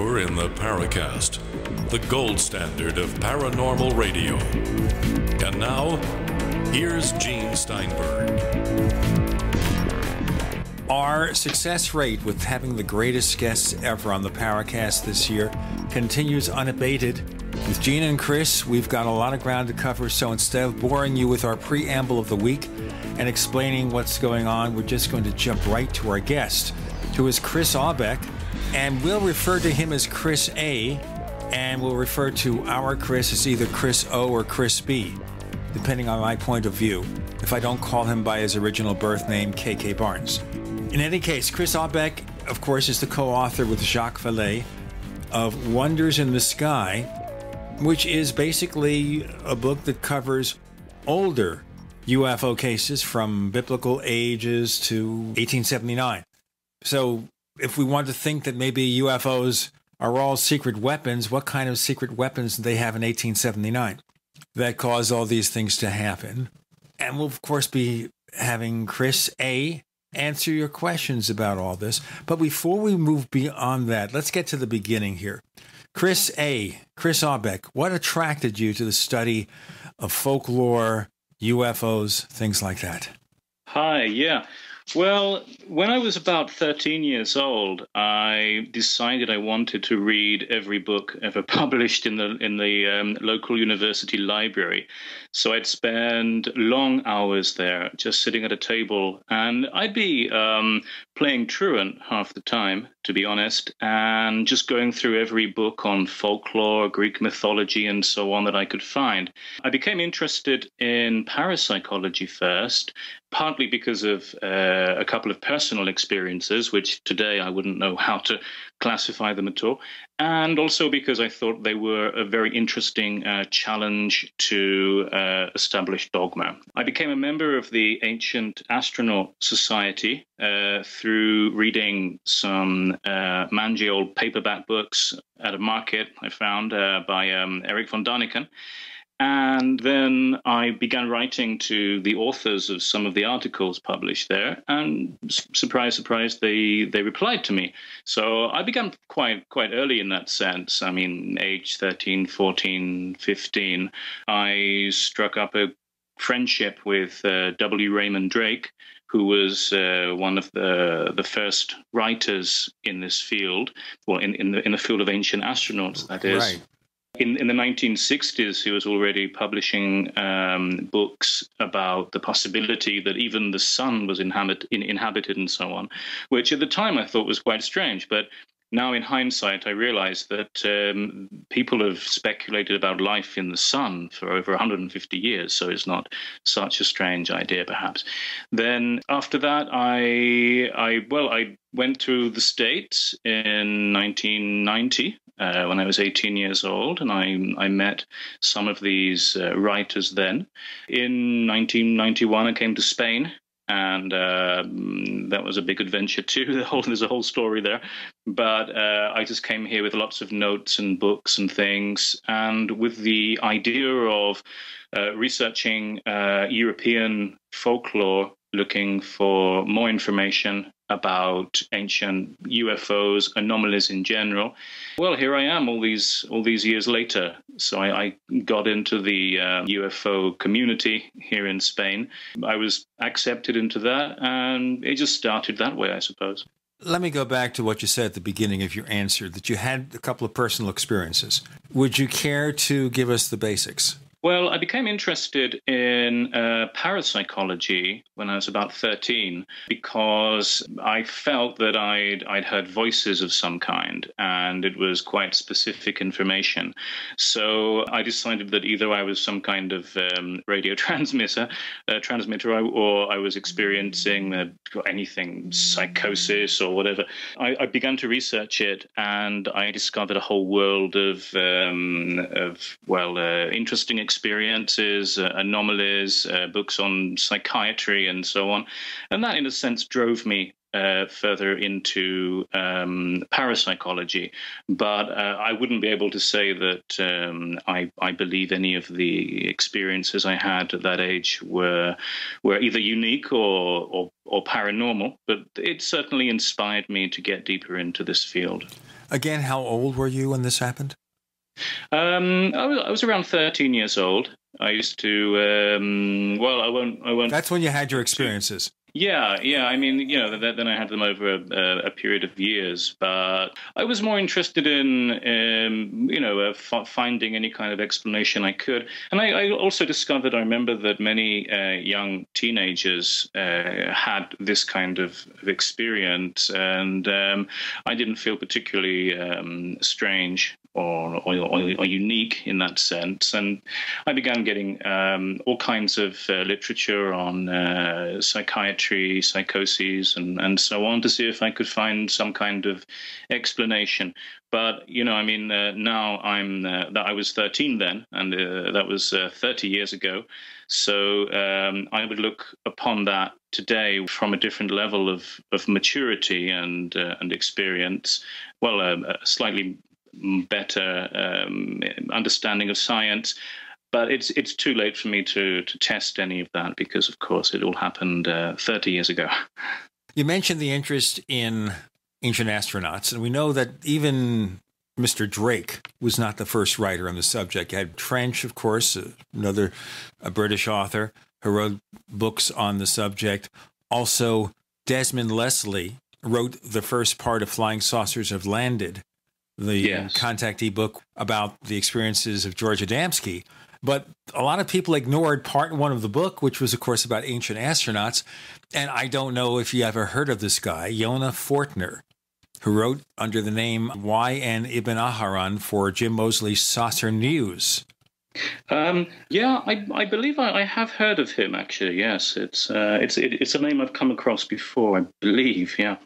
You're in the Paracast, the gold standard of paranormal radio. And now, here's Gene Steinberg. Our success rate with having the greatest guests ever on the Paracast this year continues unabated. With Gene and Chris, we've got a lot of ground to cover, so instead of boring you with our preamble of the week and explaining what's going on, we're just going to jump right to our guest, who is Chris Aubeck, and we'll refer to him as Chris A, and we'll refer to our Chris as either Chris O or Chris B, depending on my point of view, if I don't call him by his original birth name, K.K. Barnes. In any case, Chris Aubeck, of course, is the co-author with Jacques Vallee of Wonders in the Sky, which is basically a book that covers older UFO cases from biblical ages to 1879. So if we want to think that maybe UFOs are all secret weapons, what kind of secret weapons did they have in 1879 that caused all these things to happen? And we'll, of course, be having Chris A answer your questions about all this. But before we move beyond that, let's get to the beginning here. Chris A, Chris Aubeck, what attracted you to the study of folklore, UFOs, things like that? Hi, yeah. Well, when I was about 13 years old, I decided I wanted to read every book ever published in the local university library. So I'd spend long hours there just sitting at a table, and I'd be playing truant half the time, to be honest, and just going through every book on folklore, Greek mythology, and so on that I could find. I became interested in parapsychology first, partly because of a couple of personal experiences, which today I wouldn't know how to classify them at all, and also because I thought they were a very interesting challenge to established dogma. I became a member of the Ancient Astronaut Society through reading some mangy old paperback books at a market I found by Eric von Daniken. And then I began writing to the authors of some of the articles published there, and surprise, surprise, they replied to me. So I began quite early in that sense. I mean, age 13, 14, 15, I struck up a friendship with W. Raymond Drake, who was one of the first writers in this field, well, in the field of ancient astronauts, that is. Right. In the 1960s, he was already publishing books about the possibility that even the sun was inhabited and so on, which at the time I thought was quite strange. But now in hindsight, I realize that people have speculated about life in the sun for over 150 years, so it's not such a strange idea, perhaps. Then after that, I went to the States in 1990. When I was 18 years old, and I met some of these writers then. In 1991, I came to Spain, and that was a big adventure too. There's a whole story there. But I just came here with lots of notes and books and things, and with the idea of researching European folklore, looking for more information about ancient UFOs, anomalies in general. Well, here I am all these years later. So I got into the UFO community here in Spain. I was accepted into that, and it just started that way, I suppose. Let me go back to what you said at the beginning of your answer, that you had a couple of personal experiences. Would you care to give us the basics? Well, I became interested in parapsychology when I was about 13 because I felt that I'd heard voices of some kind, and it was quite specific information. So I decided that either I was some kind of radio transmitter, or I was experiencing anything, psychosis or whatever. I began to research it, and I discovered a whole world of interesting experiences, anomalies, books on psychiatry, and so on. And that, in a sense, drove me further into parapsychology. But I wouldn't be able to say that I believe any of the experiences I had at that age were either unique or paranormal. But it certainly inspired me to get deeper into this field. Again, how old were you when this happened? I was around 13 years old. I used to, well, I won't. That's when you had your experiences. Yeah. I mean, then I had them over a period of years. But I was more interested in, finding any kind of explanation I could. And I also discovered, I remember that many young teenagers had this kind of experience. And I didn't feel particularly strange or unique in that sense. And I began getting all kinds of literature on psychiatry, psychoses, and so on to see if I could find some kind of explanation. But, now I was 13 then, and that was 30 years ago. So I would look upon that today from a different level of maturity and experience. Well, a slightly better understanding of science, but it's too late for me to test any of that because, of course, it all happened 30 years ago. You mentioned the interest in ancient astronauts, and we know that even Mr. Drake was not the first writer on the subject. You had Trench, of course, a British author who wrote books on the subject. Also, Desmond Leslie wrote the first part of Flying Saucers Have Landed, the contactee book about the experiences of George Adamski. But a lot of people ignored part one of the book, which was, of course, about ancient astronauts. And I don't know if you ever heard of this guy, Yonah Fortner, who wrote under the name Y.N. Ibn Aharon for Jim Moseley's Saucer News. I believe I have heard of him, actually. Yes, it's a name I've come across before, I believe, yeah.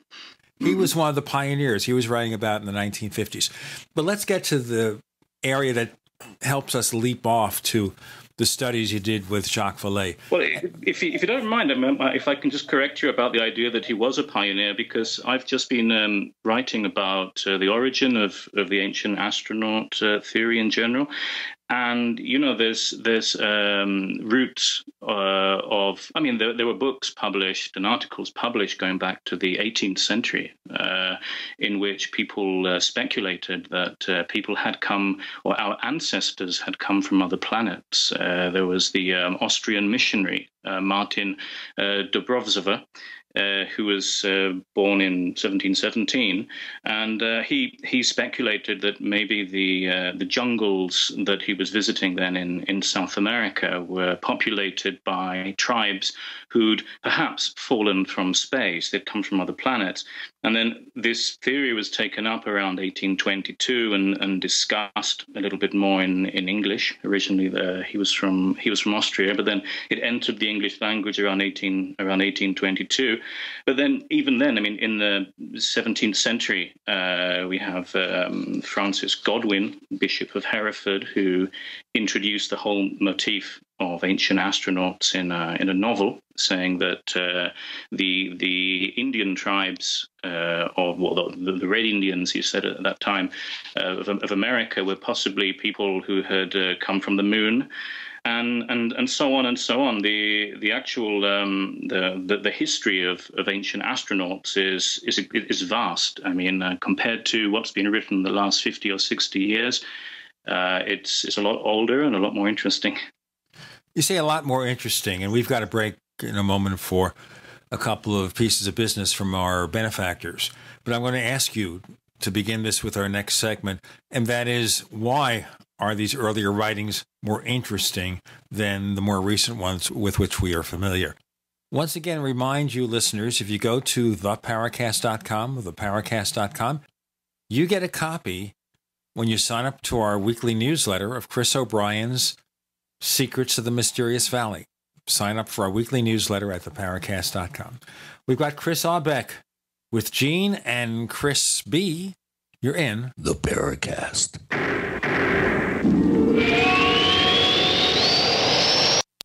He was one of the pioneers. He was writing about in the 1950s. But let's get to the area that helps us leap off to the studies you did with Jacques Vallee. Well, if you don't mind, if I can just correct you about the idea that he was a pioneer, because I've just been writing about the origin of the ancient astronaut theory in general. And, there's roots of, there were books published and articles published going back to the 18th century in which people speculated that people had come, or our ancestors had come from other planets. There was the Austrian missionary, Martin Dobrovolsky, who was born in 1717, and he speculated that maybe the jungles that he was visiting then in South America were populated by tribes who'd perhaps fallen from space. They'd come from other planets. And then this theory was taken up around 1822 and discussed a little bit more in English. Originally, he was from Austria, but then it entered the English language around 1822. But then, even then, in the 17th century, we have Francis Godwin, Bishop of Hereford, who introduced the whole motif of ancient astronauts in a novel, saying that the Indian tribes the Red Indians, he said at that time, of America were possibly people who had come from the moon. And so on and so on. The actual the history of ancient astronauts is vast. Compared to what's been written in the last 50 or 60 years, it's a lot older and a lot more interesting. You say a lot more interesting, and we've got to break in a moment for a couple of pieces of business from our benefactors. But I'm going to ask you to begin this with our next segment, and that is, why are these earlier writings more interesting than the more recent ones with which we are familiar? Once again, remind you listeners, if you go to theparacast.com, you get a copy when you sign up to our weekly newsletter of Chris O'Brien's Secrets of the Mysterious Valley. Sign up for our weekly newsletter at theparacast.com. We've got Chris Aubeck with Gene and Chris B. You're in The Paracast.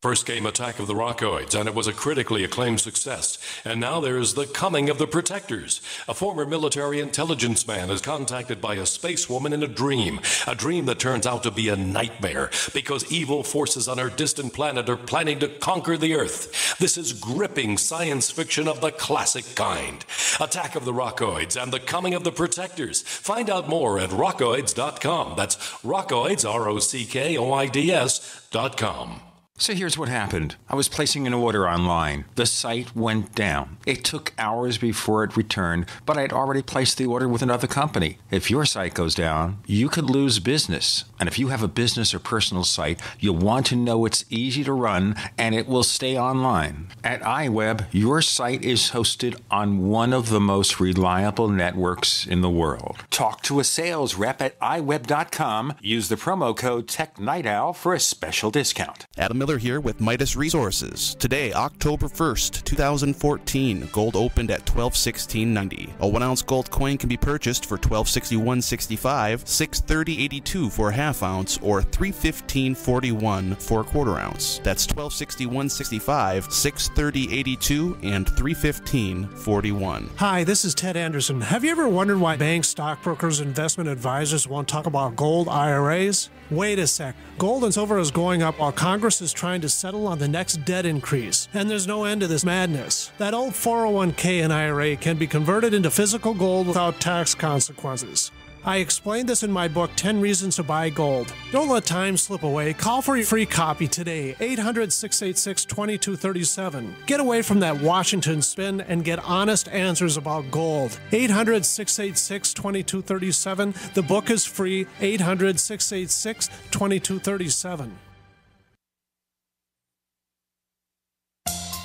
First came Attack of the Rockoids, and it was a critically acclaimed success. And now there is The Coming of the Protectors. A former military intelligence man is contacted by a space woman in a dream that turns out to be a nightmare, because evil forces on her distant planet are planning to conquer the Earth. This is gripping science fiction of the classic kind. Attack of the Rockoids and the Coming of the Protectors. Find out more at rockoids.com. That's Rockoids, ROCKOIDS.com. So here's what happened. I was placing an order online. The site went down. It took hours before it returned, but I'd already placed the order with another company. If your site goes down, you could lose business. And if you have a business or personal site, you'll want to know it's easy to run and it will stay online. At iWeb, your site is hosted on one of the most reliable networks in the world. Talk to a sales rep at iWeb.com. Use the promo code TechNightOwl for a special discount. Adam Miller here with Midas Resources. Today, October 1st, 2014, gold opened at $12.1690. A 1-ounce gold coin can be purchased for $12.6165, $6.3082 for a half-ounce, or $3.1541 for a quarter-ounce. That's $12.6165, $6.3082, and $3.1541. Hi, this is Ted Anderson. Have you ever wondered why banks, stockbrokers, investment advisors won't talk about gold IRAs? Wait a sec. Gold and silver is going up while Congress is trying to settle on the next debt increase, and there's no end to this madness. That old 401k and IRA can be converted into physical gold without tax consequences. I explained this in my book, 10 Reasons to Buy Gold. Don't let time slip away. Call for your free copy today, 800-686-2237. Get away from that Washington spin and get honest answers about gold. 800-686-2237. The book is free, 800-686-2237.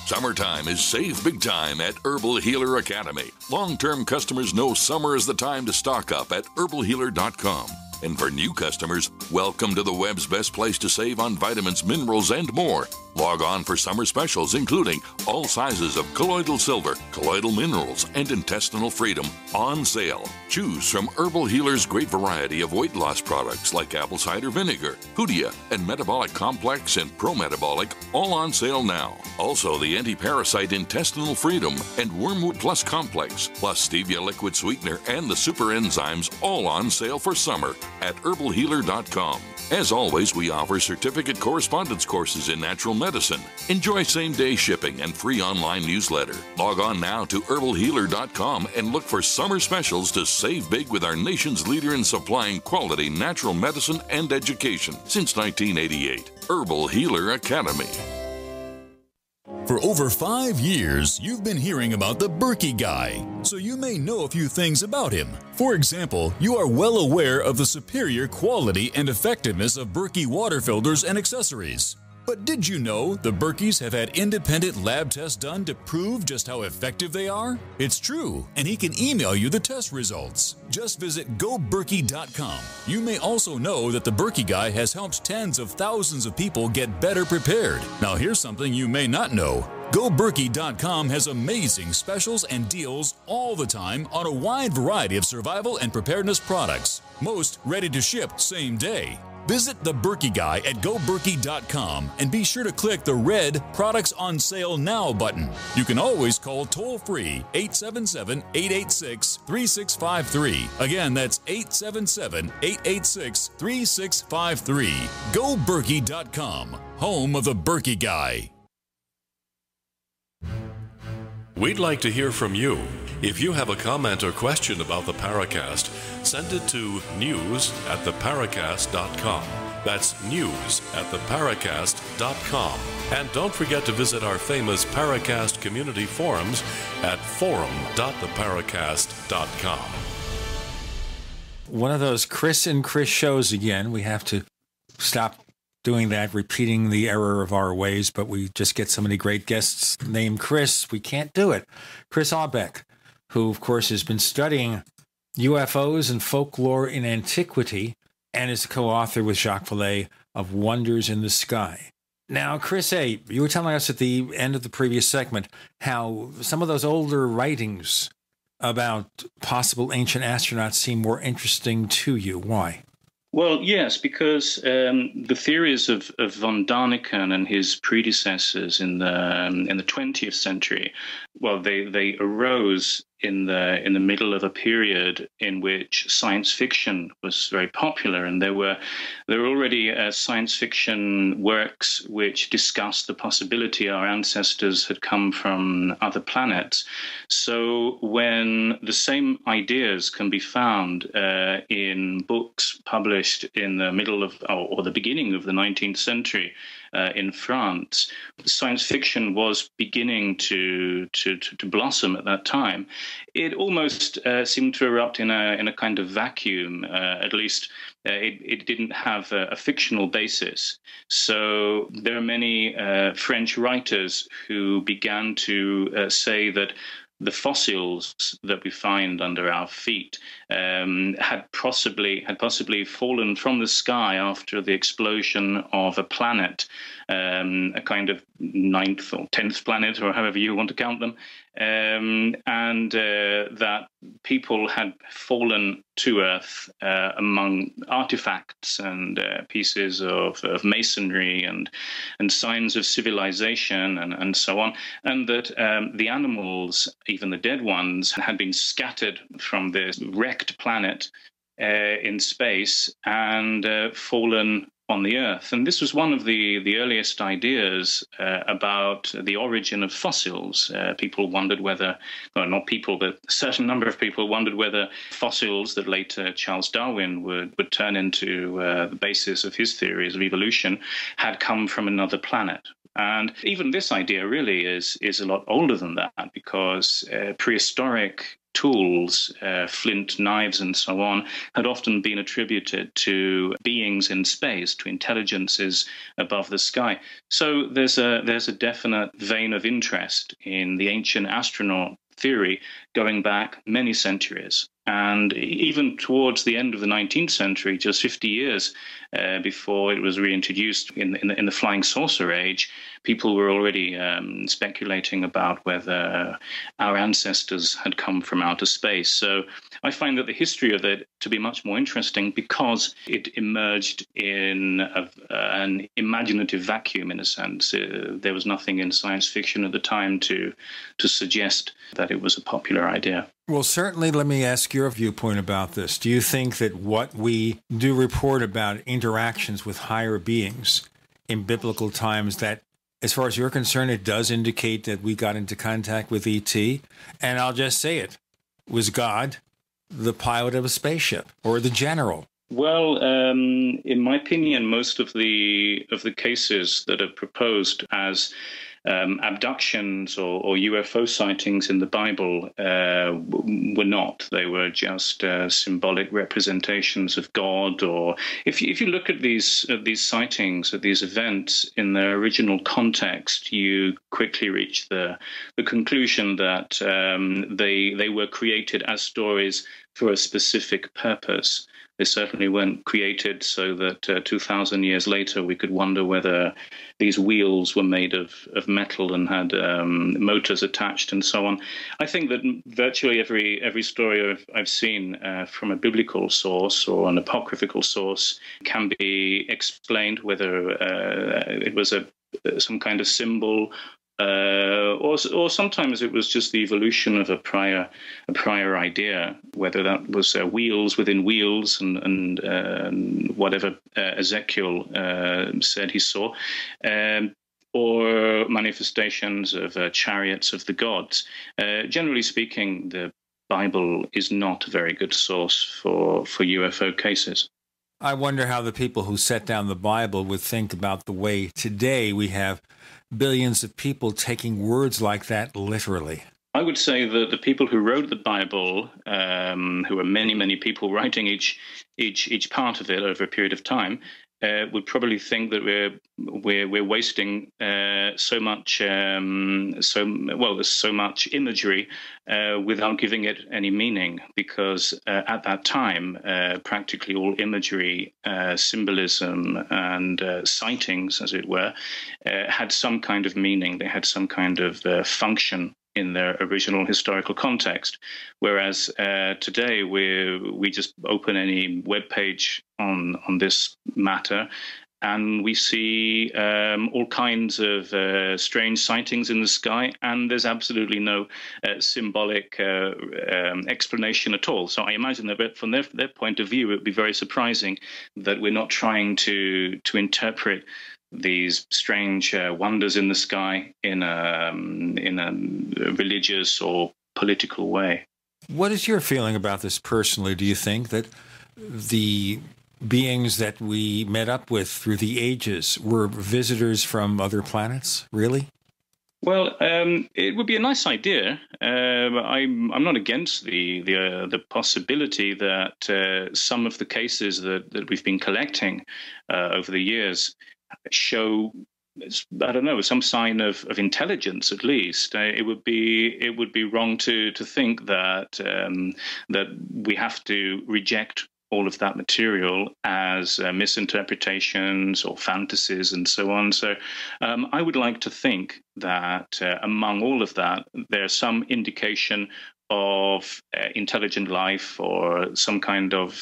Summertime is save big time at Herbal Healer Academy. Long-term customers know summer is the time to stock up at herbalhealer.com. And for new customers, welcome to the web's best place to save on vitamins, minerals, and more. Log on for summer specials, including all sizes of colloidal silver, colloidal minerals, and intestinal freedom on sale. Choose from Herbal Healer's great variety of weight loss products like apple cider vinegar, Hoodia, and Metabolic Complex and Pro-Metabolic, all on sale now. Also, the anti-parasite intestinal freedom and Wormwood Plus Complex, plus stevia liquid sweetener and the super enzymes, all on sale for summer at herbalhealer.com. As always, we offer certificate correspondence courses in natural medicine. Enjoy same-day shipping and free online newsletter. Log on now to herbalhealer.com and look for summer specials to save big with our nation's leader in supplying quality natural medicine and education since 1988. Herbal Healer Academy. For over 5 years, you've been hearing about the Berkey guy, so you may know a few things about him. For example, you are well aware of the superior quality and effectiveness of Berkey water filters and accessories. But did you know the Berkeys have had independent lab tests done to prove just how effective they are? It's true, and he can email you the test results. Just visit goberkey.com. You may also know that the Berkey guy has helped tens of thousands of people get better prepared. Now here's something you may not know. GoBerkey.com has amazing specials and deals all the time on a wide variety of survival and preparedness products, most ready to ship same day. Visit the Berkey Guy at GoBerkey.com and be sure to click the red Products on Sale Now button. You can always call toll-free 877-886-3653. Again, that's 877-886-3653. GoBerkey.com, home of the Berkey Guy. We'd like to hear from you. If you have a comment or question about the Paracast, send it to news@theparacast.com. That's news@theparacast.com. And don't forget to visit our famous Paracast community forums at forum.theparacast.com. One of those Chris and Chris shows again. We have to stop doing that, repeating the error of our ways, but we just get so many great guests named Chris, we can't do it. Chris Aubeck, who, of course, has been studying UFOs and folklore in Antiquity and is co-author with Jacques Vallee of Wonders in the Sky. Now, Chris A., you were telling us at the end of the previous segment how some of those older writings about possible ancient astronauts seem more interesting to you. Why? Well, yes, because the theories of von Däniken and his predecessors in the 20th century, well, they arose in the middle of a period in which science fiction was very popular, and there were already science fiction works which discussed the possibility our ancestors had come from other planets. So when the same ideas can be found in books published in the middle of or the beginning of the 19th century in France, science fiction was beginning to blossom at that time. It almost seemed to erupt in a kind of vacuum. At least it didn't have a fictional basis. So there are many French writers who began to say that the fossils that we find under our feet had possibly fallen from the sky after the explosion of a planet, a kind of 9th or 10th planet, or however you want to count them, and that people had fallen to Earth among artifacts and pieces of masonry and signs of civilization and so on, and that the animals, even the dead ones, had been scattered from this wrecked planet in space and fallen on the Earth. And this was one of the earliest ideas about the origin of fossils. People wondered whether, well, not people, but a certain number of people wondered whether fossils that later Charles Darwin would turn into the basis of his theories of evolution had come from another planet. And even this idea really is a lot older than that, because prehistoric tools, flint knives and so on, had often been attributed to beings in space, to intelligences above the sky. So there's a definite vein of interest in the ancient astronaut theory going back many centuries. And even towards the end of the 19th century, just 50 years before it was reintroduced in the flying saucer age, people were already speculating about whether our ancestors had come from outer space. So I find that the history of it to be much more interesting because it emerged in an imaginative vacuum, in a sense. There was nothing in science fiction at the time to suggest that it was a popular idea. Well, certainly, let me ask your viewpoint about this. Do you think that what we do report about interactions with higher beings in biblical times, that as far as you're concerned, it does indicate that we got into contact with E.T.? And I'll just say it. Was God the pilot of a spaceship or the general? Well, in my opinion, most of the cases that are proposed as abductions or UFO sightings in the Bible were not. They were just symbolic representations of God. Or if you look at these sightings, at these events in their original context, you quickly reach the conclusion that they were created as stories for a specific purpose. They certainly weren't created so that 2,000 years later we could wonder whether these wheels were made of metal and had motors attached and so on. I think that virtually every story I've seen from a biblical source or an apocryphal source can be explained, whether it was some kind of symbol, or sometimes it was just the evolution of a prior idea, whether that was wheels within wheels and whatever Ezekiel said he saw, or manifestations of chariots of the gods. Generally speaking, the Bible is not a very good source for UFO cases. I wonder how the people who set down the Bible would think about the way today we have billions of people taking words like that literally. I would say that the people who wrote the Bible, who are many people writing each part of it over a period of time, would probably think that we're wasting so much there's so much imagery without giving it any meaning, because at that time practically all imagery, symbolism and sightings, as it were, had some kind of meaning. They had some kind of function in their original historical context, whereas today we just open any web page on this matter and we see all kinds of strange sightings in the sky, and there's absolutely no symbolic explanation at all. So I imagine that from their point of view, it would be very surprising that we're not trying to interpret these strange wonders in the sky in a religious or political way. What is your feeling about this personally? Do you think that the beings that we met up with through the ages were visitors from other planets, really? Well, it would be a nice idea. I'm not against the possibility that some of the cases that we've been collecting over the years show, I don't know, some sign of intelligence at least. It would be wrong to think that that we have to reject all of that material as misinterpretations or fantasies and so on. So I would like to think that among all of that, there's some indication of intelligent life or some kind of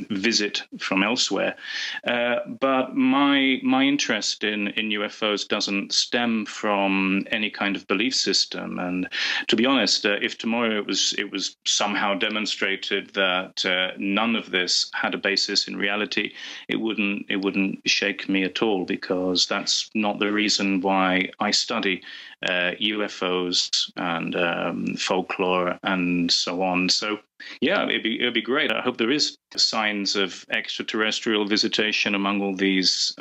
visit from elsewhere. But my interest in UFOs doesn't stem from any kind of belief system. And to be honest, if tomorrow it was somehow demonstrated that none of this had a basis in reality, it wouldn't shake me at all, because that's not the reason why I study UFOs and folklore and so on. So yeah, it'd be great. I hope there is signs of extraterrestrial visitation among these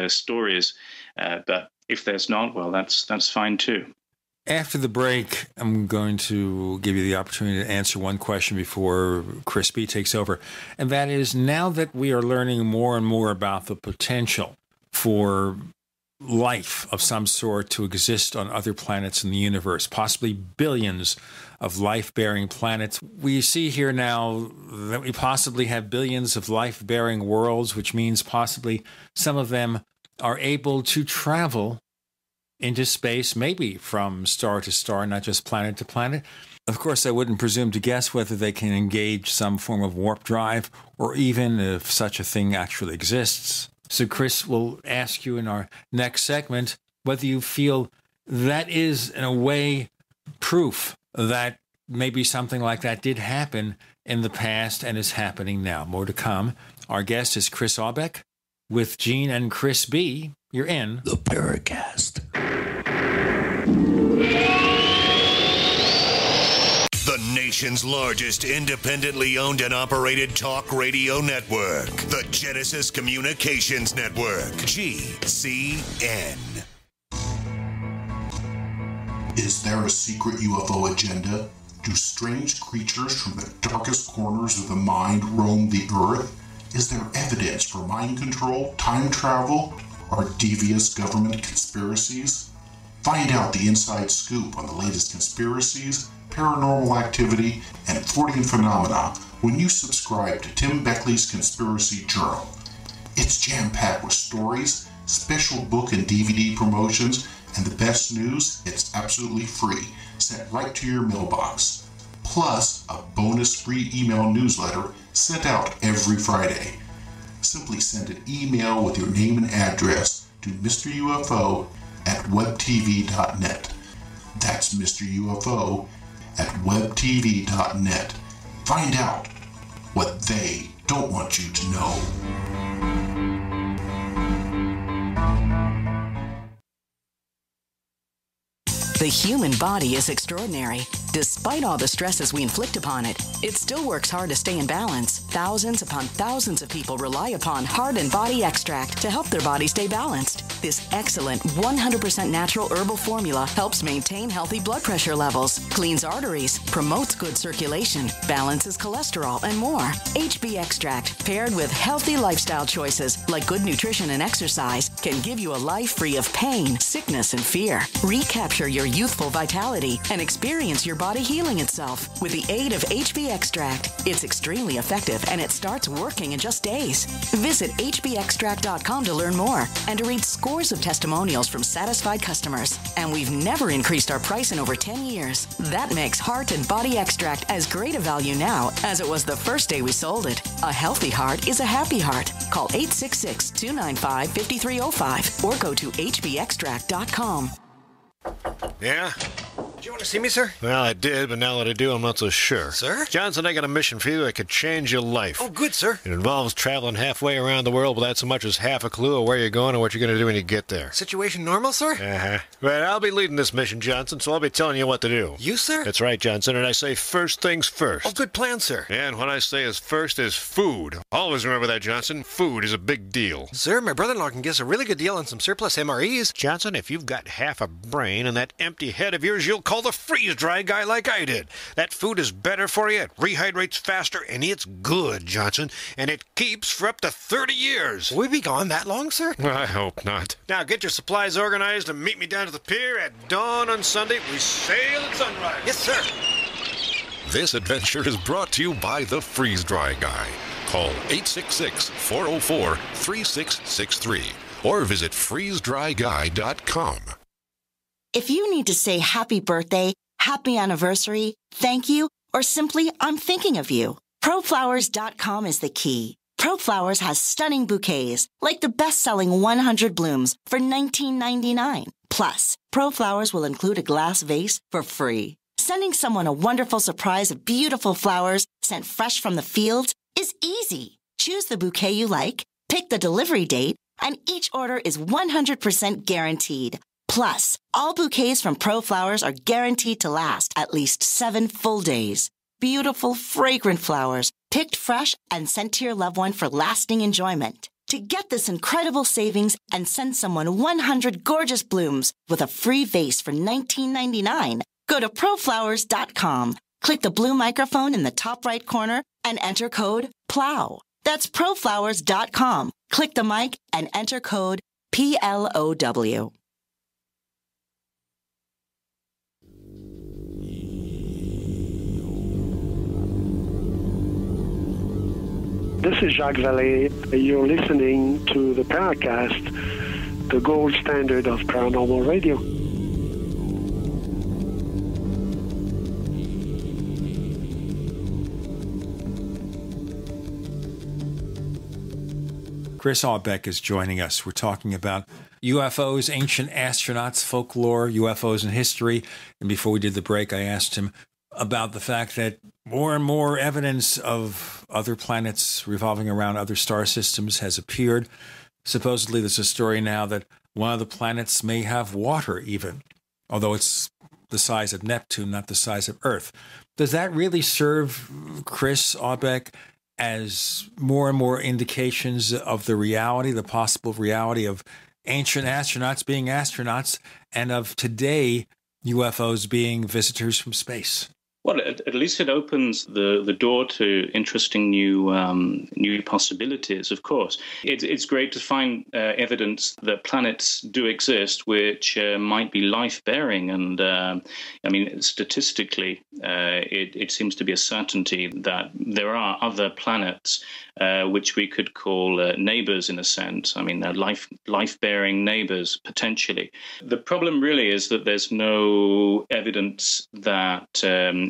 stories. But if there's not, well, that's fine too. After the break, I'm going to give you the opportunity to answer one question before Chris B. takes over. And that is, now that we are learning more and more about the potential for life of some sort to exist on other planets in the universe, possibly billions of life-bearing planets. We see here now that we possibly have billions of life-bearing worlds, which means possibly some of them are able to travel into space, maybe from star to star, not just planet to planet. Of course, I wouldn't presume to guess whether they can engage some form of warp drive, or even if such a thing actually exists. So Chris will ask you in our next segment whether you feel that is, in a way, proof that maybe something like that did happen in the past and is happening now. More to come. Our guest is Chris Aubeck with Gene and Chris B. You're in the Paracast. The nation's largest independently owned and operated talk radio network. The Genesis Communications Network. GCN. Is there a secret UFO agenda? Do strange creatures from the darkest corners of the mind roam the earth? Is there evidence for mind control, time travel, or devious government conspiracies? Find out the inside scoop on the latest conspiracies, paranormal activity, and Fortean phenomena when you subscribe to Tim Beckley's Conspiracy Journal. It's jam-packed with stories, special book and DVD promotions, and the best news, it's absolutely free, sent right to your mailbox. Plus, a bonus free email newsletter sent out every Friday. Simply send an email with your name and address to Mr. UFO at webtv.net. That's Mr. UFO at webtv.net. Find out what they don't want you to know. The human body is extraordinary. Despite all the stresses we inflict upon it, it still works hard to stay in balance. Thousands upon thousands of people rely upon Heart and Body Extract to help their body stay balanced. This excellent 100% natural herbal formula helps maintain healthy blood pressure levels, cleans arteries, promotes good circulation, balances cholesterol, and more. HB Extract, paired with healthy lifestyle choices like good nutrition and exercise, can give you a life free of pain, sickness, and fear. Recapture your youthful vitality and experience your body healing itself with the aid of HB Extract. It's extremely effective and it starts working in just days. Visit hbextract.com to learn more and to read scores of testimonials from satisfied customers. And we've never increased our price in over 10 years. That makes Heart and Body Extract as great a value now as it was the first day we sold it. A healthy heart is a happy heart. Call 866-295-5305 or go to hbextract.com. Yeah? Did you want to see me, sir? Well, I did, but now that I do, I'm not so sure. Sir? Johnson, I got a mission for you that could change your life. Oh, good, sir. It involves traveling halfway around the world without so much as half a clue of where you're going or what you're going to do when you get there. Situation normal, sir? Uh-huh. But I'll be leading this mission, Johnson, so I'll be telling you what to do. You, sir? That's right, Johnson, and I say first things first. Oh, good plan, sir. And what I say is first is food. Always remember that, Johnson. Food is a big deal. Sir, my brother-in-law can get us a really good deal on some surplus MREs. Johnson, if you've got half a brain and that empty head of yours, you'll call the freeze-dry guy like I did. That food is better for you, it rehydrates faster, and it's good, Johnson, and it keeps for up to 30 years. Will we be gone that long, sir? I hope not. Now get your supplies organized and meet me down to the pier at dawn on Sunday. We sail at sunrise. Yes, sir. This adventure is brought to you by the Freeze-Dry Guy. Call 866-404-3663 or visit freezedryguy.com. If you need to say happy birthday, happy anniversary, thank you, or simply I'm thinking of you, ProFlowers.com is the key. ProFlowers has stunning bouquets, like the best-selling 100 blooms for $19.99. Plus, ProFlowers will include a glass vase for free. Sending someone a wonderful surprise of beautiful flowers sent fresh from the fields is easy. Choose the bouquet you like, pick the delivery date, and each order is 100% guaranteed. Plus, all bouquets from ProFlowers are guaranteed to last at least 7 full days. Beautiful, fragrant flowers, picked fresh and sent to your loved one for lasting enjoyment. To get this incredible savings and send someone 100 gorgeous blooms with a free vase for $19.99, go to proflowers.com, click the blue microphone in the top right corner, and enter code PLOW. That's proflowers.com. Click the mic and enter code PLOW. This is Jacques Vallee. You're listening to the Paracast, the gold standard of paranormal radio. Chris Aubeck is joining us. We're talking about UFOs, ancient astronauts, folklore, UFOs in history. And before we did the break, I asked him about the fact that more and more evidence of other planets revolving around other star systems has appeared. Supposedly, there's a story now that one of the planets may have water even, although it's the size of Neptune, not the size of Earth. Does that really serve, Chris Aubeck, as more and more indications of the reality, the possible reality of ancient astronauts being astronauts and of today UFOs being visitors from space? Well, at least it opens the door to interesting new possibilities, of course. It's great to find evidence that planets do exist which might be life-bearing. And, I mean, statistically, it seems to be a certainty that there are other planets which we could call neighbors in a sense. I mean, they're life-bearing neighbors, potentially. The problem really is that there's no evidence that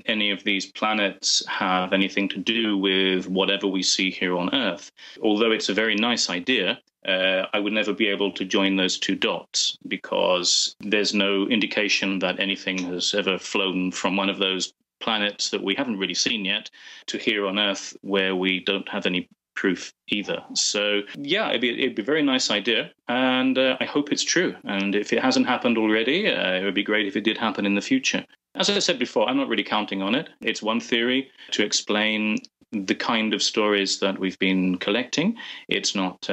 any of these planets have anything to do with whatever we see here on Earth. Although it's a very nice idea, I would never be able to join those two dots because there's no indication that anything has ever flown from one of those planets that we haven't really seen yet to here on Earth where we don't have any proof either. So, yeah, it'd be a very nice idea, and I hope it's true. And if it hasn't happened already, it would be great if it did happen in the future. As I said before, I'm not really counting on it. It's one theory to explain the kind of stories that we've been collecting. It's not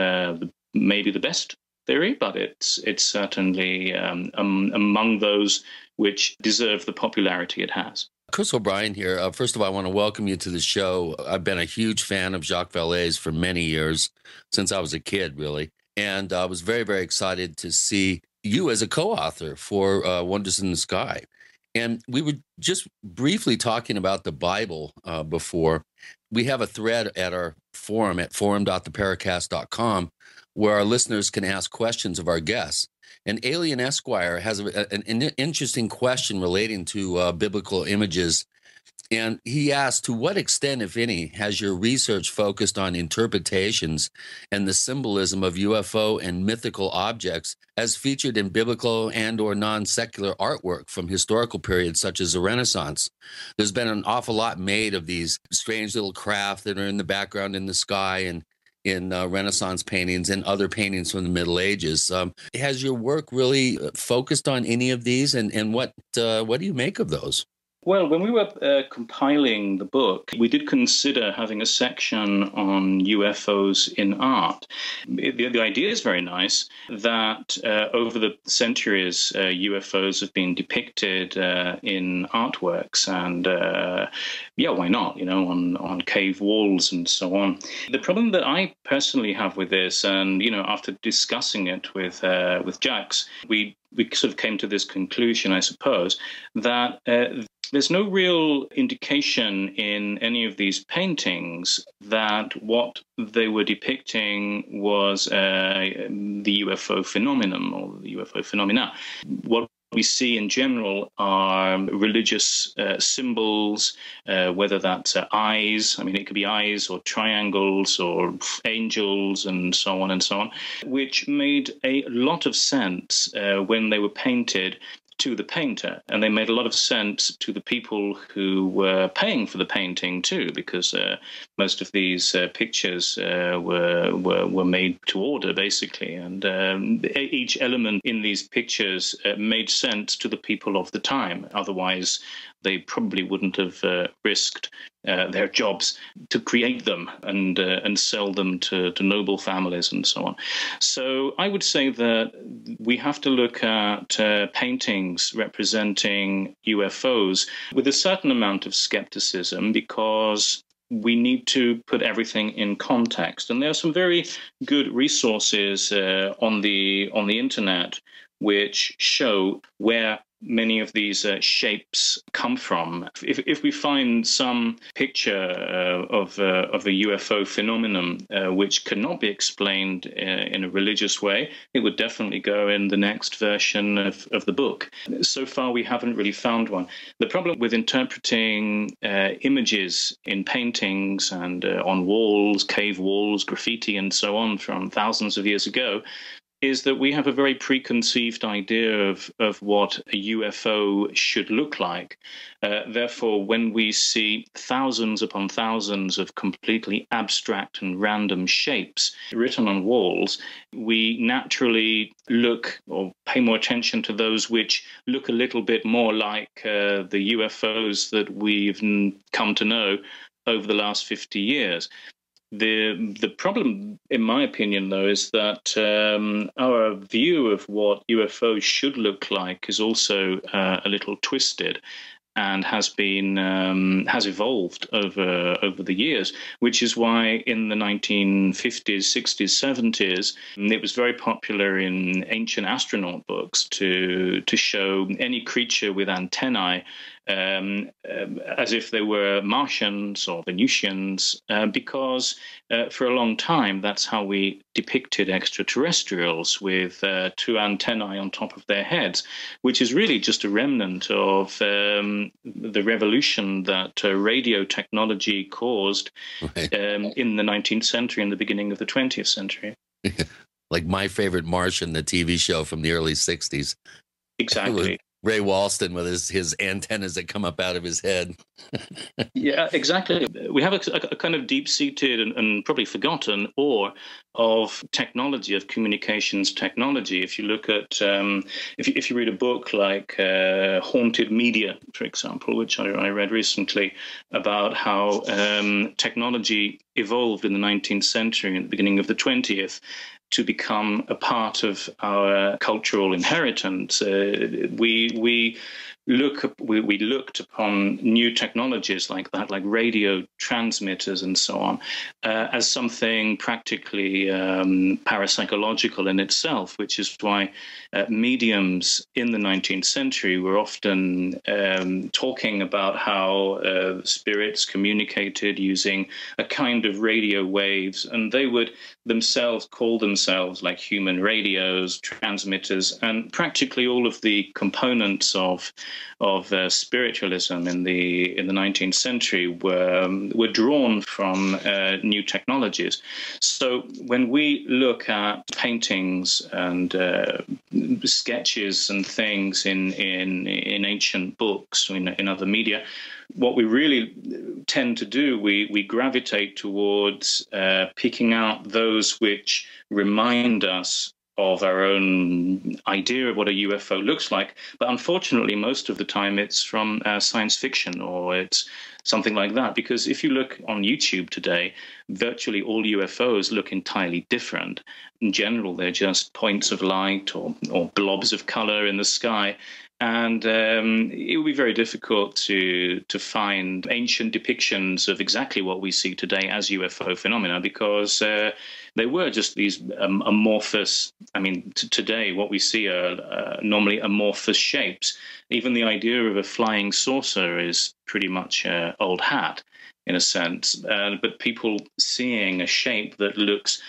maybe the best theory, but it's certainly among those which deserve the popularity it has. Chris O'Brien here. First of all, I want to welcome you to the show. I've been a huge fan of Jacques Vallee's for many years, since I was a kid, really. And I was very, very excited to see you as a co-author for Wonders in the Sky. And we were just briefly talking about the Bible before. We have a thread at our forum at forum.theparacast.com where our listeners can ask questions of our guests. And Alien Esquire has an interesting question relating to biblical images. And he asked, to what extent, if any, has your research focused on interpretations and the symbolism of UFO and mythical objects as featured in biblical and or non-secular artwork from historical periods such as the Renaissance? There's been an awful lot made of these strange little craft that are in the background in the sky and in Renaissance paintings and other paintings from the Middle Ages. Has your work really focused on any of these, and what do you make of those? Well, when we were compiling the book, we did consider having a section on UFOs in art. The idea is very nice that over the centuries, UFOs have been depicted in artworks, and why not? On cave walls and so on. The problem that I personally have with this, and after discussing it with Jacques, we sort of came to this conclusion, I suppose, that there's no real indication in any of these paintings that what they were depicting was the UFO phenomenon or the UFO phenomena. What we see in general are religious symbols, whether that's eyes. I mean, it could be eyes or triangles or angels and so on, which made a lot of sense when they were painted to the painter, and they made a lot of sense to the people who were paying for the painting too, because most of these pictures were made to order basically, and each element in these pictures made sense to the people of the time. Otherwise, they probably wouldn't have risked their jobs to create them and sell them to noble families and so on. So I would say that we have to look at paintings representing UFOs with a certain amount of skepticism, because we need to put everything in context. And there are some very good resources on the internet which show where many of these shapes come from. If we find some picture of a UFO phenomenon which cannot be explained in a religious way, it would definitely go in the next version of the book. So far, we haven't really found one. The problem with interpreting images in paintings and on walls, cave walls, graffiti, and so on from thousands of years ago is that we have a very preconceived idea of what a UFO should look like. Therefore, when we see thousands upon thousands of completely abstract and random shapes written on walls, we naturally look or pay more attention to those which look a little bit more like the UFOs that we've come to know over the last 50 years. The problem, in my opinion, though, is that our view of what UFOs should look like is also a little twisted and has evolved over the years, which is why in the 1950s, 60s, 70s, it was very popular in ancient astronaut books to show any creature with antennae as if they were Martians or Venusians, because for a long time that's how we depicted extraterrestrials, with two antennae on top of their heads, which is really just a remnant of the revolution that radio technology caused in the 19th century and the beginning of the 20th century. Like My Favorite Martian, the TV show from the early 60s. Exactly. Ray Walston with his antennas that come up out of his head. Yeah, exactly. We have a kind of deep-seated and probably forgotten awe of technology, of communications technology. If you look at, if you read a book like Haunted Media, for example, which I read recently, about how technology evolved in the 19th century and the beginning of the 20th, to become a part of our cultural inheritance. We we looked upon new technologies like that, like radio transmitters and so on, as something practically parapsychological in itself, which is why mediums in the 19th century were often talking about how spirits communicated using a kind of radio waves, and they would themselves call themselves like human radios, transmitters, and practically all of the components of spiritualism in the 19th century were drawn from new technologies. So when we look at paintings and sketches and things in ancient books, in other media, what we really tend to do, we gravitate towards picking out those which remind us of our own idea of what a UFO looks like. But unfortunately, most of the time it's from science fiction or it's something like that. Because if you look on YouTube today, virtually all UFOs look entirely different. In general, they're just points of light or blobs of color in the sky. And it would be very difficult to find ancient depictions of exactly what we see today as UFO phenomena, because they were just these amorphous. I mean, today what we see are normally amorphous shapes. Even the idea of a flying saucer is pretty much old hat in a sense. But people seeing a shape that looks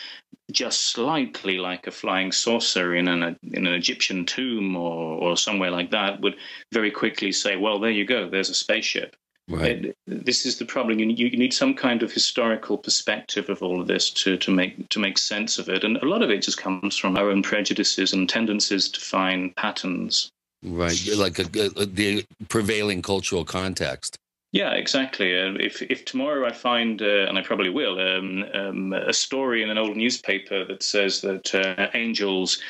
just slightly like a flying saucer in an Egyptian tomb or somewhere like that would very quickly say, well, there you go, there's a spaceship. Right. This is the problem. You need some kind of historical perspective of all of this to make sense of it. And a lot of it just comes from our own prejudices and tendencies to find patterns. Right, like the prevailing cultural context. Yeah, exactly. If tomorrow I find, and I probably will, a story in an old newspaper that says that angels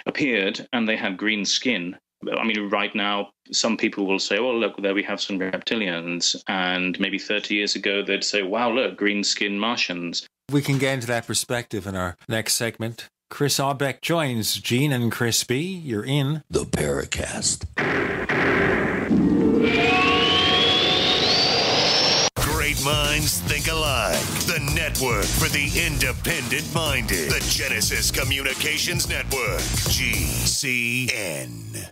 appeared and they had green skin. I mean, right now, some people will say, oh, look, there we have some reptilians. And maybe 30 years ago, they'd say, wow, look, green-skinned Martians. We can get into that perspective in our next segment. Chris Aubeck joins Gene and Chris B. You're in the Paracast. Great minds think alike. The network for the independent-minded. The Genesis Communications Network. GCN.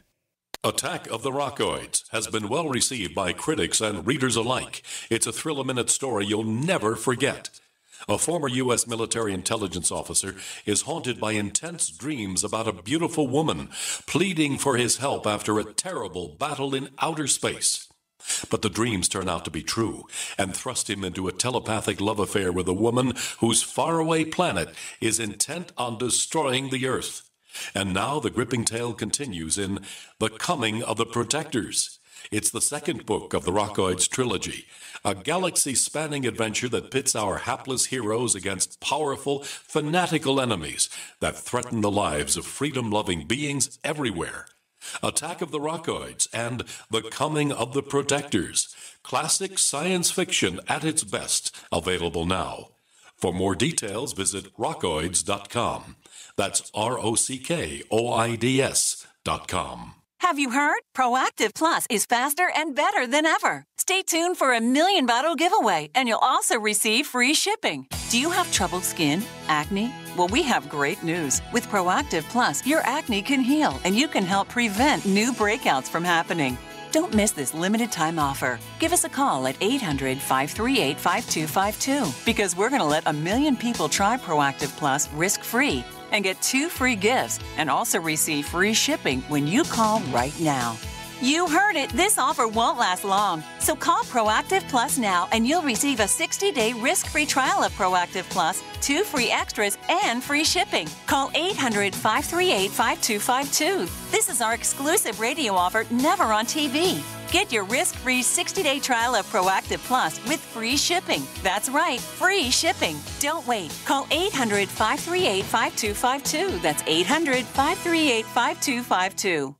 Attack of the Rockoids has been well received by critics and readers alike. It's a thrill-a-minute story you'll never forget. A former U.S. military intelligence officer is haunted by intense dreams about a beautiful woman pleading for his help after a terrible battle in outer space. But the dreams turn out to be true and thrust him into a telepathic love affair with a woman whose faraway planet is intent on destroying the Earth. And now the gripping tale continues in The Coming of the Protectors. It's the second book of the Rockoids trilogy, a galaxy-spanning adventure that pits our hapless heroes against powerful, fanatical enemies that threaten the lives of freedom-loving beings everywhere. Attack of the Rockoids and The Coming of the Protectors, classic science fiction at its best, available now. For more details, visit rockoids.com. That's ROCKOIDS.com. Have you heard? Proactive Plus is faster and better than ever. Stay tuned for a $1 million bottle giveaway, and you'll also receive free shipping. Do you have troubled skin? Acne? Well, we have great news. With Proactive Plus, your acne can heal, and you can help prevent new breakouts from happening. Don't miss this limited time offer. Give us a call at 800-538-5252 because we're going to let 1 million people try Proactive Plus risk-free and get 2 free gifts and also receive free shipping when you call right now. You heard it. This offer won't last long. So call Proactive Plus now and you'll receive a 60-day risk-free trial of Proactive Plus, 2 free extras, and free shipping. Call 800-538-5252. This is our exclusive radio offer, never on TV. Get your risk-free 60-day trial of Proactive Plus with free shipping. That's right, free shipping. Don't wait. Call 800-538-5252. That's 800-538-5252.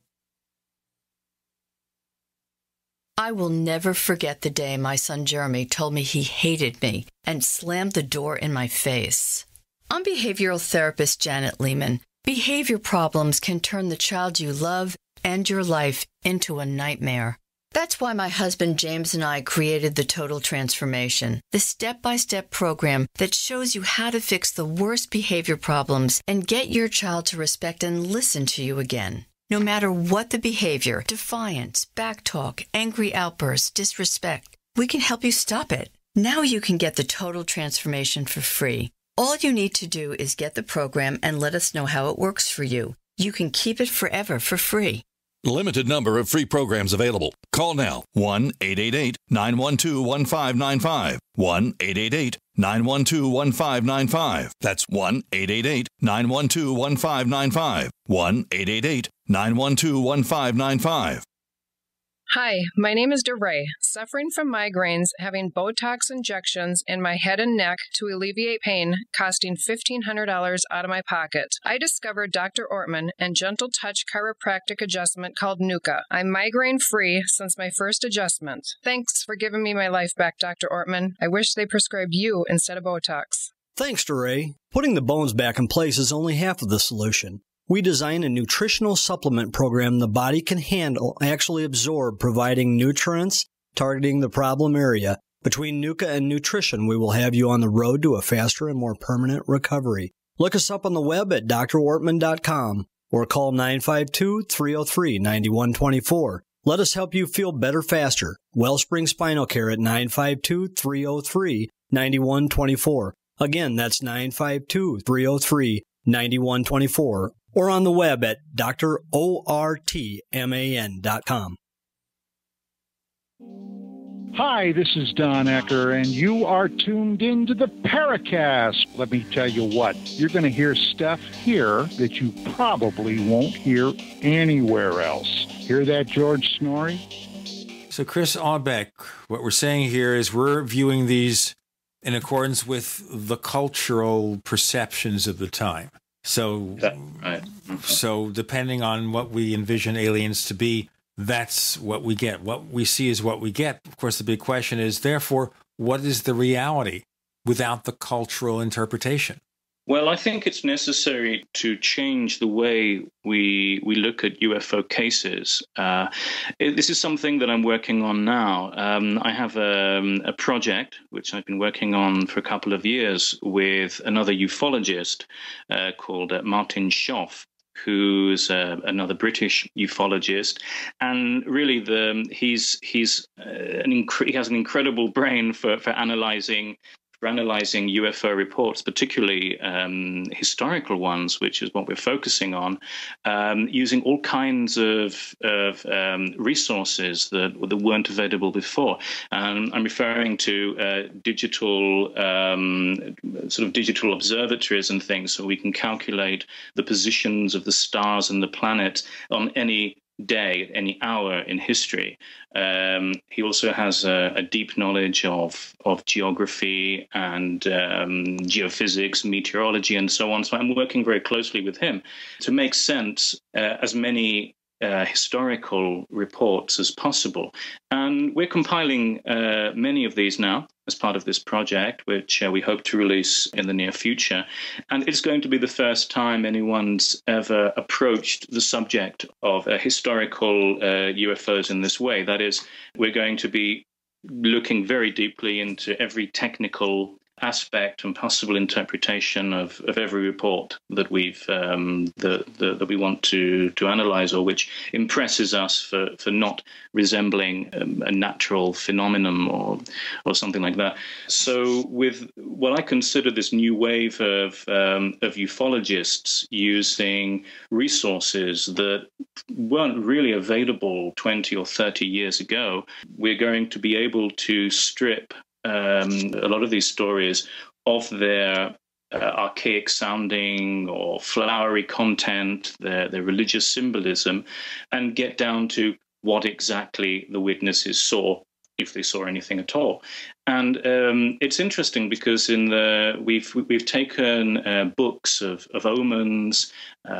I will never forget the day my son Jeremy told me he hated me and slammed the door in my face. I'm behavioral therapist Janet Lehman. Behavior problems can turn the child you love and your life into a nightmare. That's why my husband James and I created the Total Transformation, the step-by-step program that shows you how to fix the worst behavior problems and get your child to respect and listen to you again. No matter what the behavior, defiance, backtalk, angry outbursts, disrespect, we can help you stop it. Now you can get the Total Transformation for free. All you need to do is get the program and let us know how it works for you. You can keep it forever for free. Limited number of free programs available. Call now. 1-888-912-1595. 1-888-912-1595. That's 1-888-912-1595. 1-888-912-1595. Hi, my name is DeRay, suffering from migraines, having Botox injections in my head and neck to alleviate pain, costing $1,500 out of my pocket. I discovered Dr. Ortman and Gentle Touch chiropractic adjustment called Nuka. I'm migraine-free since my first adjustment. Thanks for giving me my life back, Dr. Ortman. I wish they prescribed you instead of Botox. Thanks, DeRay. Putting the bones back in place is only half of the solution. We design a nutritional supplement program the body can handle, actually absorb, providing nutrients, targeting the problem area. Between Nuka and nutrition, we will have you on the road to a faster and more permanent recovery. Look us up on the web at drortman.com or call 952-303-9124. Let us help you feel better faster. Wellspring Spinal Care at 952-303-9124. Again, that's 952-303-9124. Or on the web at drortman.com. Hi, this is Don Ecker, and you are tuned into the Paracast. Let me tell you what, you're going to hear stuff here that you probably won't hear anywhere else. Hear that, George Snorri? So, Chris Aubeck, what we're saying here is we're viewing these in accordance with the cultural perceptions of the time. So, so depending on what we envision aliens to be, that's what we get. What we see is what we get. Of course, the big question is, therefore, what is the reality without the cultural interpretation? Well, I think it's necessary to change the way we look at UFO cases. This is something that I'm working on now. I have a project which I've been working on for a couple of years with another ufologist called Martin Schoff, who's another British ufologist, and really he has an incredible brain for analyzing UFO reports, particularly historical ones, which is what we're focusing on, using all kinds of resources that weren't available before. I'm referring to digital observatories and things, so we can calculate the positions of the stars and the planet on any day, any hour in history. He also has a deep knowledge of geography and geophysics, meteorology, and so on. So I'm working very closely with him to make sense as many historical reports as possible. And we're compiling many of these now as part of this project, which we hope to release in the near future. And it's going to be the first time anyone's ever approached the subject of historical UFOs in this way. That is, we're going to be looking very deeply into every technical aspect and possible interpretation of every report that that we want to analyze, or which impresses us for not resembling a natural phenomenon or something like that. So with what I consider this new wave of ufologists using resources that weren't really available 20 or 30 years ago, we're going to be able to strip a lot of these stories of their archaic sounding or flowery content, their religious symbolism, and get down to what exactly the witnesses saw, if they saw anything at all. And it's interesting because we've taken books of omens,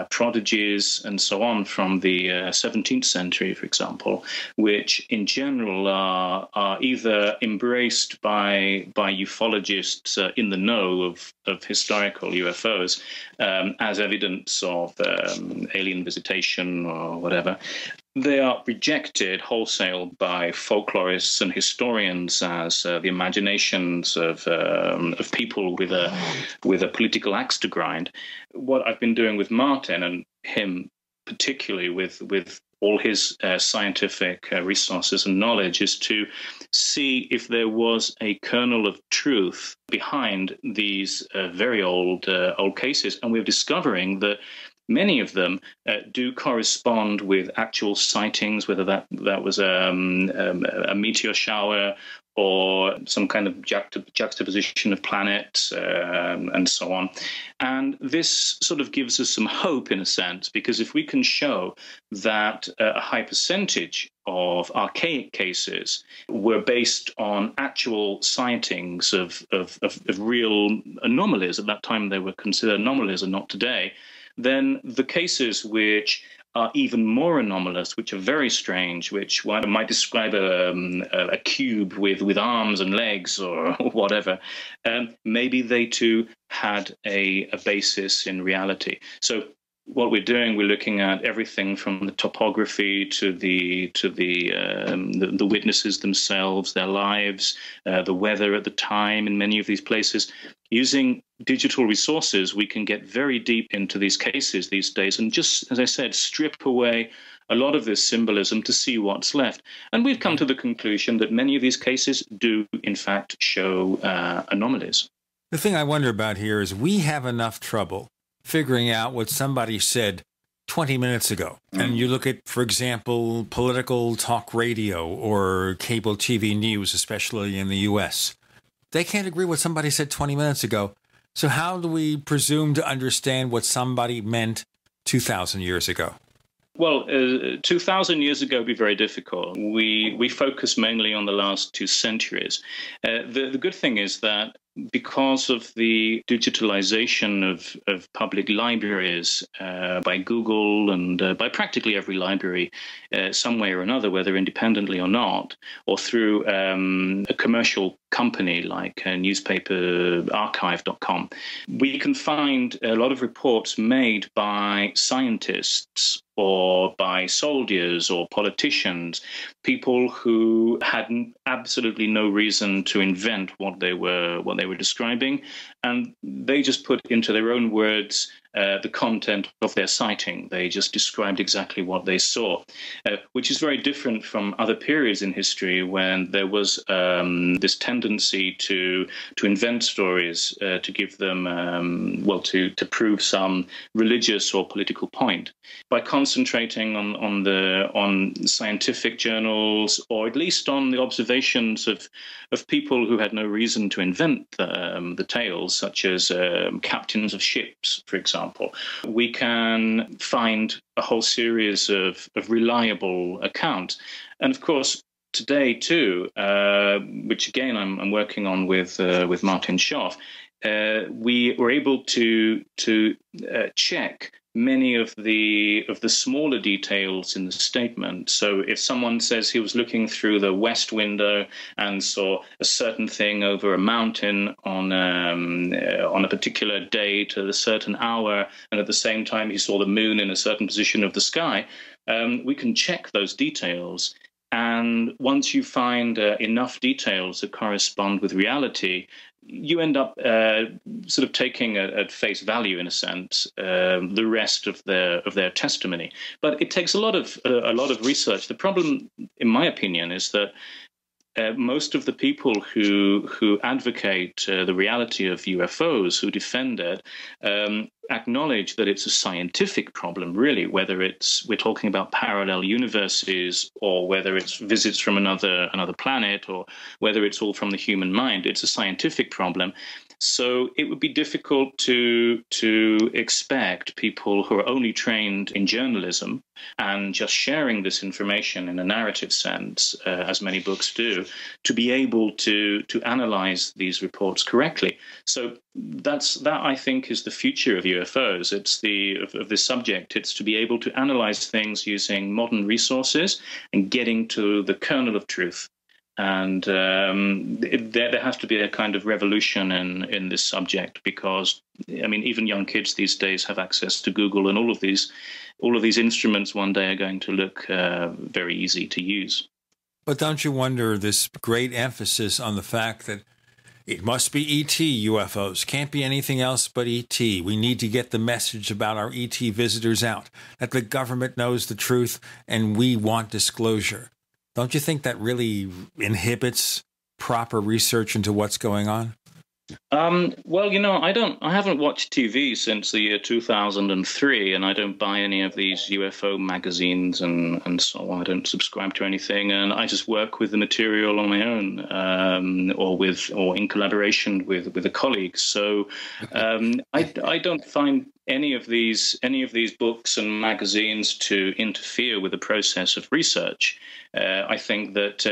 prodigies, and so on from the 17th century, for example, which in general are either embraced by ufologists in the know of historical UFOs as evidence of alien visitation or whatever, they are rejected wholesale by folklorists and historians as the imaginations of people with a political axe to grind. What I've been doing with Martin, and him particularly with all his scientific resources and knowledge, is to see if there was a kernel of truth behind these very old cases. And we're discovering that many of them do correspond with actual sightings, whether that was a meteor shower or some kind of juxtaposition of planets and so on. And this sort of gives us some hope in a sense, because if we can show that a high percentage of archaic cases were based on actual sightings of real anomalies, at that time they were considered anomalies and not today, then the cases which are even more anomalous, which are very strange, which one might describe a cube with arms and legs or whatever, maybe they too had a basis in reality. So what we're doing, we're looking at everything from the topography to the witnesses themselves, their lives, the weather at the time in many of these places. Using digital resources, we can get very deep into these cases these days and just, as I said, strip away a lot of this symbolism to see what's left. And we've come to the conclusion that many of these cases do, in fact, show anomalies. The thing I wonder about here is we have enough trouble figuring out what somebody said 20 minutes ago. And you look at, for example, political talk radio or cable TV news, especially in the U.S. They can't agree what somebody said 20 minutes ago. So how do we presume to understand what somebody meant 2,000 years ago? Well, 2,000 years ago would be very difficult. We focus mainly on the last 2 centuries. The good thing is that because of the digitalization of public libraries by Google and by practically every library, some way or another, whether independently or not, or through a commercial company like newspaperarchive.com, we can find a lot of reports made by scientists or by soldiers or politicians, people who had absolutely no reason to invent what they were describing, and they just put into their own words the content of their sighting. They just described exactly what they saw, which is very different from other periods in history when there was this tendency to invent stories to give them, to prove some religious or political point. By concentrating on scientific journals, or at least on the observations of people who had no reason to invent the tales, such as captains of ships, for example, we can find a whole series of reliable accounts. And of course, today too, which again I'm working on with Martin Schoff, we were able to check many of the smaller details in the statement. So if someone says he was looking through the west window and saw a certain thing over a mountain on a particular date at a certain hour, and at the same time he saw the moon in a certain position of the sky, we can check those details. And once you find enough details that correspond with reality, you end up sort of taking at face value, in a sense, the rest of their testimony. But it takes a lot of research. The problem, in my opinion, is that most of the people who advocate the reality of UFOs, who defend it, acknowledge that it's a scientific problem, really, whether we're talking about parallel universes or whether it's visits from another planet or whether it's all from the human mind. It's a scientific problem. So it would be difficult to expect people who are only trained in journalism and just sharing this information in a narrative sense, as many books do, to be able to analyze these reports correctly. So that I think is the future of UFOs. It's of this subject. It's to be able to analyze things using modern resources and getting to the kernel of truth. And there has to be a kind of revolution in this subject, because, I mean, even young kids these days have access to Google, and all of these instruments one day are going to look very easy to use. But don't you wonder this great emphasis on the fact that it must be ET UFOs, can't be anything else but ET. We need to get the message about our ET visitors out, that the government knows the truth and we want disclosure. Don't you think that really inhibits proper research into what's going on? Well, I haven't watched TV since the year 2003, and I don't buy any of these UFO magazines and so on. I don't subscribe to anything, and I just work with the material on my own, or in collaboration with a colleague. So I don't find any of these books and magazines to interfere with the process of research. I think that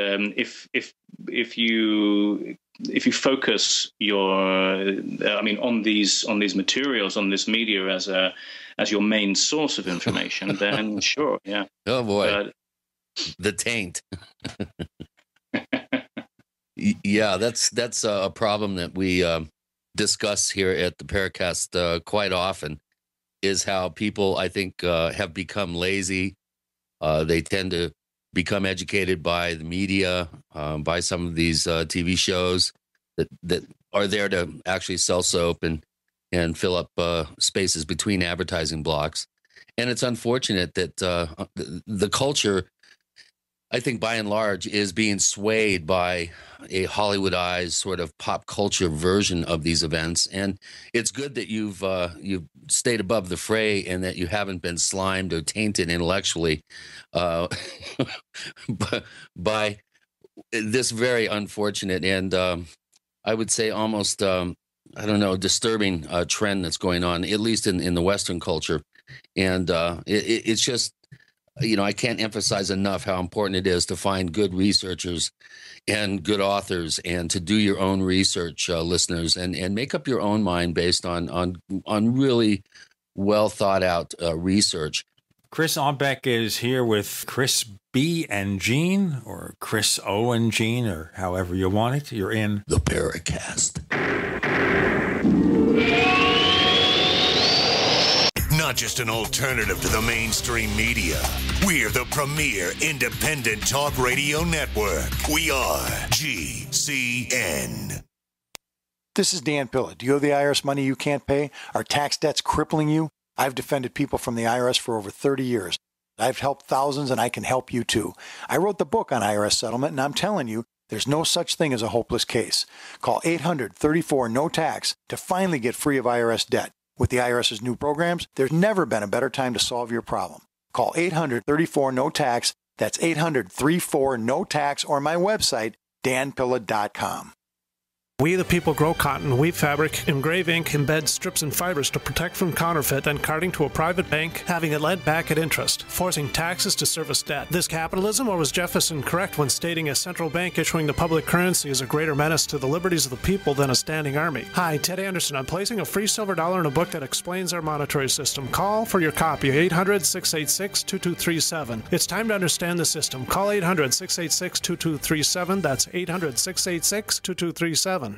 if you focus on these materials, on this media as your main source of information, then sure, yeah. Oh boy, the taint. Yeah, that's a problem that we discuss here at the Paracast quite often. Is how people, I think, have become lazy. They tend to become educated by the media, by some of these TV shows that are there to actually sell soap and fill up spaces between advertising blocks. And it's unfortunate that the culture, I think by and large, is being swayed by a Hollywoodized sort of pop culture version of these events. And it's good that you've stayed above the fray and that you haven't been slimed or tainted intellectually by this very unfortunate and I would say almost, disturbing trend that's going on, at least in the Western culture. And it's just, I can't emphasize enough how important it is to find good researchers and good authors and to do your own research, listeners, and make up your own mind based on really well thought out research. Chris Aubeck is here with Chris B. and Gene, or Chris O. and Gene, or however you want it. You're in the Paracast. Not just an alternative to the mainstream media. We're the premier independent talk radio network. We are GCN. This is Dan Pilla. Do you owe the IRS money you can't pay? Are tax debts crippling you? I've defended people from the IRS for over 30 years. I've helped thousands, and I can help you too. I wrote the book on IRS settlement, and I'm telling you, there's no such thing as a hopeless case. Call 800-34-NO-TAX to finally get free of IRS debt. With the IRS's new programs, there's never been a better time to solve your problem. Call 800-34-NO-TAX. That's 800-34-NO-TAX, or my website, danpilla.com. We the people grow cotton, weave fabric, engrave ink, embed strips and fibers to protect from counterfeit, then carting to a private bank, having it lent back at interest, forcing taxes to service debt. This capitalism, or was Jefferson correct when stating a central bank issuing the public currency is a greater menace to the liberties of the people than a standing army? Hi, Ted Anderson. I'm placing a free silver dollar in a book that explains our monetary system. Call for your copy, 800-686-2237. It's time to understand the system. Call 800-686-2237. That's 800-686-2237.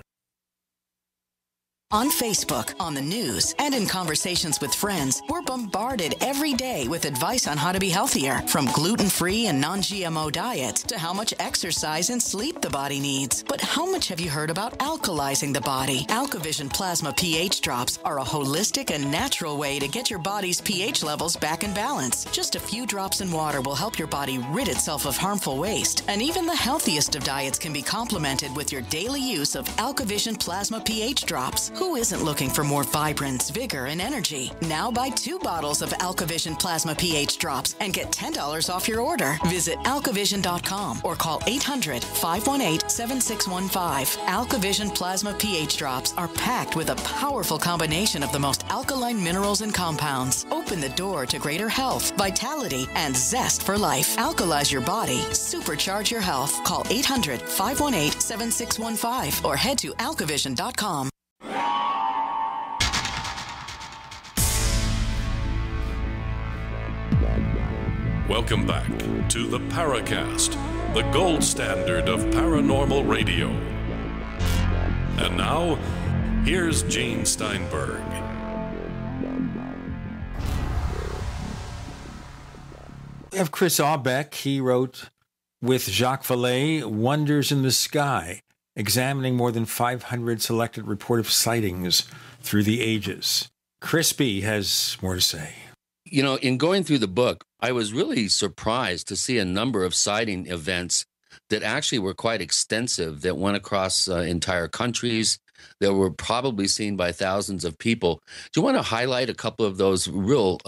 On Facebook, on the news, and in conversations with friends, we're bombarded every day with advice on how to be healthier, from gluten-free and non-GMO diets to how much exercise and sleep the body needs. But how much have you heard about alkalizing the body? AlkaVision Plasma pH drops are a holistic and natural way to get your body's pH levels back in balance. Just a few drops in water will help your body rid itself of harmful waste. And even the healthiest of diets can be complemented with your daily use of AlkaVision Plasma pH drops. Who isn't looking for more vibrance, vigor, and energy? Now buy 2 bottles of AlkaVision Plasma pH drops and get $10 off your order. Visit alkavision.com or call 800-518-7615. AlkaVision Plasma pH drops are packed with a powerful combination of the most alkaline minerals and compounds. Open the door to greater health, vitality, and zest for life. Alkalize your body. Supercharge your health. Call 800-518-7615 or head to alkavision.com. Welcome back to the Paracast, the gold standard of paranormal radio. And now, here's Gene Steinberg. We have Chris Aubeck. He wrote with Jacques Vallee, Wonders in the Sky, examining more than 500 selected reported sightings through the ages. Chris B. has more to say. You know, in going through the book, I was really surprised to see a number of sighting events that actually were quite extensive, that went across entire countries, that were probably seen by thousands of people. Do you want to highlight a couple of those real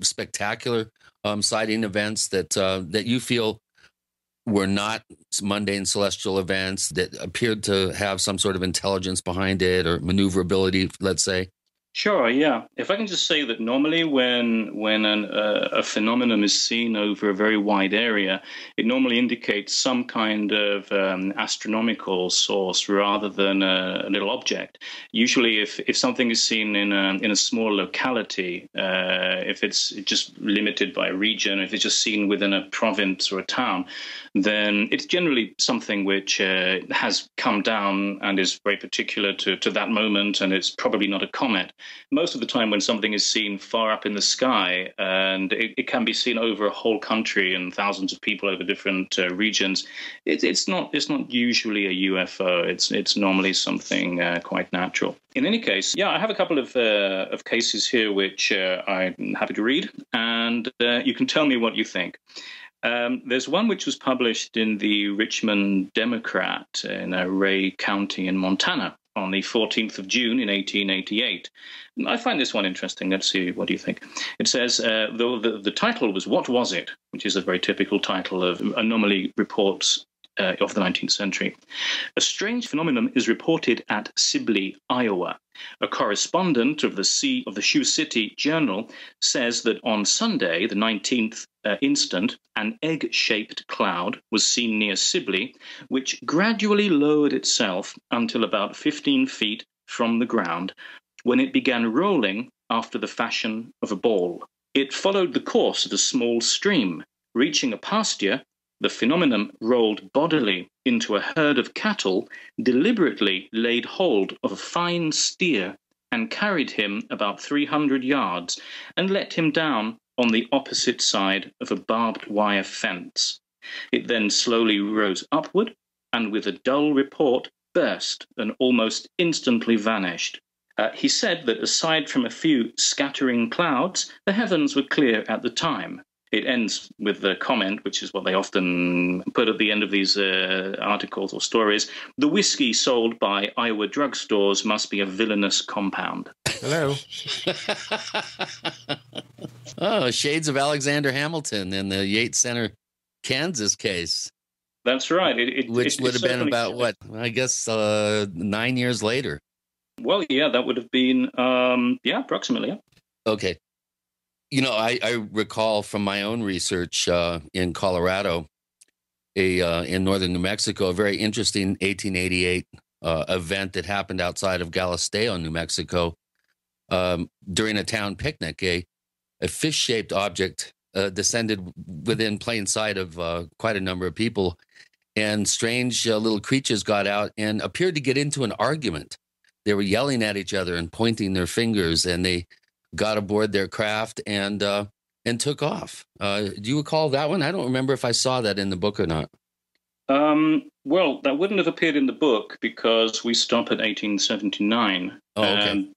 spectacular sighting events that you feel were not mundane celestial events, that appeared to have some sort of intelligence behind it or maneuverability, let's say? Sure, yeah. If I can just say that normally when a phenomenon is seen over a very wide area, it normally indicates some kind of astronomical source rather than a little object. Usually if something is seen in a small locality, if it's just limited by a region, if it's just seen within a province or a town, then it's generally something which has come down and is very particular to that moment, and it's probably not a comet. Most of the time when something is seen far up in the sky, and it can be seen over a whole country and thousands of people over different regions, it's not usually a UFO. It's normally something quite natural. In any case, yeah, I have a couple of cases here which I'm happy to read, and you can tell me what you think. There's one which was published in the Richmond Democrat in Ray County in Montana on the 14th of June in 1888. I find this one interesting. Let's see, what do you think? It says, the title was What Was It?, which is a very typical title of anomaly reports of the 19th century. A strange phenomenon is reported at Sibley, Iowa. A correspondent of the Sioux City Journal says that on Sunday, the 19th instant, an egg-shaped cloud was seen near Sibley, which gradually lowered itself until about 15 feet from the ground, when it began rolling after the fashion of a ball. It followed the course of a small stream. Reaching a pasture, the phenomenon rolled bodily into a herd of cattle, deliberately laid hold of a fine steer, and carried him about 300 yards, and let him down on the opposite side of a barbed wire fence. It then slowly rose upward, and with a dull report burst and almost instantly vanished. He said that aside from a few scattering clouds, the heavens were clear at the time. It ends with the comment, which is what they often put at the end of these articles or stories: the whiskey sold by Iowa drugstores must be a villainous compound. Hello. Oh, shades of Alexander Hamilton in the Yates Center, Kansas case. That's right. Which would have been about, what, I guess 9 years later. Well, yeah, that would have been, approximately, yeah. Okay. You know, I recall from my own research in Colorado, in northern New Mexico, a very interesting 1888 event that happened outside of Galisteo, New Mexico, during a town picnic. A fish-shaped object descended within plain sight of quite a number of people, and strange little creatures got out and appeared to get into an argument. They were yelling at each other and pointing their fingers, and they got aboard their craft and took off. Do you recall that one? I don't remember if I saw that in the book or not. Well, that wouldn't have appeared in the book because we stop at 1879. Oh, okay.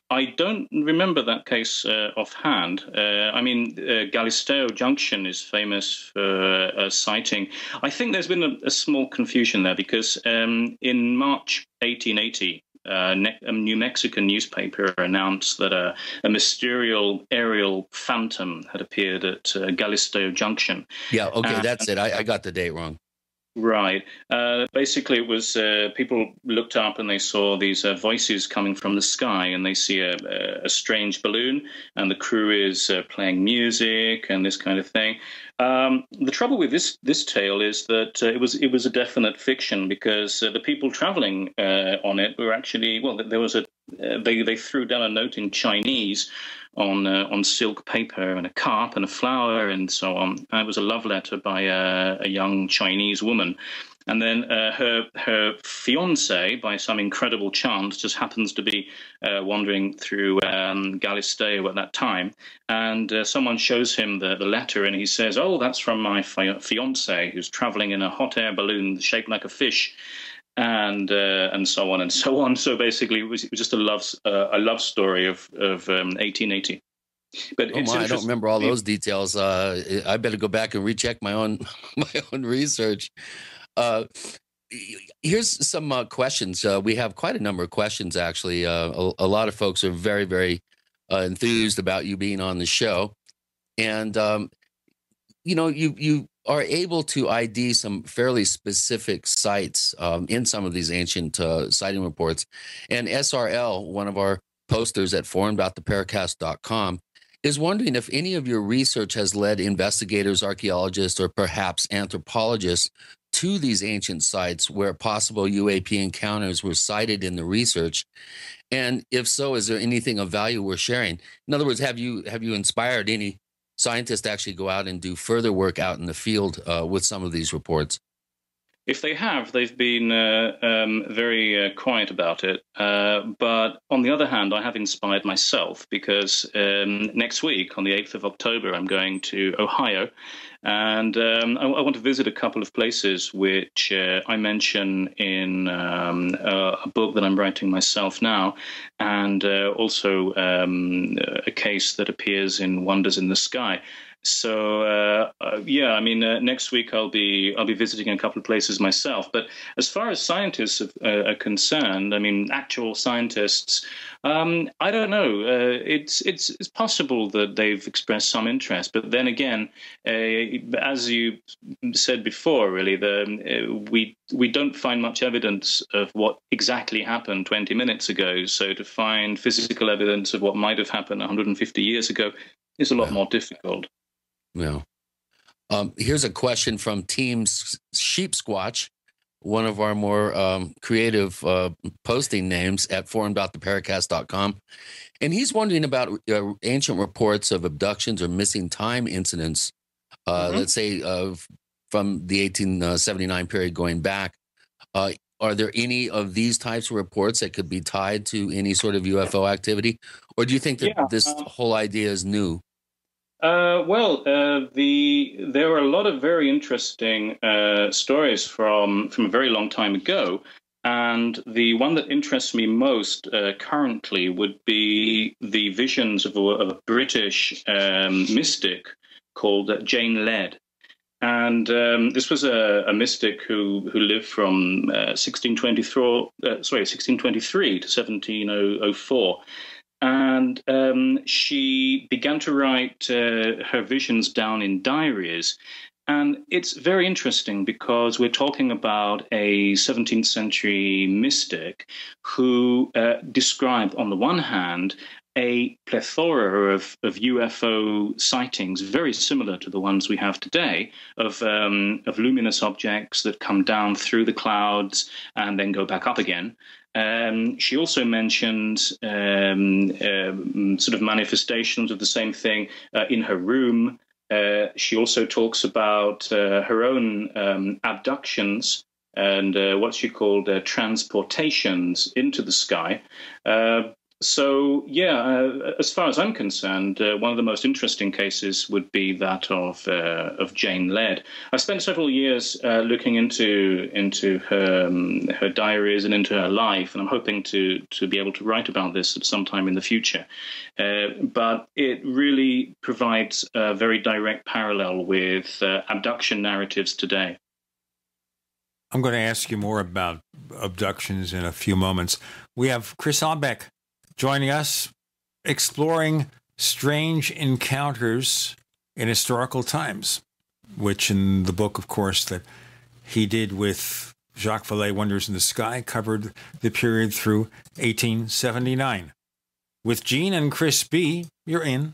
I don't remember that case offhand. Galisteo Junction is famous for a sighting. I think there's been a small confusion there because in March 1880, a New Mexican newspaper announced that a mysterious aerial phantom had appeared at Galisteo Junction. Yeah, okay, that's it. I got the date wrong. Right. Basically, it was people looked up and they saw these voices coming from the sky, and they see a strange balloon, and the crew is playing music and this kind of thing. The trouble with this tale is that it was a definite fiction because the people traveling on it were actually, well, there was they threw down a note in Chinese on silk paper, and a carp and a flower and so on. And it was a love letter by a young Chinese woman. And then her fiance, by some incredible chance, just happens to be wandering through Galisteo at that time. And someone shows him the letter, and he says, "Oh, that's from my fiance, who's traveling in a hot air balloon shaped like a fish." And so on and so on. So basically, it was just a love story of 1880. But I don't remember all those details. I better go back and recheck my own research. Here's some questions. We have quite a number of questions, actually. A lot of folks are very, very enthused about you being on the show. And, you are able to ID some fairly specific sites in some of these ancient sighting reports. And SRL, one of our posters at forum.theparacast.com, is wondering if any of your research has led investigators, archaeologists, or perhaps anthropologists to these ancient sites where possible UAP encounters were cited in the research. And if so, is there anything of value worth sharing? In other words, have you inspired any scientists to actually go out and do further work out in the field with some of these reports? If they have, they've been very quiet about it. But on the other hand, I have inspired myself, because next week, on the 8th of October, I'm going to Ohio. And I want to visit a couple of places which I mention in a book that I'm writing myself now, and also a case that appears in Wonders in the Sky. So next week I'll be visiting a couple of places myself. But as far as scientists are concerned, I mean, actual scientists, I don't know. It's possible that they've expressed some interest, but then again, as you said before, really, we don't find much evidence of what exactly happened 20 minutes ago. So to find physical evidence of what might have happened 150 years ago is a lot more difficult. Yeah. Here's a question from Team Sheep Squatch, one of our more creative posting names at forum.theparacast.com. And he's wondering about ancient reports of abductions or missing time incidents, let's say from the 1879 period going back. Are there any of these types of reports that could be tied to any sort of UFO activity? Or do you think that this whole idea is new? There are a lot of very interesting stories from a very long time ago, and the one that interests me most currently would be the visions of a British mystic called Jane Lead. And this was a mystic who lived from 1623 to 1704. And she began to write her visions down in diaries. And it's very interesting because we're talking about a 17th century mystic who described, on the one hand, a plethora of UFO sightings, very similar to the ones we have today, of luminous objects that come down through the clouds and then go back up again. She also mentioned sort of manifestations of the same thing in her room. She also talks about her own abductions and what she called transportations into the sky. As far as I'm concerned, one of the most interesting cases would be that of Jane Lead. I spent several years looking into her diaries and into her life, and I'm hoping to be able to write about this at some time in the future. But it really provides a very direct parallel with abduction narratives today. I'm going to ask you more about abductions in a few moments. We have Chris Aubeck joining us, exploring strange encounters in historical times, which in the book, of course, that he did with Jacques Vallee, Wonders in the Sky, covered the period through 1879. With Gene and Chris B., you're in.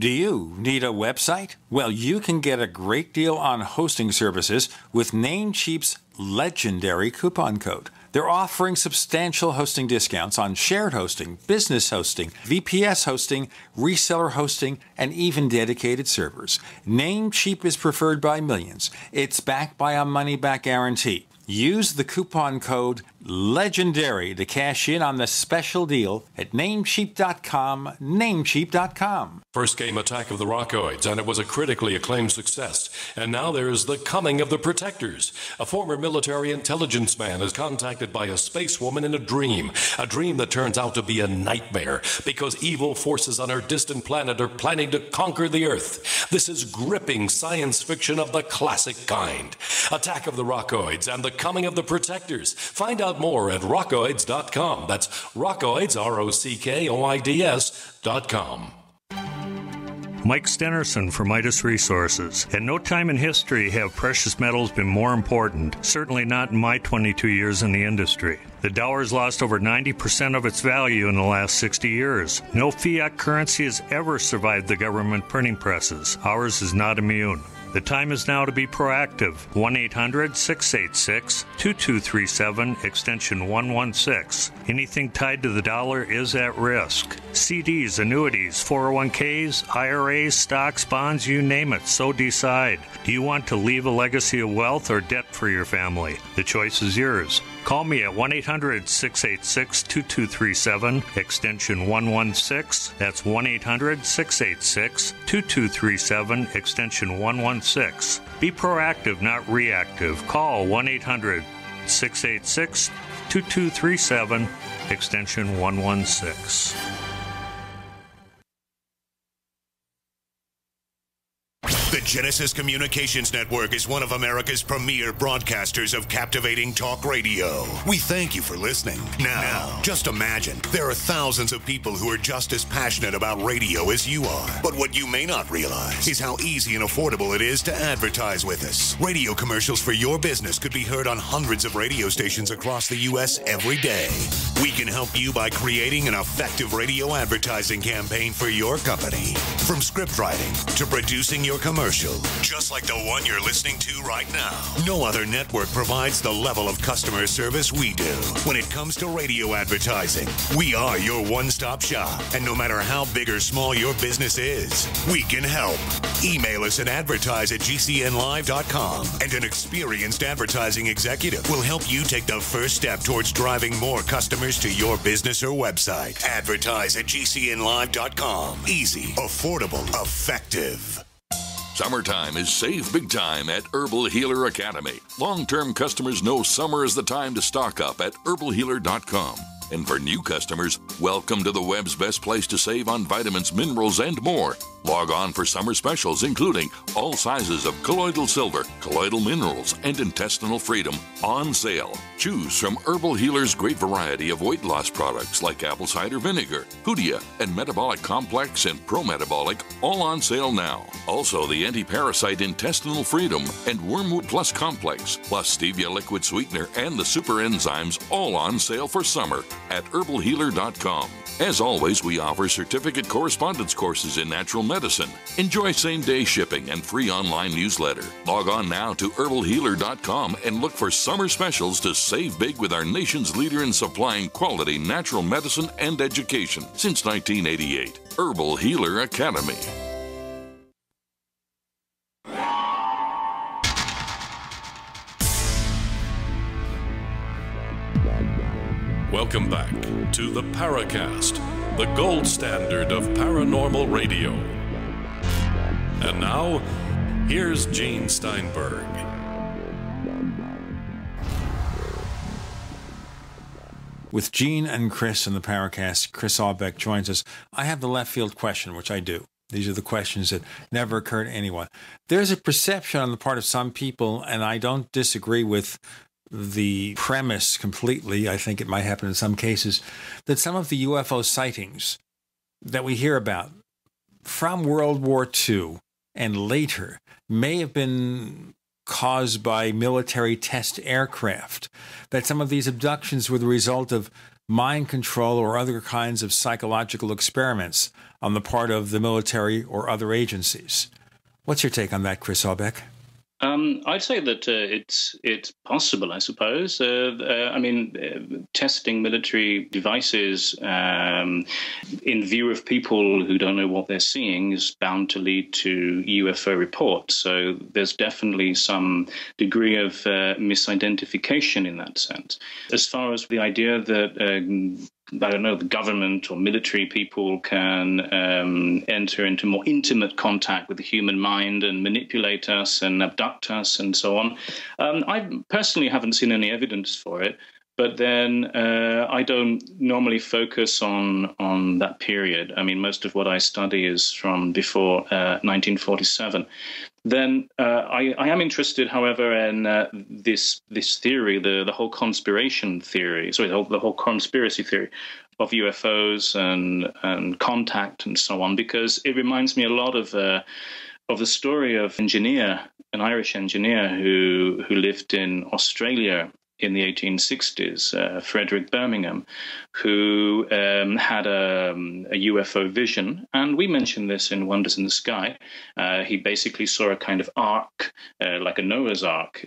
Do you need a website? Well, you can get a great deal on hosting services with Namecheap's legendary coupon code. They're offering substantial hosting discounts on shared hosting, business hosting, VPS hosting, reseller hosting, and even dedicated servers. Namecheap is preferred by millions. It's backed by a money-back guarantee. Use the coupon code LEGENDARY to cash in on the special deal at Namecheap.com, Namecheap.com. First came Attack of the Rockoids, and it was a critically acclaimed success. And now there's The Coming of the Protectors. A former military intelligence man is contacted by a space woman in a dream that turns out to be a nightmare because evil forces on our distant planet are planning to conquer the Earth. This is gripping science fiction of the classic kind. Attack of the Rockoids and The Coming of the Protectors. Find out more at rockoids.com. That's Rockoids, ROCKOIDS.com. Mike Stenerson for Midas Resources. At no time in history have precious metals been more important, certainly not in my 22 years in the industry. The dollar has lost over 90% of its value in the last 60 years. No fiat currency has ever survived the government printing presses. Ours is not immune. The time is now to be proactive. 1-800-686-2237, extension 116. Anything tied to the dollar is at risk. CDs, annuities, 401ks, IRAs, stocks, bonds, you name it, so decide. Do you want to leave a legacy of wealth or debt for your family? The choice is yours. Call me at 1-800-686-2237, extension 116. That's 1-800-686-2237, extension 116. Be proactive, not reactive. Call 1-800-686-2237, extension 116. The Genesis Communications Network is one of America's premier broadcasters of captivating talk radio. We thank you for listening. Now, just imagine, there are thousands of people who are just as passionate about radio as you are. But what you may not realize is how easy and affordable it is to advertise with us. Radio commercials for your business could be heard on hundreds of radio stations across the U.S. every day. We can help you by creating an effective radio advertising campaign for your company. From script writing to producing your commercial, just like the one you're listening to right now. No other network provides the level of customer service we do. When it comes to radio advertising, we are your one-stop shop. And no matter how big or small your business is, we can help. Email us at advertise@gcnlive.com, and an experienced advertising executive will help you take the first step towards driving more customers to your business or website. Advertise@gcnlive.com. Easy, affordable, effective. Summertime is save big time at Herbal Healer Academy. Long-term customers know summer is the time to stock up at herbalhealer.com. And for new customers, welcome to the web's best place to save on vitamins, minerals, and more. Log on for summer specials, including all sizes of colloidal silver, colloidal minerals, and intestinal freedom on sale. Choose from Herbal Healer's great variety of weight loss products like apple cider vinegar, Hoodia, and Metabolic Complex and Pro-Metabolic, all on sale now. Also, the anti-parasite intestinal freedom and Wormwood Plus Complex, plus stevia liquid sweetener and the super enzymes, all on sale for summer at herbalhealer.com. As always, we offer certificate correspondence courses in natural medicine. Enjoy same-day shipping and free online newsletter. Log on now to herbalhealer.com and look for summer specials to save big with our nation's leader in supplying quality natural medicine and education since 1988. Herbal Healer Academy. Welcome back to the Paracast, the gold standard of paranormal radio. And now, here's Gene Steinberg. With Gene and Chris in the Paracast, Chris Aubeck joins us. I have the left field question, which I do. These are the questions that never occur to anyone. There's a perception on the part of some people, and I don't disagree with the premise completely, I think it might happen in some cases, that some of the UFO sightings that we hear about from World War II and later may have been caused by military test aircraft, that some of these abductions were the result of mind control or other kinds of psychological experiments on the part of the military or other agencies. What's your take on that, Chris Aubeck? I'd say that it's possible, I suppose. Testing military devices in view of people who don't know what they're seeing is bound to lead to UFO reports. So there's definitely some degree of misidentification in that sense. As far as the idea that the government or military people can enter into more intimate contact with the human mind and manipulate us and abduct us and so on. I personally haven't seen any evidence for it, but then I don't normally focus on that period. I mean, most of what I study is from before 1947. Then I am interested, however, in this theory, the whole conspiracy theory of UFOs and contact and so on, because it reminds me a lot of the story of an Irish engineer who lived in Australia in the 1860s, Frederick Birmingham, who had a UFO vision. And we mentioned this in Wonders in the Sky. He basically saw a kind of ark, like a Noah's Ark,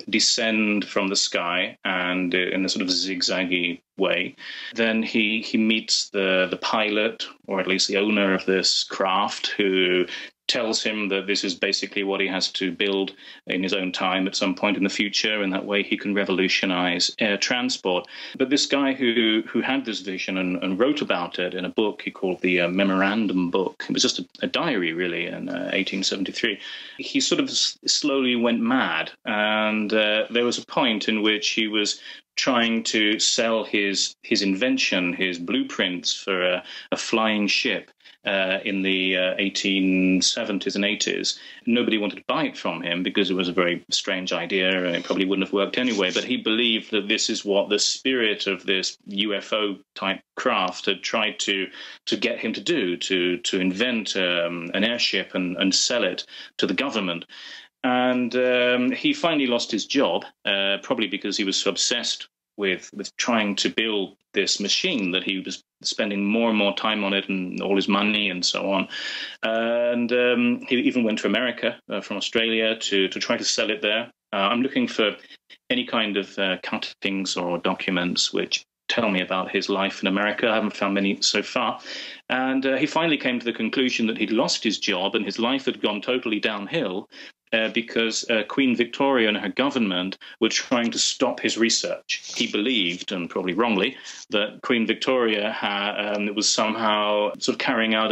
descend from the sky and in a sort of zigzaggy way. Then he meets the pilot, or at least the owner of this craft, who tells him that this is basically what he has to build in his own time at some point in the future, and that way he can revolutionize air transport. But this guy who had this vision and wrote about it in a book he called the Memorandum Book, it was just a diary really in 1873, he sort of slowly went mad, and there was a point in which he was trying to sell his invention, his blueprints for a flying ship in the 1870s and 80s. Nobody wanted to buy it from him because it was a very strange idea and it probably wouldn't have worked anyway. But he believed that this is what the spirit of this UFO-type craft had tried to get him to do, to invent an airship and sell it to the government. And he finally lost his job, probably because he was so obsessed with trying to build this machine that he was spending more and more time on it and all his money and so on. And he even went to America from Australia to try to sell it there. I'm looking for any kind of cuttings or documents which tell me about his life in America. I haven't found many so far. And he finally came to the conclusion that he'd lost his job and his life had gone totally downhill because Queen Victoria and her government were trying to stop his research. He believed, and probably wrongly, that Queen Victoria was somehow sort of carrying out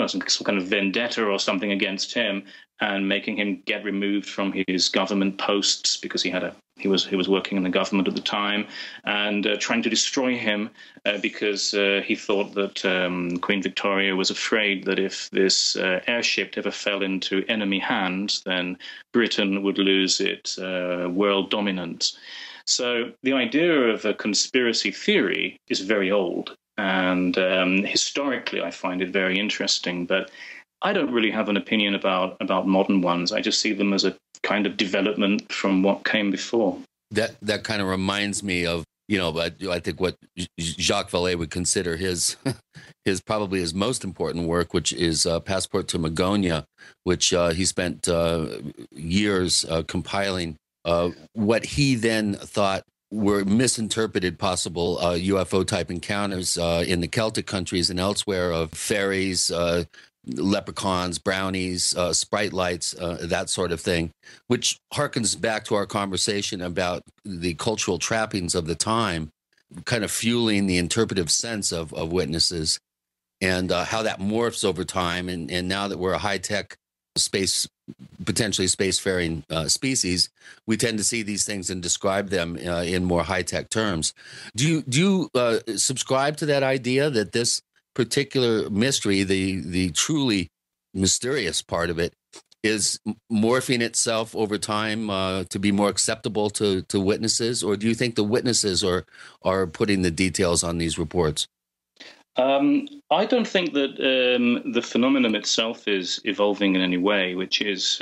some kind of vendetta or something against him and making him get removed from his government posts because he was working in the government at the time, and trying to destroy him because he thought that Queen Victoria was afraid that if this airship ever fell into enemy hands, then Britain would lose its world dominance. So the idea of a conspiracy theory is very old, and historically I find it very interesting, but I don't really have an opinion about modern ones. I just see them as a kind of development from what came before. That kind of reminds me of, I think what Jacques Vallee would consider his probably his most important work, which is Passport to Magonia, which he spent years compiling what he then thought were misinterpreted possible UFO-type encounters in the Celtic countries and elsewhere of fairies, leprechauns, brownies, sprite lights, that sort of thing, which harkens back to our conversation about the cultural trappings of the time, kind of fueling the interpretive sense of witnesses, and how that morphs over time. And now that we're a high-tech potentially spacefaring species, we tend to see these things and describe them in more high-tech terms. Do you subscribe to that idea that this particular mystery, the truly mysterious part of it, is morphing itself over time to be more acceptable to witnesses? Or do you think the witnesses are putting the details on these reports? I don't think that the phenomenon itself is evolving in any way, which is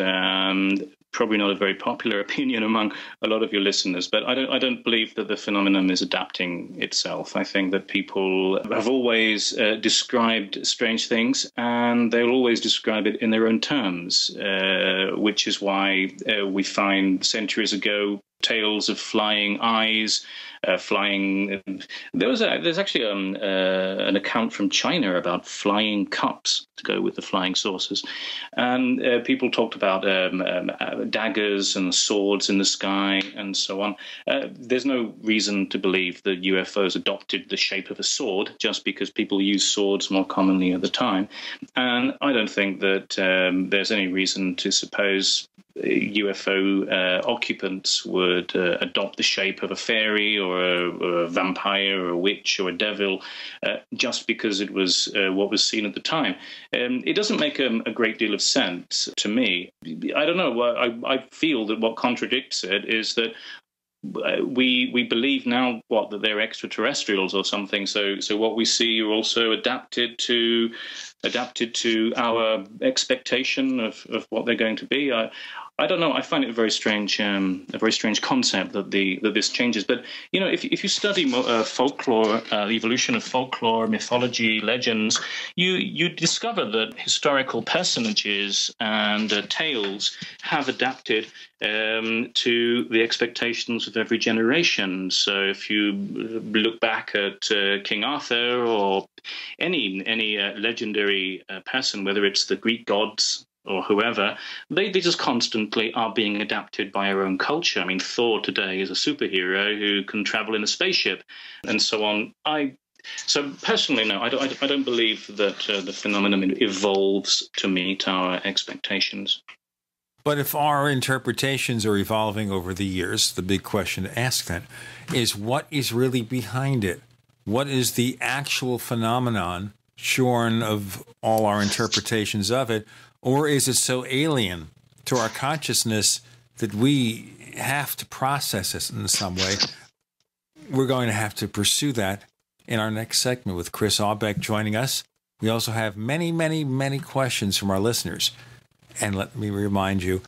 probably not a very popular opinion among a lot of your listeners, but I don't believe that the phenomenon is adapting itself. I think that people have always described strange things, and they'll always describe it in their own terms, which is why we find centuries ago tales of flying eyes, flying. There's actually an account from China about flying cups to go with the flying saucers, and people talked about daggers and swords in the sky and so on. There's no reason to believe that UFOs adopted the shape of a sword just because people used swords more commonly at the time, and I don't think that there's any reason to suppose UFO occupants would adopt the shape of a fairy or a vampire or a witch or a devil just because it was what was seen at the time. It doesn't make a great deal of sense to me. I don't know. I feel that what contradicts it is that we believe now that they're extraterrestrials or something. So what we see are also adapted to our expectation of what they're going to be. I don't know. I find it a very strange concept that this changes. But if you study folklore, the evolution of folklore, mythology, legends, you discover that historical personages and tales have adapted to the expectations of every generation. So if you look back at King Arthur or any legendary person, whether it's the Greek gods or whoever, they just constantly are being adapted by our own culture. I mean, Thor today is a superhero who can travel in a spaceship and so on. So personally, no, I don't believe that the phenomenon evolves to meet our expectations. But if our interpretations are evolving over the years, the big question to ask then is what is really behind it? What is the actual phenomenon shorn of all our interpretations of it? Or is it so alien to our consciousness that we have to process it in some way? We're going to have to pursue that in our next segment with Chris Aubeck joining us. We also have many, many, many questions from our listeners. And let me remind you,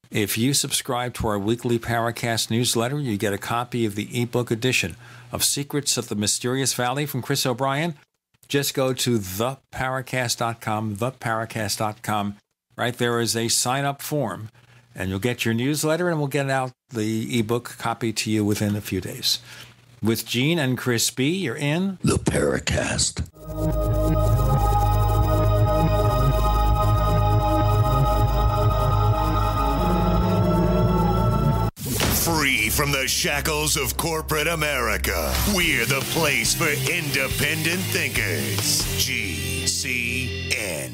if you subscribe to our weekly Paracast newsletter, you get a copy of the ebook edition of Secrets of the Mysterious Valley from Chris O'Brien. Just go to theparacast.com, theparacast.com. Right there is a sign-up form, and you'll get your newsletter, and we'll get out the ebook copy to you within a few days. With Gene and Chris B., you're in The Paracast. Free from the shackles of corporate America, we're the place for independent thinkers. GCN.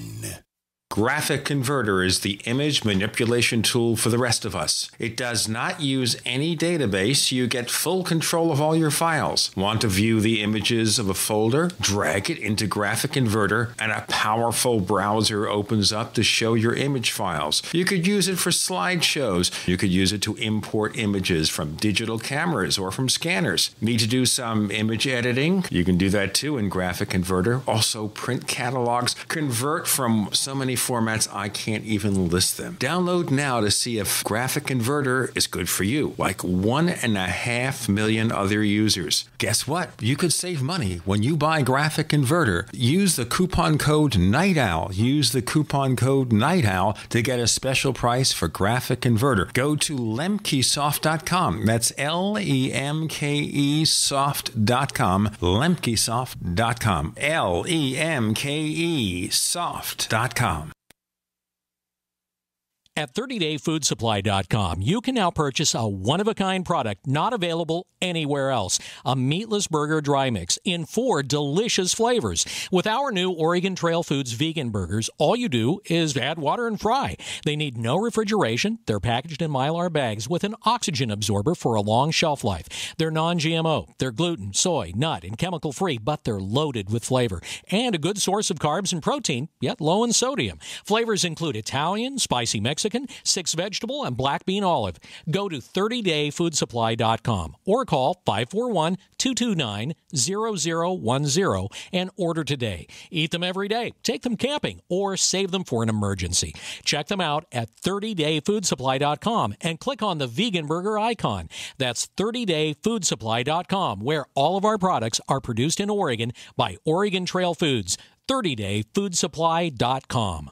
Graphic Converter is the image manipulation tool for the rest of us. It does not use any database. You get full control of all your files. Want to view the images of a folder? Drag it into Graphic Converter, and a powerful browser opens up to show your image files. You could use it for slideshows. You could use it to import images from digital cameras or from scanners. Need to do some image editing? You can do that too in Graphic Converter. Also print catalogs. Convert from so many formats I can't even list them. Download now to see if Graphic Converter is good for you, like 1.5 million other users. Guess what? You could save money when you buy Graphic Converter. Use the coupon code Night Owl. Use the coupon code Night Owl to get a special price for Graphic Converter. Go to lemkesoft.com. That's Lemke soft.com. Lemkesoft.com. Lemke soft.com. At 30dayfoodsupply.com, you can now purchase a one-of-a-kind product not available anywhere else. A meatless burger dry mix in 4 delicious flavors. With our new Oregon Trail Foods vegan burgers, all you do is add water and fry. They need no refrigeration. They're packaged in Mylar bags with an oxygen absorber for a long shelf life. They're non-GMO. They're gluten, soy, nut, and chemical-free, but they're loaded with flavor. And a good source of carbs and protein, yet low in sodium. Flavors include Italian, spicy Mexican, Mexican, 6 vegetable, and black bean olive. Go to 30dayfoodsupply.com or call 541-229-0010 and order today. Eat them every day, take them camping, or save them for an emergency. Check them out at 30dayfoodsupply.com and click on the vegan burger icon. That's 30dayfoodsupply.com, where all of our products are produced in Oregon by Oregon Trail Foods. 30dayfoodsupply.com.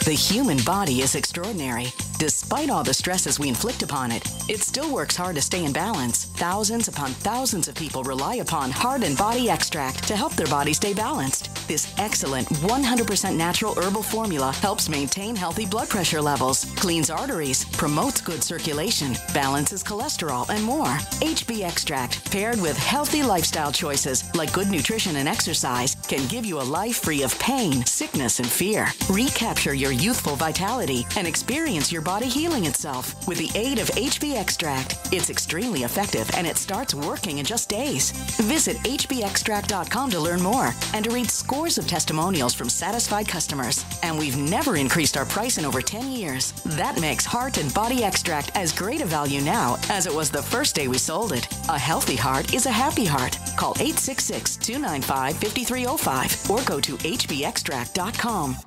The human body is extraordinary. Despite all the stresses we inflict upon it, it still works hard to stay in balance. Thousands upon thousands of people rely upon Heart and Body Extract to help their body stay balanced. This excellent 100% natural herbal formula helps maintain healthy blood pressure levels, cleans arteries, promotes good circulation, balances cholesterol, and more. HB Extract, paired with healthy lifestyle choices like good nutrition and exercise, can give you a life free of pain, sickness, and fear. Recapture your youthful vitality and experience your body healing itself with the aid of HB Extract. It's extremely effective and it starts working in just days. Visit hbextract.com to learn more and to read scores of testimonials from satisfied customers. And we've never increased our price in over 10 years. That makes Heart and Body Extract as great a value now as it was the first day we sold it. A healthy heart is a happy heart. Call 866-295-5305 or go to hbextract.com.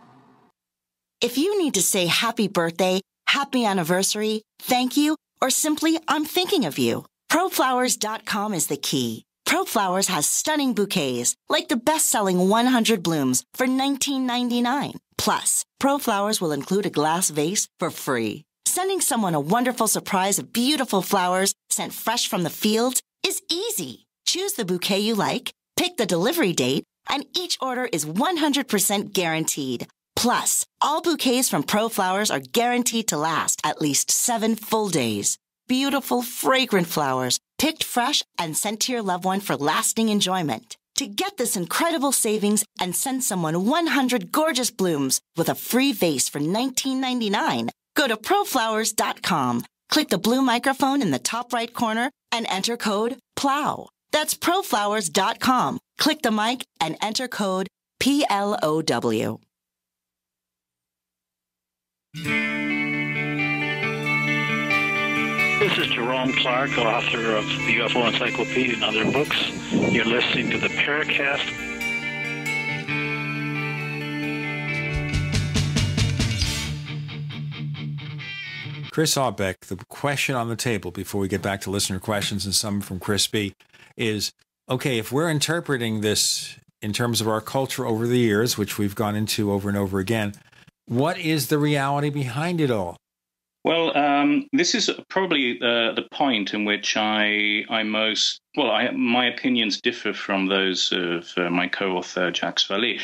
If you need to say happy birthday, happy anniversary, thank you, or simply I'm thinking of you, ProFlowers.com is the key. ProFlowers has stunning bouquets, like the best-selling 100 blooms for $19.99. Plus, ProFlowers will include a glass vase for free. Sending someone a wonderful surprise of beautiful flowers sent fresh from the fields is easy. Choose the bouquet you like, pick the delivery date, and each order is 100% guaranteed. Plus, all bouquets from ProFlowers are guaranteed to last at least 7 full days. Beautiful, fragrant flowers, picked fresh and sent to your loved one for lasting enjoyment. To get this incredible savings and send someone 100 gorgeous blooms with a free vase for $19.99, go to ProFlowers.com, click the blue microphone in the top right corner, and enter code PLOW. That's ProFlowers.com. Click the mic and enter code PLOW. This is Jerome Clark, author of the UFO Encyclopedia and other books. You're listening to the Paracast. Chris Aubeck, the question on the table before we get back to listener questions and some from Chris B. is, okay, if we're interpreting this in terms of our culture over the years, which we've gone into over and over again, what is the reality behind it all? Well, this is probably the point in which my opinions differ from those of my co-author Jacques Vallee,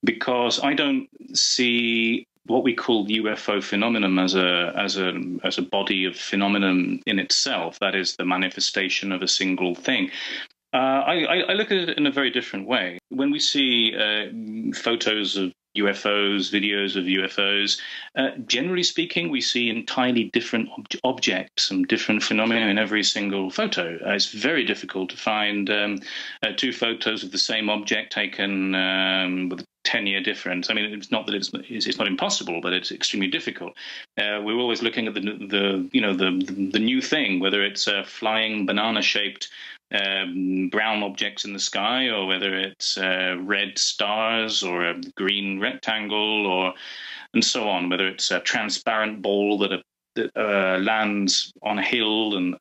because I don't see what we call UFO phenomenon as a body of phenomenon in itself. That is the manifestation of a single thing. I look at it in a very different way. When we see photos of UFOs, videos of UFOs, generally speaking, we see entirely different objects and different phenomena in every single photo. It's very difficult to find 2 photos of the same object taken with a 10-year difference. I mean, it's not that it's not impossible, but it's extremely difficult. We're always looking at the new thing, whether it's a flying banana-shaped brown objects in the sky, or whether it's red stars or a green rectangle, and so on. Whether it's a transparent ball that lands on a hill, and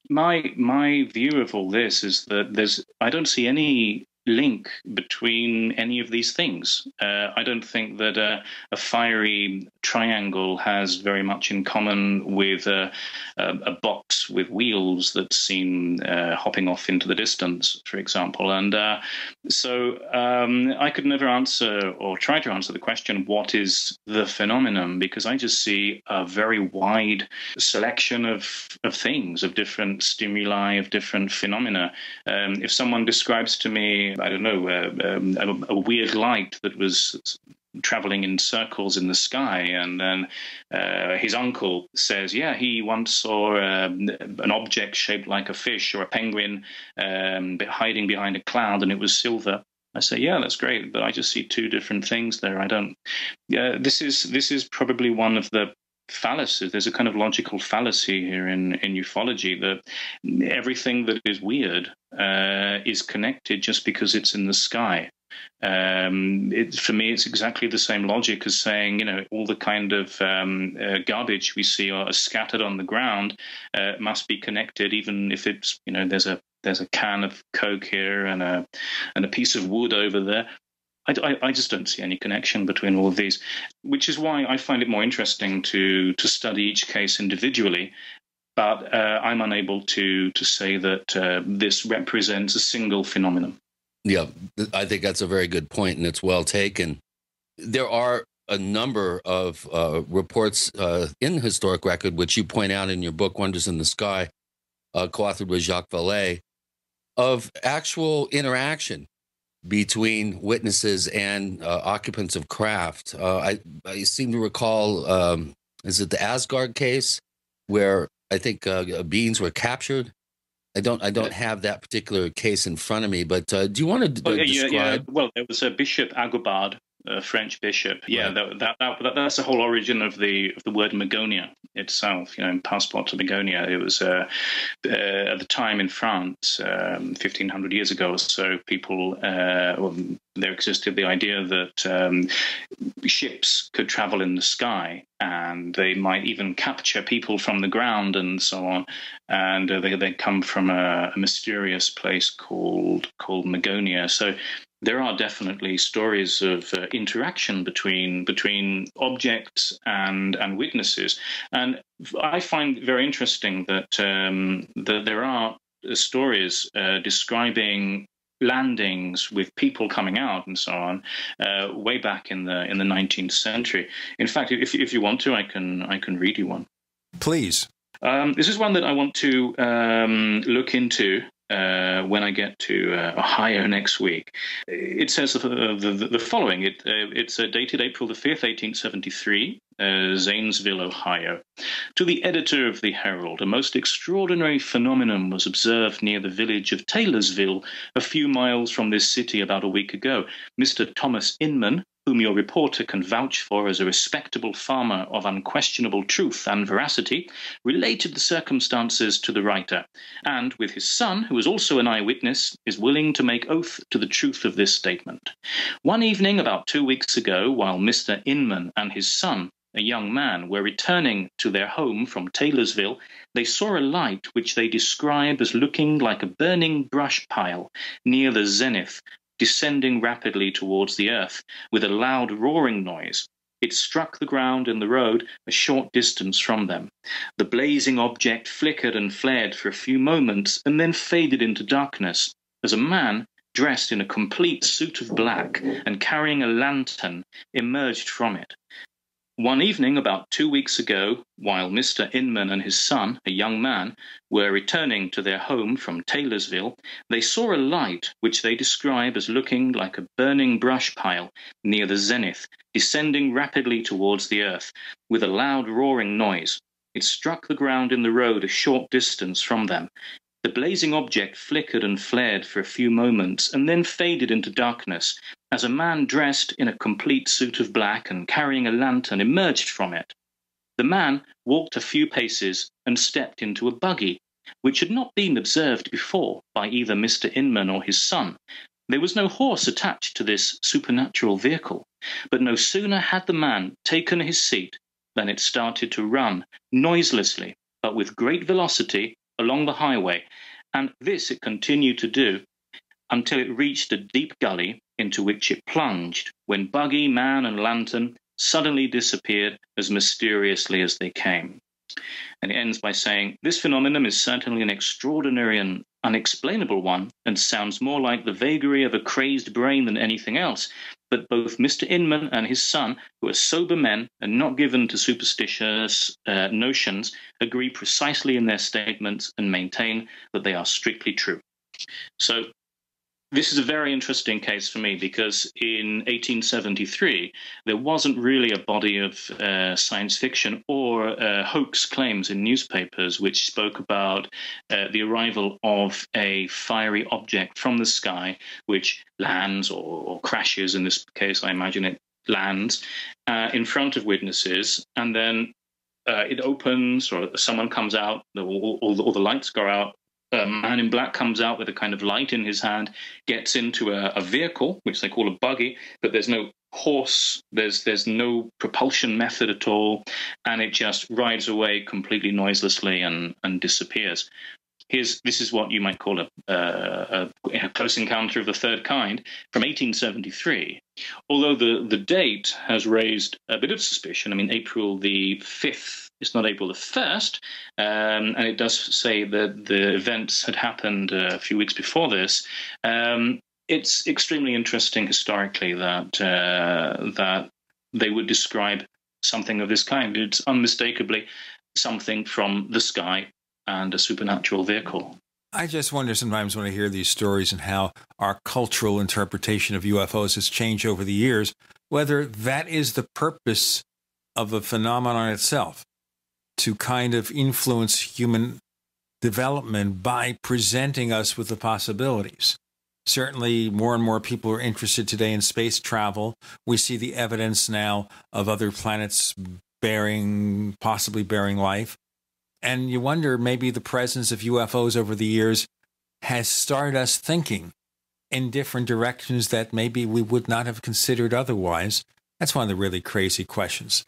my view of all this is that I don't see any link between any of these things. I don't think that a fiery triangle has very much in common with a box with wheels that's seen hopping off into the distance, for example. And so I could never answer or try to answer the question, what is the phenomenon? Because I just see a very wide selection of things, of different stimuli, of different phenomena. If someone describes to me, I don't know, a weird light that was traveling in circles in the sky, and then his uncle says, yeah, he once saw an object shaped like a fish or a penguin hiding behind a cloud, and it was silver. I say, yeah, that's great, but I just see two different things there. I don't. Yeah, this is probably one of the fallacies. There's a kind of logical fallacy here in ufology that everything that is weird is connected just because it's in the sky. For me, it's exactly the same logic as saying, all the kind of garbage we see are scattered on the ground must be connected, even if it's, there's a can of Coke here and a piece of wood over there. I just don't see any connection between all of these, which is why I find it more interesting to study each case individually. But I'm unable to say that this represents a single phenomenon. Yeah, I think that's a very good point, and it's well taken. There are a number of reports in the historic record, which you point out in your book, Wonders in the Sky, co-authored with Jacques Vallee, of actual interaction between witnesses and occupants of craft. I seem to recall, is it the Asgard case, where I think beings were captured? I don't have that particular case in front of me, but do you want to describe? Yeah. Well, there was a Bishop Agobard, a French bishop. Yeah, right. That's the whole origin of the word Magonia itself. In Passport to Magonia, it was at the time in France, 1500 years ago or so. People there existed the idea that ships could travel in the sky, and they might even capture people from the ground and so on. And they come from a mysterious place called Magonia. So there are definitely stories of interaction between objects and witnesses, and I find very interesting that there are stories describing landings with people coming out and so on way back in the 19th century. In fact, if you want to, I can read you one. Please. This is one that I want to look into when I get to Ohio next week. It says the following. It's dated April the 5th, 1873, Zanesville, Ohio. To the editor of the Herald, a most extraordinary phenomenon was observed near the village of Taylorsville, a few miles from this city about a week ago. Mr. Thomas Inman, whom your reporter can vouch for as a respectable farmer of unquestionable truth and veracity, related the circumstances to the writer, and, with his son, who was also an eyewitness, is willing to make oath to the truth of this statement. One evening about 2 weeks ago, while Mr. Inman and his son, a young man, were returning to their home from Taylorsville, they saw a light which they describe as looking like a burning brush pile near the zenith, descending rapidly towards the earth with a loud roaring noise. It struck the ground in the road a short distance from them. The blazing object flickered and flared for a few moments and then faded into darkness as a man, dressed in a complete suit of black and carrying a lantern, emerged from it. One evening about 2 weeks ago, while Mr. Inman and his son, a young man, were returning to their home from Taylorsville, they saw a light which they describe as looking like a burning brush pile near the zenith, descending rapidly towards the earth with a loud roaring noise. It struck the ground in the road a short distance from them. The blazing object flickered and flared for a few moments and then faded into darkness as a man dressed in a complete suit of black and carrying a lantern emerged from it. The man walked a few paces and stepped into a buggy, which had not been observed before by either Mr. Inman or his son. There was no horse attached to this supernatural vehicle, but no sooner had the man taken his seat than it started to run noiselessly, but with great velocity, along the highway, and this it continued to do until it reached a deep gully into which it plunged, when buggy, man, and lantern suddenly disappeared as mysteriously as they came. And it ends by saying, this phenomenon is certainly an extraordinary and unexplainable one, and sounds more like the vagary of a crazed brain than anything else. But both Mr. Inman and his son, who are sober men and not given to superstitious notions, agree precisely in their statements and maintain that they are strictly true. So This is a very interesting case for me because in 1873, there wasn't really a body of science fiction or hoax claims in newspapers which spoke about the arrival of a fiery object from the sky, which lands or crashes. In this case, I imagine it lands in front of witnesses, and then it opens, or someone comes out, all the lights go out. A man in black comes out with a kind of light in his hand, gets into a vehicle, which they call a buggy, but there's no horse, there's no propulsion method at all, and it just rides away completely noiselessly and disappears. This is what you might call a close encounter of the third kind from 1873. Although the date has raised a bit of suspicion. I mean, April the 5th. It's not April the 1st, and it does say that the events had happened a few weeks before this. It's extremely interesting historically that they would describe something of this kind. It's unmistakably something from the sky and a supernatural vehicle. I just wonder sometimes when I hear these stories and how our cultural interpretation of UFOs has changed over the years, whether that is the purpose of the phenomenon itself, to kind of influence human development by presenting us with the possibilities. Certainly, more and more people are interested today in space travel. We see the evidence now of other planets possibly bearing life. And you wonder, maybe the presence of UFOs over the years has started us thinking in different directions that maybe we would not have considered otherwise. That's one of the really crazy questions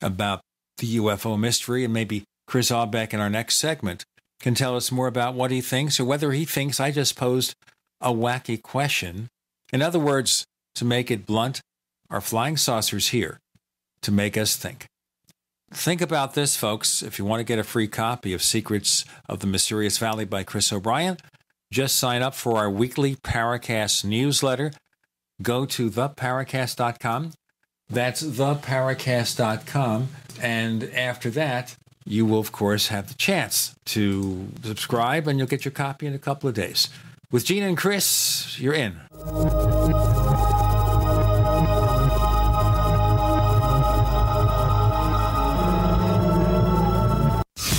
about the UFO mystery, and maybe Chris Aubeck in our next segment can tell us more about what he thinks, or whether he thinks I just posed a wacky question. In other words, to make it blunt, are flying saucers here to make us think? Think about this, folks. If you want to get a free copy of Secrets of the Mysterious Valley by Chris O'Brien, just sign up for our weekly Paracast newsletter. Go to theparacast.com. That's theparacast.com. And after that, you will, of course, have the chance to subscribe, and you'll get your copy in a couple of days. With Gina and Chris, you're in.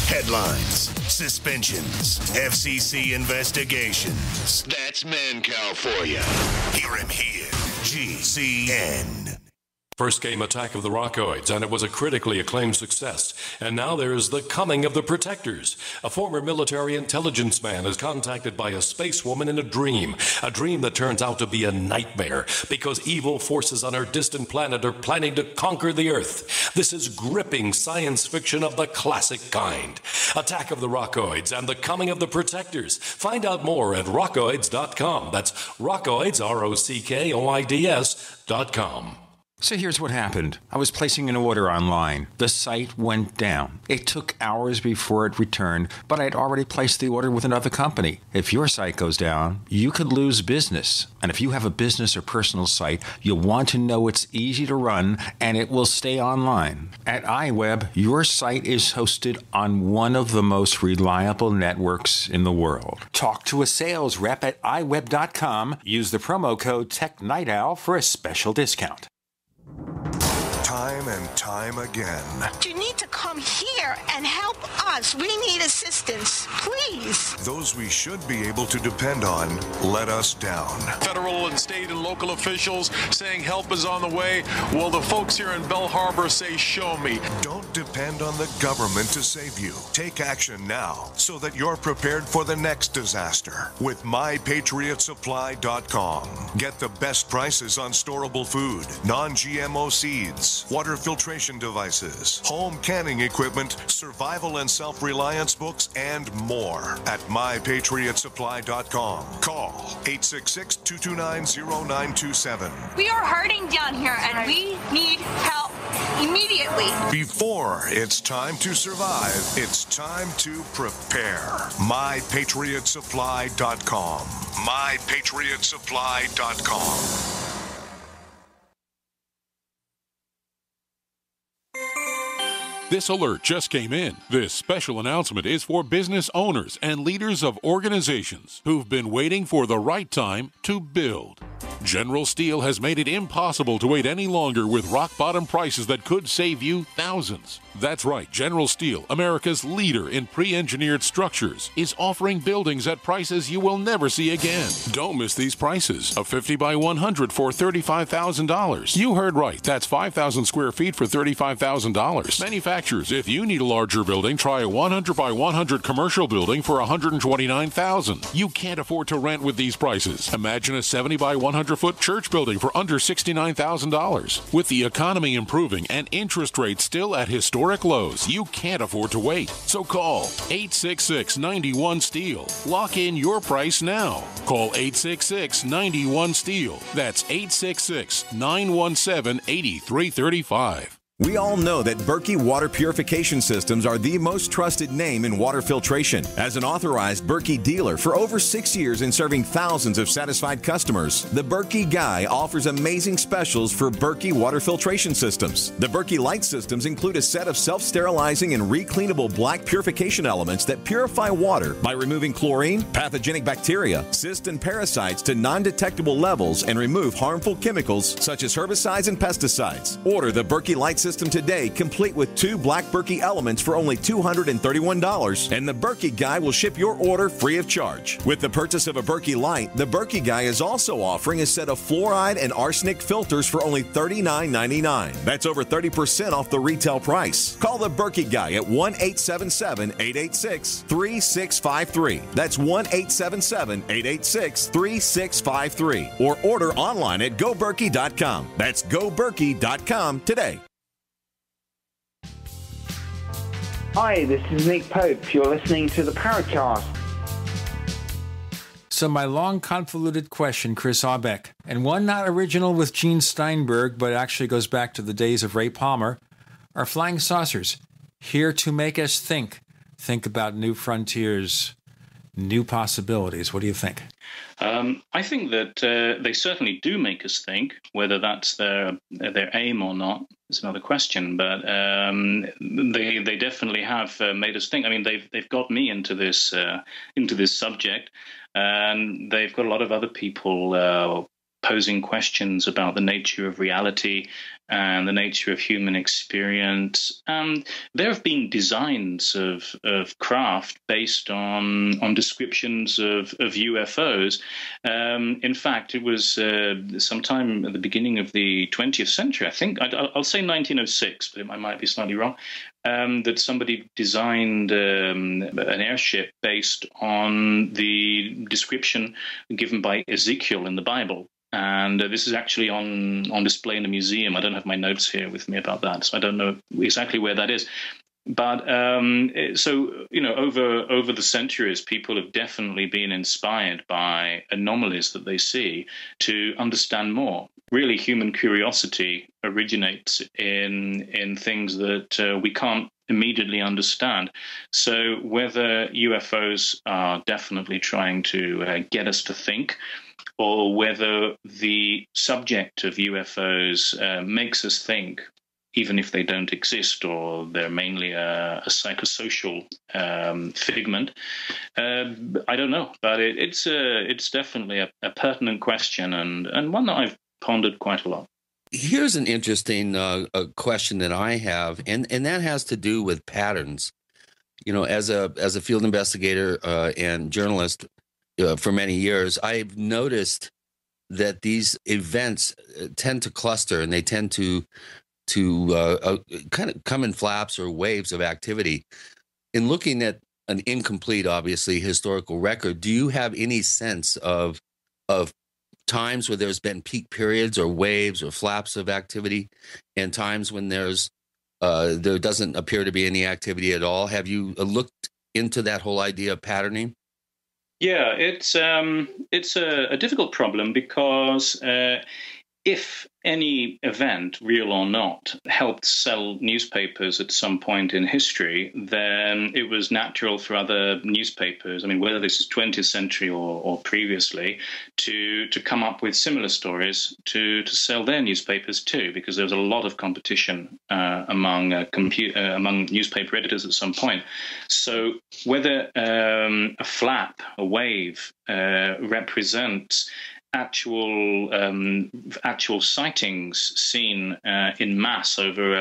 Headlines, suspensions, FCC investigations. That's Mancow for you. Hear him here. GCN. First came Attack of the Rockoids, and it was a critically acclaimed success. And now there's The Coming of the Protectors. A former military intelligence man is contacted by a space woman in a dream that turns out to be a nightmare because evil forces on her distant planet are planning to conquer the Earth. This is gripping science fiction of the classic kind. Attack of the Rockoids and The Coming of the Protectors. Find out more at rockoids.com. That's Rockoids, ROCKOIDS.com. So here's what happened. I was placing an order online. The site went down. It took hours before it returned, but I'd already placed the order with another company. If your site goes down, you could lose business. And if you have a business or personal site, you'll want to know it's easy to run and it will stay online. At iWeb, your site is hosted on one of the most reliable networks in the world. Talk to a sales rep at iWeb.com. Use the promo code TechNightOwl for a special discount. Time and time again. You need to come here and help us. We need assistance, please. Those we should be able to depend on let us down. Federal and state and local officials saying help is on the way. Well, the folks here in Bell Harbor say, show me. Don't depend on the government to save you. Take action now so that you're prepared for the next disaster with MyPatriotSupply.com. Get the best prices on storable food, non-GMO seeds, water filtration devices, home canning equipment, survival and self-reliance books, and more at MyPatriotSupply.com. Call 866-229-0927. We are hurting down here, and we need help immediately. Before it's time to survive, it's time to prepare. MyPatriotSupply.com. MyPatriotSupply.com. This alert just came in. This special announcement is for business owners and leaders of organizations who've been waiting for the right time to build. General Steel has made it impossible to wait any longer with rock-bottom prices that could save you thousands. That's right, General Steel, America's leader in pre-engineered structures, is offering buildings at prices you will never see again. Don't miss these prices. A 50 by 100 for $35,000. You heard right, that's 5,000 square feet for $35,000. Manufacturers, if you need a larger building, try a 100 by 100 commercial building for $129,000. You can't afford to rent with these prices. Imagine a 70 by 100-foot church building for under $69,000. With the economy improving and interest rates still at historic lows, you can't afford to wait. So call 866-91-STEEL. Lock in your price now. Call 866-91-STEEL. That's 866-917-8335. We all know that Berkey Water Purification Systems are the most trusted name in water filtration. As an authorized Berkey dealer for over 6 years and serving thousands of satisfied customers, the Berkey Guy offers amazing specials for Berkey Water Filtration Systems. The Berkey Light Systems include a set of self-sterilizing and recleanable black purification elements that purify water by removing chlorine, pathogenic bacteria, cysts, and parasites to non-detectable levels and remove harmful chemicals such as herbicides and pesticides. Order the Berkey Light System today, complete with 2 black Berkey elements for only $231, and the Berkey Guy will ship your order free of charge. With the purchase of a Berkey Light, the Berkey Guy is also offering a set of fluoride and arsenic filters for only $39.99. That's over 30% off the retail price. Call the Berkey Guy at 1-877-886-3653. That's 1-877-886-3653. Or order online at goberkey.com. That's goberkey.com today. Hi, this is Nick Pope. You're listening to the Paracast. So my long convoluted question, Chris Aubeck, and one not original with Gene Steinberg, but actually goes back to the days of Ray Palmer. Are flying saucers here to make us think about new frontiers, new possibilities? What do you think? I think that they certainly do make us think. Whether that's their aim or not is another question. But they definitely have made us think. I mean, they've got me into this subject, and they've got a lot of other people posing questions about the nature of reality and the nature of human experience. There have been designs of craft based on descriptions of UFOs. In fact, it was sometime at the beginning of the 20th century, I think, I'll say 1906, but I might be slightly wrong, that somebody designed an airship based on the description given by Ezekiel in the Bible. And this is actually on display in a museum. I don't have my notes here with me about that, so I don't know exactly where that is. But so, you know, over the centuries, people have definitely been inspired by anomalies that they see to understand more. Really, human curiosity originates in things that we can't immediately understand. So whether UFOs are definitely trying to get us to think, or whether the subject of UFOs makes us think, even if they don't exist, or they're mainly a psychosocial figment, I don't know. But it's definitely a pertinent question, and one that I've pondered quite a lot. Here's an interesting question that I have, and that has to do with patterns. You know, as a field investigator and journalist for many years, I've noticed that these events tend to cluster, and they tend to kind of come in flaps or waves of activity. In looking at an incomplete, obviously, historical record, do you have any sense of times where there's been peak periods or waves or flaps of activity, and times when there doesn't appear to be any activity at all? Have you looked into that whole idea of patterning? Yeah, it's a difficult problem because if any event, real or not, helped sell newspapers at some point in history, then it was natural for other newspapers, I mean, whether this is 20th century or previously, to come up with similar stories to sell their newspapers too, because there was a lot of competition among newspaper editors at some point. So whether a flap, a wave, represents actual sightings seen in mass over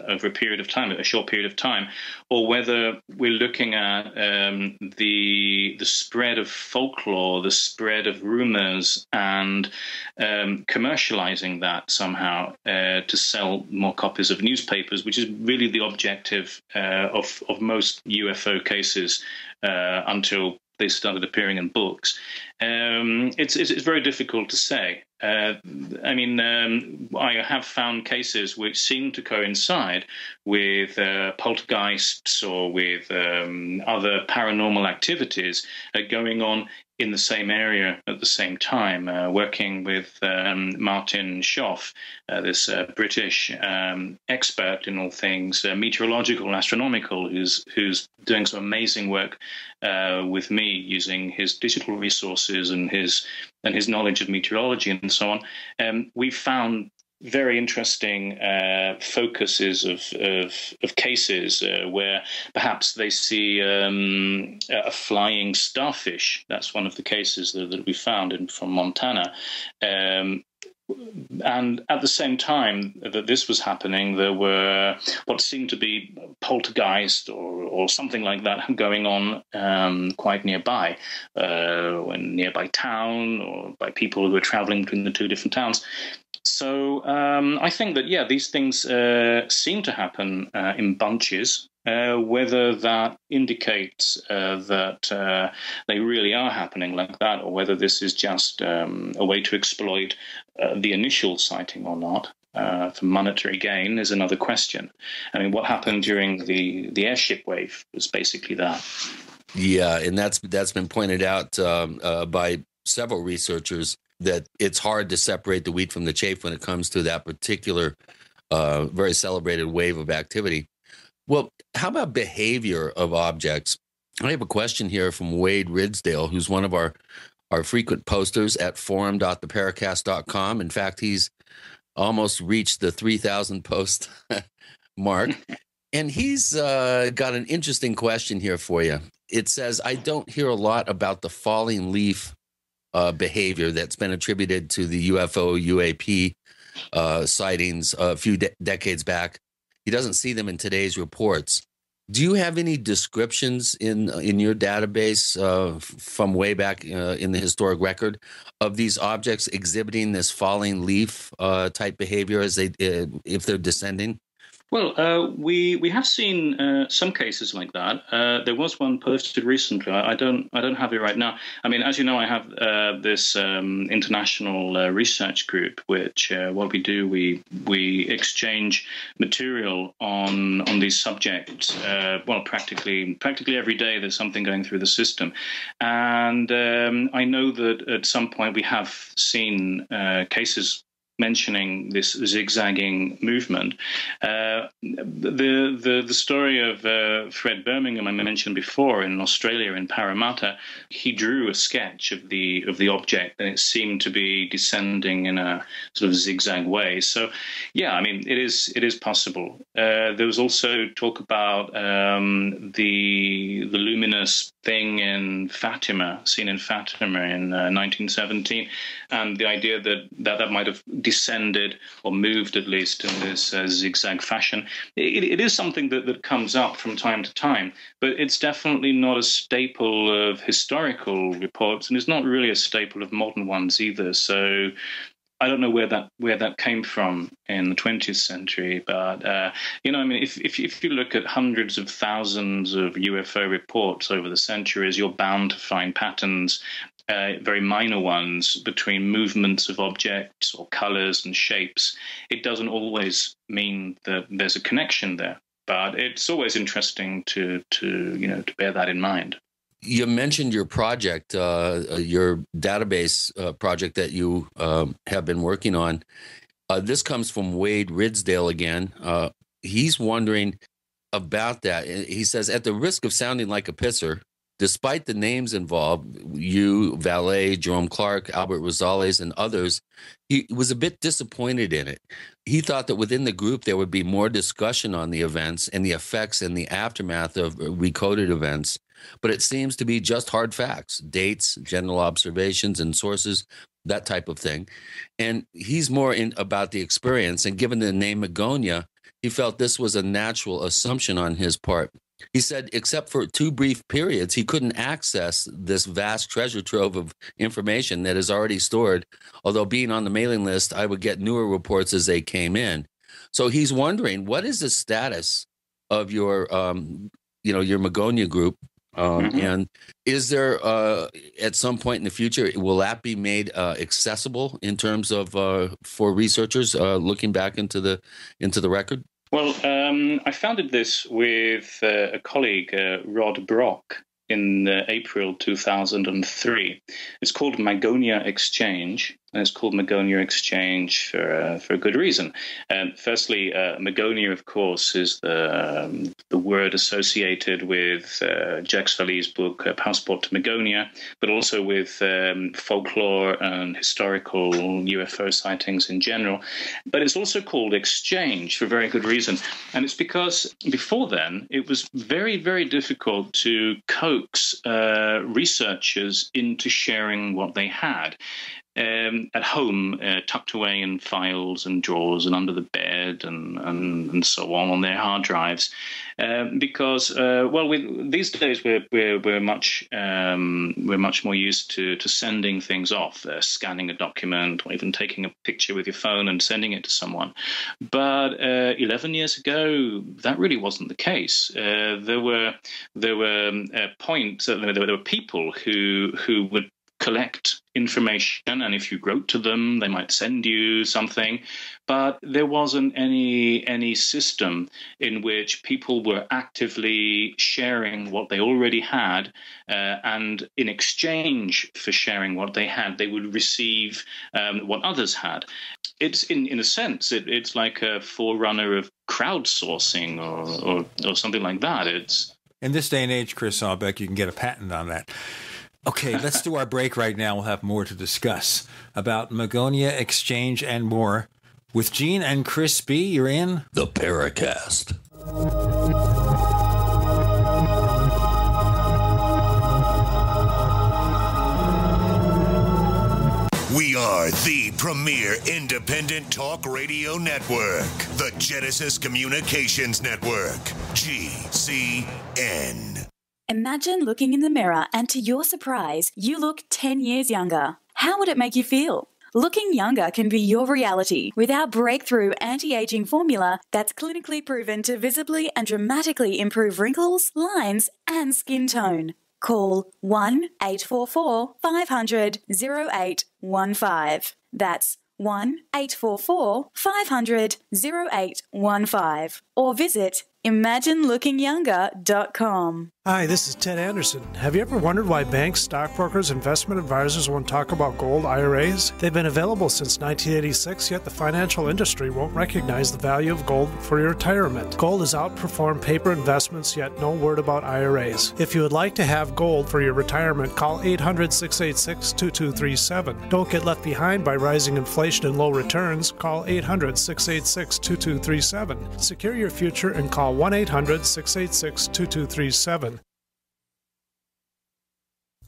a period of time, a short period of time, or whether we're looking at the spread of folklore, the spread of rumors, and commercializing that somehow to sell more copies of newspapers, which is really the objective of most UFO cases until they started appearing in books. It's very difficult to say. I have found cases which seem to coincide with poltergeists or with other paranormal activities going on in the same area at the same time, working with Martin Schoff, this British expert in all things meteorological and astronomical, who's doing some amazing work with me using his digital resources and his knowledge of meteorology and so on. We've found very interesting focuses of cases where perhaps they see a flying starfish. That's one of the cases that we found from Montana. And at the same time that this was happening, there were what seemed to be poltergeist or something like that going on quite nearby, in nearby town or by people who were traveling between the two different towns. So I think that, yeah, these things seem to happen in bunches. Whether that indicates that they really are happening like that, or whether this is just a way to exploit the initial sighting or not for monetary gain is another question. I mean, what happened during the airship wave was basically that. Yeah, and that's been pointed out by several researchers, that it's hard to separate the wheat from the chaff when it comes to that particular very celebrated wave of activity. Well, how about behavior of objects? I have a question here from Wade Ridsdale, who's one of our frequent posters at forum.theparacast.com. In fact, he's almost reached the 3,000 post mark. And he's got an interesting question here for you. It says, I don't hear a lot about the falling leaf behavior that's been attributed to the UFO, UAP sightings a few decades back. He doesn't see them in today's reports. Do you have any descriptions in your database from way back in the historic record of these objects exhibiting this falling leaf type behavior as if they're descending? Well, we have seen some cases like that. There was one posted recently. I don't have it right now. I mean, as you know, I have this international research group, which what we do, we exchange material on these subjects. Well, practically every day there's something going through the system, and I know that at some point we have seen cases mentioning this zigzagging movement. The story of Fred Birmingham I mentioned before in Australia, in Parramatta, he drew a sketch of the object, and it seemed to be descending in a sort of zigzag way. So, yeah, I mean, it is possible. There was also talk about the luminous thing in Fatima, seen in Fatima in 1917, and the idea that might have descended or moved at least in this zigzag fashion. It is something that comes up from time to time, but it's definitely not a staple of historical reports, and it's not really a staple of modern ones either. So I don't know where that came from in the 20th century, but I mean, if you look at hundreds of thousands of UFO reports over the centuries, you're bound to find patterns, very minor ones, between movements of objects or colors and shapes. It doesn't always mean that there's a connection there, but it's always interesting to bear that in mind. You mentioned your project, your database project that you have been working on. This comes from Wade Ridsdale again. He's wondering about that. He says, at the risk of sounding like a pisser, despite the names involved, you, Vallee, Jerome Clark, Albert Rosales, and others, he was a bit disappointed in it. He thought that within the group there would be more discussion on the events and the effects and the aftermath of recoded events, but it seems to be just hard facts, dates, general observations, and sources, that type of thing. And he's more in about the experience, and given the name Magonia, he felt this was a natural assumption on his part. He said, except for 2 brief periods, he couldn't access this vast treasure trove of information that is already stored. Although being on the mailing list, I would get newer reports as they came in. So he's wondering, what is the status of your, your Magonia group? And is there, at some point in the future, will that be made accessible in terms of for researchers looking back into the record? Well, I founded this with a colleague, Rod Brock, in April 2003. It's called Magonia Exchange, and it's called Magonia Exchange for a good reason. Firstly, Magonia, of course, is the word associated with Jacques Vallee's book, Passport to Magonia, but also with folklore and historical UFO sightings in general. But it's also called Exchange for a very good reason. And it's because before then, it was very, very difficult to coax researchers into sharing what they had. At home, tucked away in files and drawers and under the bed and so on their hard drives, because these days we're much more used to sending things off, scanning a document or even taking a picture with your phone and sending it to someone. But 11 years ago, that really wasn't the case. There were points. There were people who would collect information, and if you wrote to them, they might send you something. But there wasn't any system in which people were actively sharing what they already had, and in exchange for sharing what they had, they would receive what others had. It's in a sense, it's like a forerunner of crowdsourcing or something like that. It's in this day and age, Chris Aubeck, you can get a patent on that. Okay, let's do our break right now. We'll have more to discuss about Magonia Exchange and more. With Gene and Chris B., you're in the Paracast. We are the premier independent talk radio network, the Genesis Communications Network, GCN. Imagine looking in the mirror and to your surprise, you look 10 years younger. How would it make you feel? Looking younger can be your reality with our breakthrough anti-aging formula that's clinically proven to visibly and dramatically improve wrinkles, lines, and skin tone. Call 1-844-500-0815. That's 1-844-500-0815. Or visit ImagineLookingYounger.com. Hi, this is Ted Anderson. Have you ever wondered why banks, stockbrokers, investment advisors won't talk about gold IRAs? They've been available since 1986, yet the financial industry won't recognize the value of gold for your retirement. Gold has outperformed paper investments, yet no word about IRAs. If you would like to have gold for your retirement, call 800-686-2237. Don't get left behind by rising inflation and low returns. Call 800-686-2237. Secure your future and call 1-800-686-2237.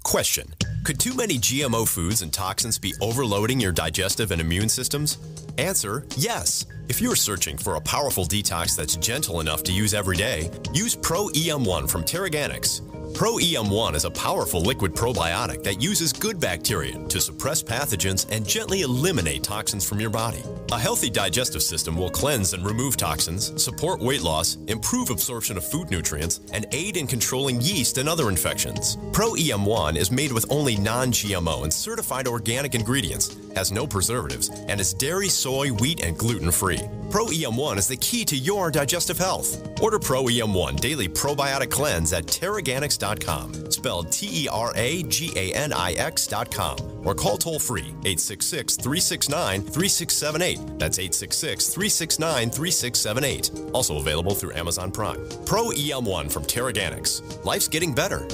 Question: could too many GMO foods and toxins be overloading your digestive and immune systems? Answer: yes. If you're searching for a powerful detox that's gentle enough to use every day, use Pro EM1 from Terraganics. Pro EM1 is a powerful liquid probiotic that uses good bacteria to suppress pathogens and gently eliminate toxins from your body. A healthy digestive system will cleanse and remove toxins, support weight loss, improve absorption of food nutrients, and aid in controlling yeast and other infections. Pro EM1 is made with only non-GMO and certified organic ingredients, has no preservatives, and is dairy, soy, wheat, and gluten-free. Pro EM1 is the key to your digestive health. Order Pro EM1 Daily Probiotic Cleanse at Teraganix.com, spelled Teraganix.com, or call toll-free 866-369-3678. That's 866-369-3678. Also available through Amazon Prime. Pro EM1 from Teraganix. Life's getting better.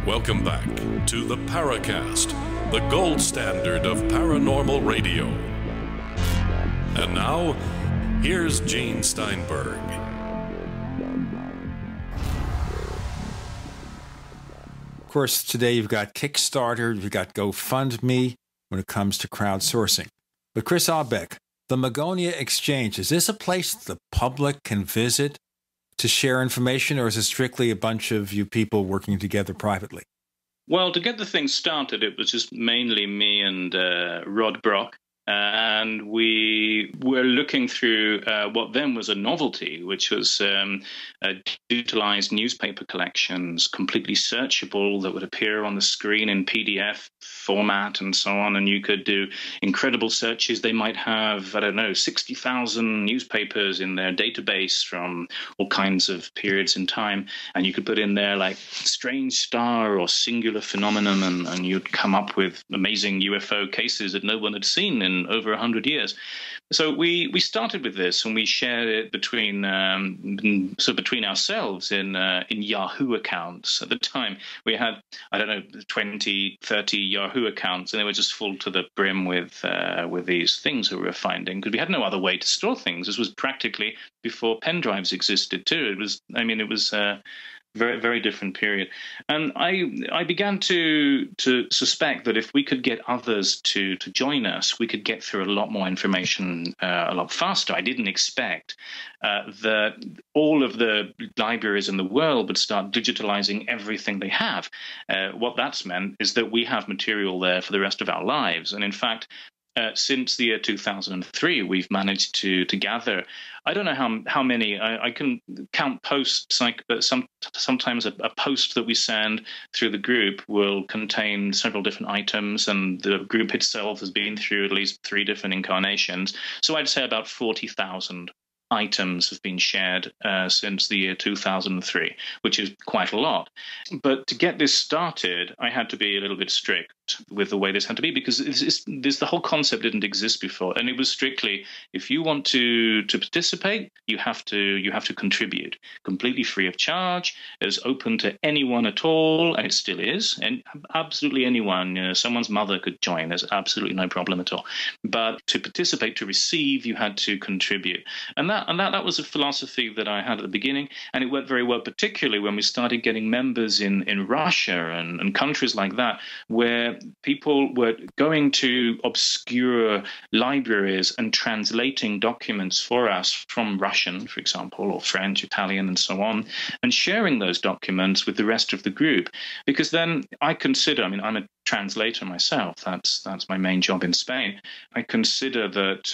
Welcome back to the Paracast, the gold standard of paranormal radio. And now, here's Gene Steinberg. Of course, today you've got Kickstarter, you've got GoFundMe when it comes to crowdsourcing. But Chris Aubeck, the Magonia Exchange, is this a place the public can visit to share information, or is it strictly a bunch of you people working together privately? Well, to get the thing started, it was just mainly me and Rod Brock. And we were looking through what then was a novelty, which was digitalized newspaper collections, completely searchable, that would appear on the screen in PDF format and so on. And you could do incredible searches. They might have, 60,000 newspapers in their database from all kinds of periods in time. And you could put in there like strange star or singular phenomenon, and you'd come up with amazing UFO cases that no one had seen in over 100 years. So we started with this, and we shared it between ourselves in Yahoo accounts. At the time, we had 20, 30 Yahoo accounts, and they were just full to the brim with these things that we were finding, because we had no other way to store things. This was practically before pen drives existed too. It was very, very different period. And I began to suspect that if we could get others to join us, we could get through a lot more information a lot faster. I didn't expect that all of the libraries in the world would start digitalizing everything they have. What that's meant is that we have material there for the rest of our lives. And in fact, since the year 2003, we've managed to gather, I don't know how many, I can count posts, like sometimes a post that we send through the group will contain several different items, and the group itself has been through at least 3 different incarnations. So I'd say about 40,000 items have been shared since the year 2003, which is quite a lot. But to get this started, I had to be a little bit strict with the way this had to be, because the whole concept didn't exist before, and it was strictly, if you want to participate, you have to contribute completely free of charge. It's open to anyone at all, and it still is, and absolutely anyone. Someone's mother could join. There's absolutely no problem at all. But to participate, to receive, you had to contribute, and that was a philosophy that I had at the beginning, and it worked very well, particularly when we started getting members in Russia and countries like that, where people were going to obscure libraries and translating documents for us from Russian, for example, or French, Italian, and so on, and sharing those documents with the rest of the group. Because then I consider, I'm a translator myself. That's my main job in Spain. I consider that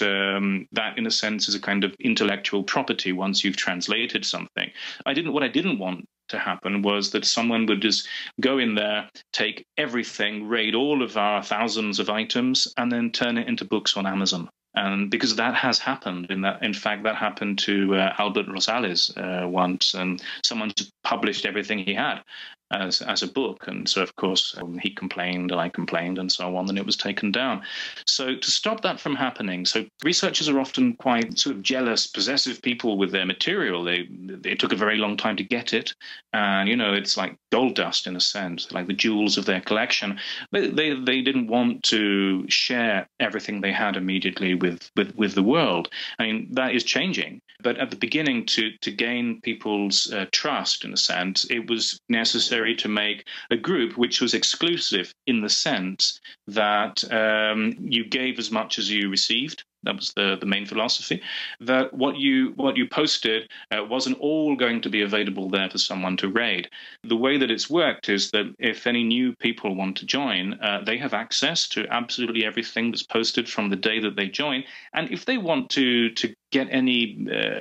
that, in a sense, is a kind of intellectual property once you've translated something. What I didn't want to happen was that someone would just go in there, take everything, raid all of our thousands of items, and then turn it into books on Amazon. And because that has happened, in fact, that happened to Albert Rosales once, and someone just published everything he had as a book. And so, of course, he complained and I complained and so on, and it was taken down. So to stop that from happening, so researchers are often quite sort of jealous, possessive people with their material. They took a very long time to get it. And, it's like gold dust in a sense, like the jewels of their collection. They didn't want to share everything they had immediately with the world. That is changing. But at the beginning, to gain people's trust, in a sense, it was necessary to make a group which was exclusive in the sense that you gave as much as you received. That was the main philosophy, that what you posted wasn't all going to be available there for someone to raid. The way that it's worked is that if any new people want to join, they have access to absolutely everything that's posted from the day that they join. And if they want to get any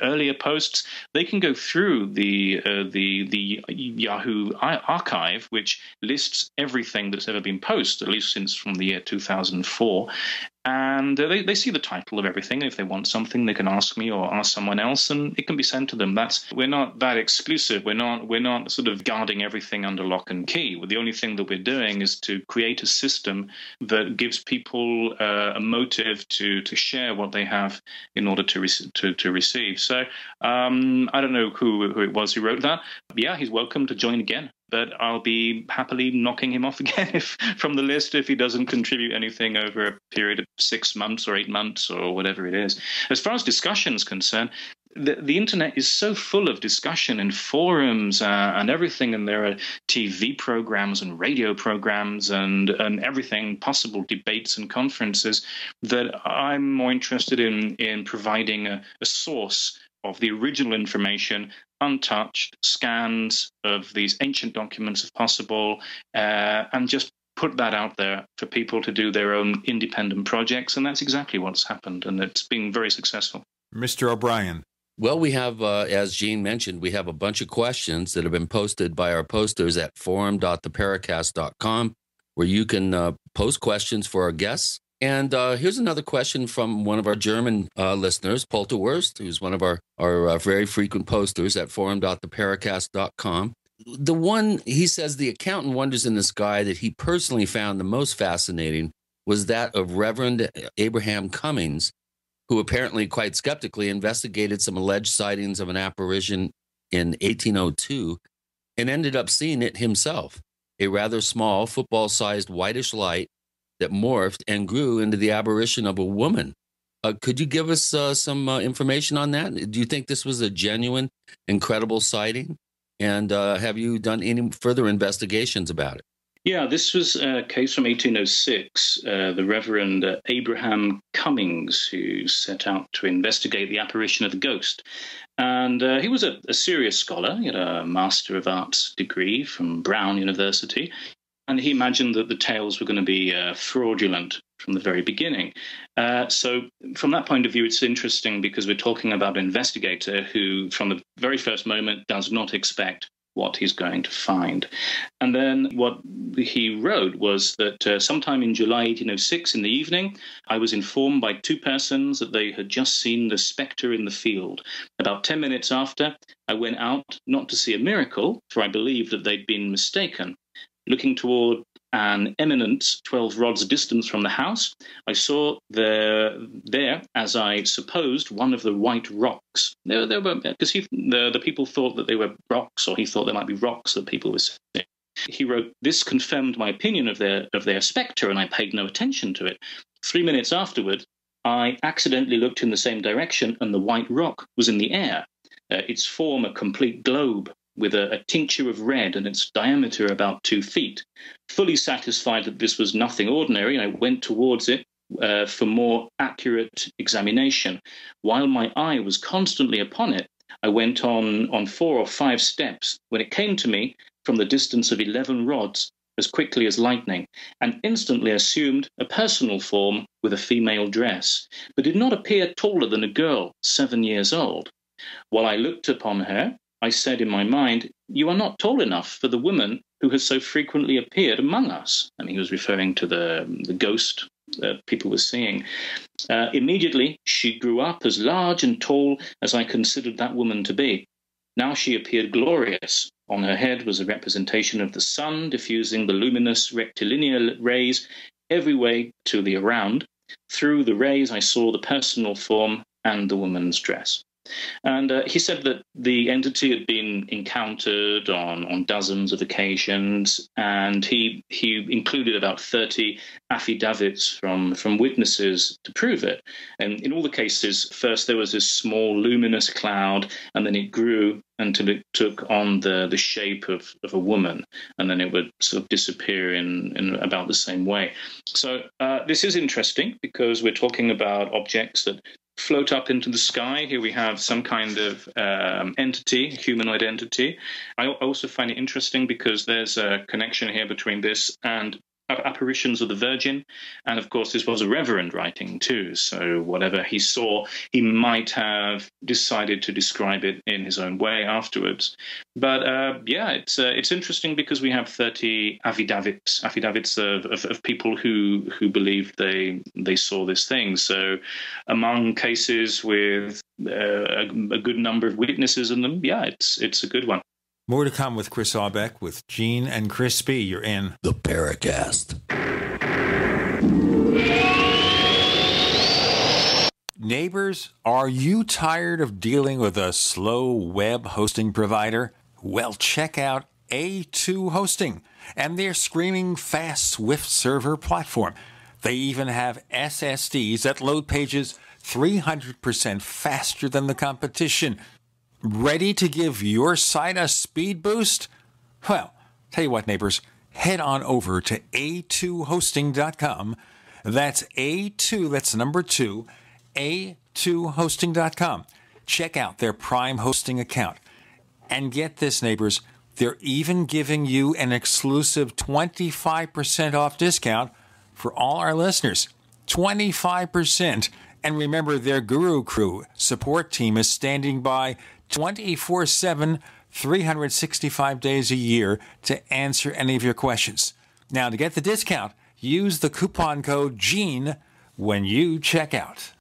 earlier posts, they can go through the Yahoo archive, which lists everything that's ever been posted, at least since from the year 2004. And they see the title of everything. If they want something, they can ask me or ask someone else, and it can be sent to them. We're not that exclusive. We're not sort of guarding everything under lock and key. The only thing that we're doing is to create a system that gives people a motive to share what they have in order to receive. So I don't know who it was who wrote that. Yeah, he's welcome to join again. But I'll be happily knocking him off again from the list if he doesn't contribute anything over a period of 6 months or 8 months or whatever it is. As far as discussion is concerned, the internet is so full of discussion and forums and everything, and there are TV programs and radio programs and everything, possible debates and conferences, that I'm more interested in providing a source of the original information, untouched scans of these ancient documents if possible, and just put that out there for people to do their own independent projects. And that's exactly what's happened, and it's been very successful. Mr. O'Brien. Well, we have, as Gene mentioned, we have a bunch of questions that have been posted by our posters at forum.theparacast.com, where you can post questions for our guests. And here's another question from one of our German listeners, Polterwurst, who's one of our very frequent posters at forum.theparacast.com. The one, he says, the accountant wonders in the sky that he personally found the most fascinating was that of Reverend Abraham Cummings, who apparently quite skeptically investigated some alleged sightings of an apparition in 1802 and ended up seeing it himself, a rather small football-sized whitish light that morphed and grew into the apparition of a woman. Could you give us some information on that? Do you think this was a genuine, incredible sighting? And have you done any further investigations about it? Yeah, this was a case from 1806, the Reverend Abraham Cummings, who set out to investigate the apparition of the ghost. And he was a serious scholar. He had a Master of Arts degree from Brown University. And he imagined that the tales were going to be fraudulent from the very beginning. So from that point of view, it's interesting because we're talking about an investigator who, from the very first moment, does not expect what he's going to find. And then what he wrote was that sometime in July 1806 in the evening, I was informed by two persons that they had just seen the spectre in the field. About 10 minutes after, I went out not to see a miracle, for I believed that they'd been mistaken. Looking toward an eminence 12 rods distance from the house, I saw there, as I supposed, one of the white rocks. There were, because the people thought that they were rocks, or he thought there might be rocks that people were seeing. He wrote, "This confirmed my opinion of their spectre, and I paid no attention to it. 3 minutes afterward, I accidentally looked in the same direction, and the white rock was in the air, its form a complete globe, with a tincture of red and its diameter about 2 feet. Fully satisfied that this was nothing ordinary, I went towards it for more accurate examination. While my eye was constantly upon it, I went on 4 or 5 steps, when it came to me from the distance of 11 rods, as quickly as lightning, and instantly assumed a personal form with a female dress, but did not appear taller than a girl 7 years old. While I looked upon her, I said in my mind, 'You are not tall enough for the woman who has so frequently appeared among us.'" And he was referring to the ghost that people were seeing. "Immediately, she grew up as large and tall as I considered that woman to be. Now she appeared glorious. On her head was a representation of the sun, diffusing the luminous rectilinear rays every way to the around. Through the rays, I saw the personal form and the woman's dress." And he said that the entity had been encountered on dozens of occasions, and he included about 30 affidavits from witnesses to prove it. And in all the cases, first there was this small luminous cloud, and then it grew until it took on the shape of a woman, and then it would sort of disappear in about the same way. So this is interesting because we're talking about objects that float up into the sky. Here we have some kind of entity, humanoid entity. I also find it interesting because there's a connection here between this and apparitions of the Virgin. And of course, this was a reverend writing too. So whatever he saw, he might have decided to describe it in his own way afterwards. But it's interesting because we have 30 affidavits of people who believe they saw this thing. So among cases with a good number of witnesses in them, it's a good one. More to come with Chris Aubeck with Gene and Chris B. You're in the Paracast. Neighbors, are you tired of dealing with a slow web hosting provider? Well, check out A2 Hosting and their screaming fast Swift server platform. They even have SSDs that load pages 300% faster than the competition. Ready to give your site a speed boost? Well, tell you what, neighbors, head on over to a2hosting.com. That's A2, that's number 2, a2hosting.com. Check out their Prime hosting account. And get this, neighbors, they're even giving you an exclusive 25% off discount for all our listeners. 25%. And remember, their Guru Crew support team is standing by 24/7, 365 days a year to answer any of your questions. Now, to get the discount, use the coupon code GENE when you check out.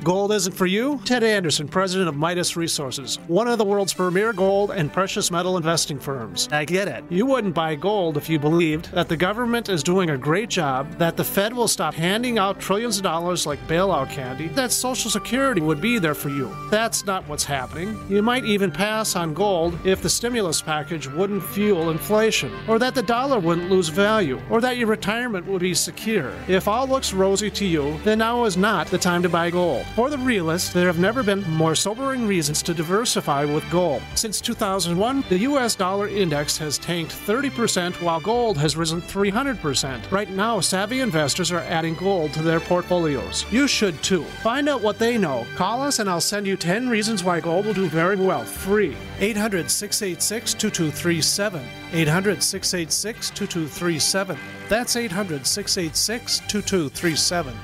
Gold isn't for you? Ted Anderson, president of Midas Resources, one of the world's premier gold and precious metal investing firms. I get it. You wouldn't buy gold if you believed that the government is doing a great job, that the Fed will stop handing out trillions of dollars like bailout candy, that Social Security would be there for you. That's not what's happening. You might even pass on gold if the stimulus package wouldn't fuel inflation, or that the dollar wouldn't lose value, or that your retirement would be secure. If all looks rosy to you, then now is not the time to buy gold. For the realist, there have never been more sobering reasons to diversify with gold. Since 2001, the U.S. dollar index has tanked 30% while gold has risen 300%. Right now, savvy investors are adding gold to their portfolios. You should too. Find out what they know. Call us and I'll send you 10 reasons why gold will do very well, free. 800-686-2237. 800-686-2237. That's 800-686-2237.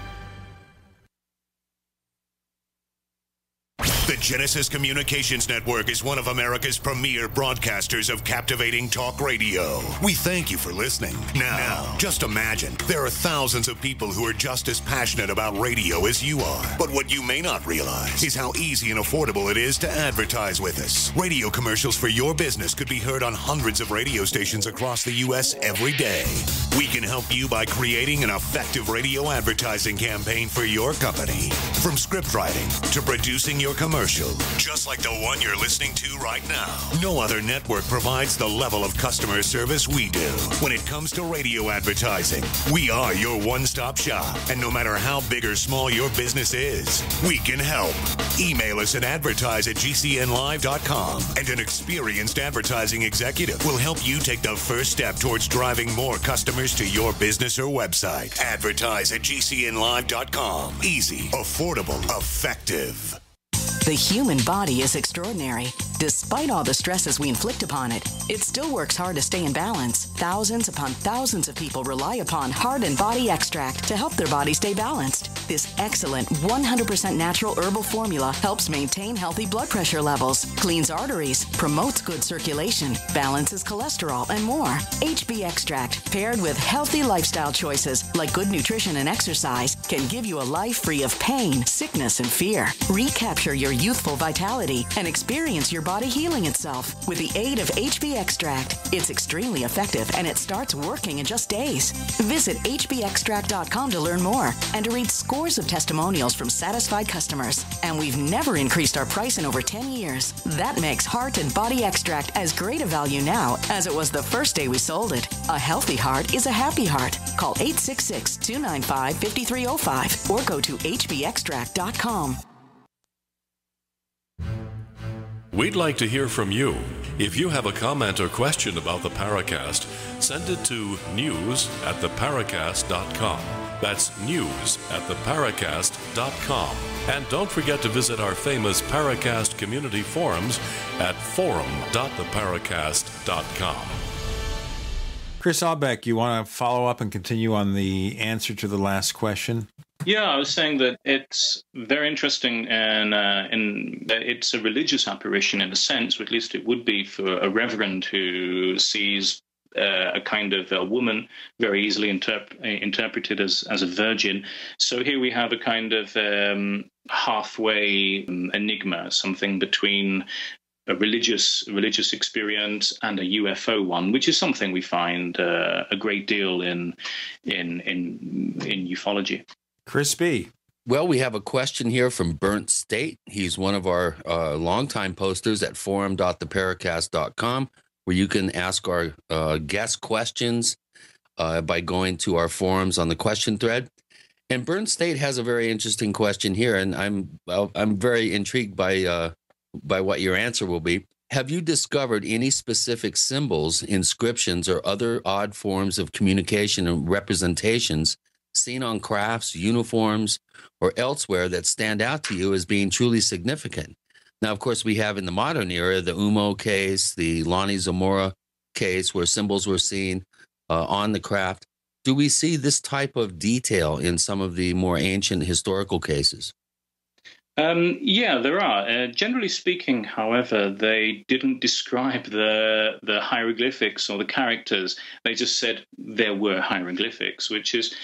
The Genesis Communications Network is one of America's premier broadcasters of captivating talk radio. We thank you for listening. Now, just imagine, there are thousands of people who are just as passionate about radio as you are. But what you may not realize is how easy and affordable it is to advertise with us. Radio commercials for your business could be heard on hundreds of radio stations across the U.S. every day. We can help you by creating an effective radio advertising campaign for your company. From script writing to producing your commercial, just like the one you're listening to right now. No other network provides the level of customer service we do. When it comes to radio advertising, we are your one-stop shop. And no matter how big or small your business is, we can help. Email us at advertise@gcnlive.com, and an experienced advertising executive will help you take the first step towards driving more customers to your business or website. Advertise@gcnlive.com. Easy, affordable, effective. The human body is extraordinary. Despite all the stresses we inflict upon it, it still works hard to stay in balance. Thousands upon thousands of people rely upon Heart and Body Extract to help their body stay balanced. This excellent 100% natural herbal formula helps maintain healthy blood pressure levels, cleans arteries, promotes good circulation, balances cholesterol, and more. HB Extract, paired with healthy lifestyle choices like good nutrition and exercise, can give you a life free of pain, sickness, and fear. Recapture your youthful vitality and experience your body healing itself with the aid of HB Extract. It's extremely effective and it starts working in just days. Visit hbextract.com to learn more and to read scores of testimonials from satisfied customers. And we've never increased our price in over 10 years. That makes Heart and Body Extract as great a value now as it was the first day we sold it. A healthy heart is a happy heart. Call 866-295-5305 or go to hbextract.com. We'd like to hear from you. If you have a comment or question about the Paracast, send it to news@theparacast.com. That's news@theparacast.com. And don't forget to visit our famous Paracast community forums at forum.theparacast.com. Chris Aubeck, you want to follow up and continue on the answer to the last question? Yeah, I was saying that it's very interesting, and it's a religious apparition in a sense, or at least it would be for a reverend who sees a kind of a woman very easily interpreted as a virgin. So here we have a kind of halfway enigma, something between a religious experience and a UFO one, which is something we find a great deal in ufology. Chris B. Well, we have a question here from Burnt State. He's one of our longtime posters at forum.theparacast.com, where you can ask our guest questions by going to our forums on the question thread. And Burnt State has a very interesting question here, and I'm very intrigued by what your answer will be. Have you discovered any specific symbols, inscriptions, or other odd forms of communication and representations seen on crafts, uniforms, or elsewhere that stand out to you as being truly significant? Now, of course, we have in the modern era the Umo case, the Lonnie Zamora case, where symbols were seen on the craft. Do we see this type of detail in some of the more ancient historical cases? Yeah, there are. Generally speaking, however, they didn't describe the hieroglyphics or the characters. They just said there were hieroglyphics, which is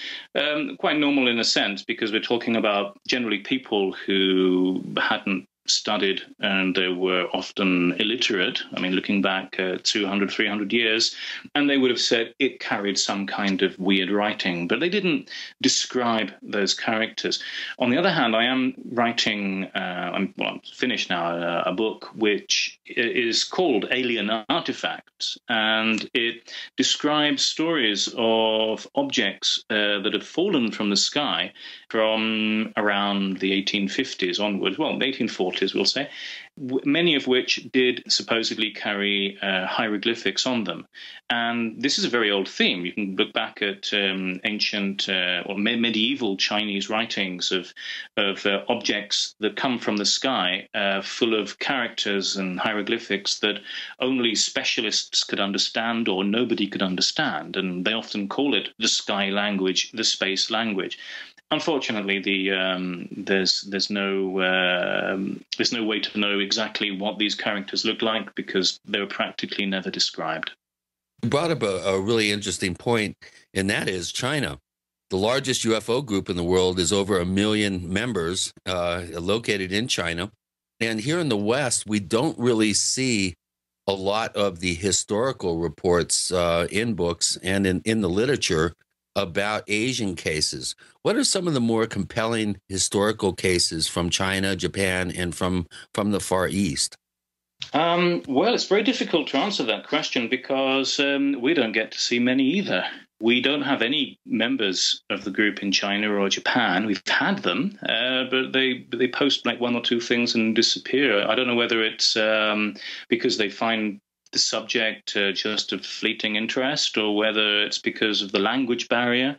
quite normal in a sense, because we're talking about generally people who hadn't studied, and they were often illiterate. I mean, looking back 200, 300 years, and they would have said it carried some kind of weird writing, but they didn't describe those characters. On the other hand, I am writing, I'm finished now, a book which is called Alien Artifacts, and it describes stories of objects that have fallen from the sky from around the 1850s onwards, well, the 1840s, we'll say, many of which did supposedly carry hieroglyphics on them. And this is a very old theme. You can look back at ancient or medieval Chinese writings of objects that come from the sky, full of characters and hieroglyphics that only specialists could understand or nobody could understand. And they often call it the sky language, the space language. Unfortunately, there's no way to know exactly what these characters look like, because they were practically never described. You brought up a really interesting point, and that is China. The largest UFO group in the world is over 1 million members, located in China. And here in the West, we don't really see a lot of the historical reports in books and in the literature about Asian cases. What are some of the more compelling historical cases from China, Japan, and from the Far East? Well, it's very difficult to answer that question, because we don't get to see many either. We don't have any members of the group in China or Japan. We've had them, but they post like one or two things and disappear. I don't know whether it's because they find the subject just of fleeting interest, or whether it's because of the language barrier.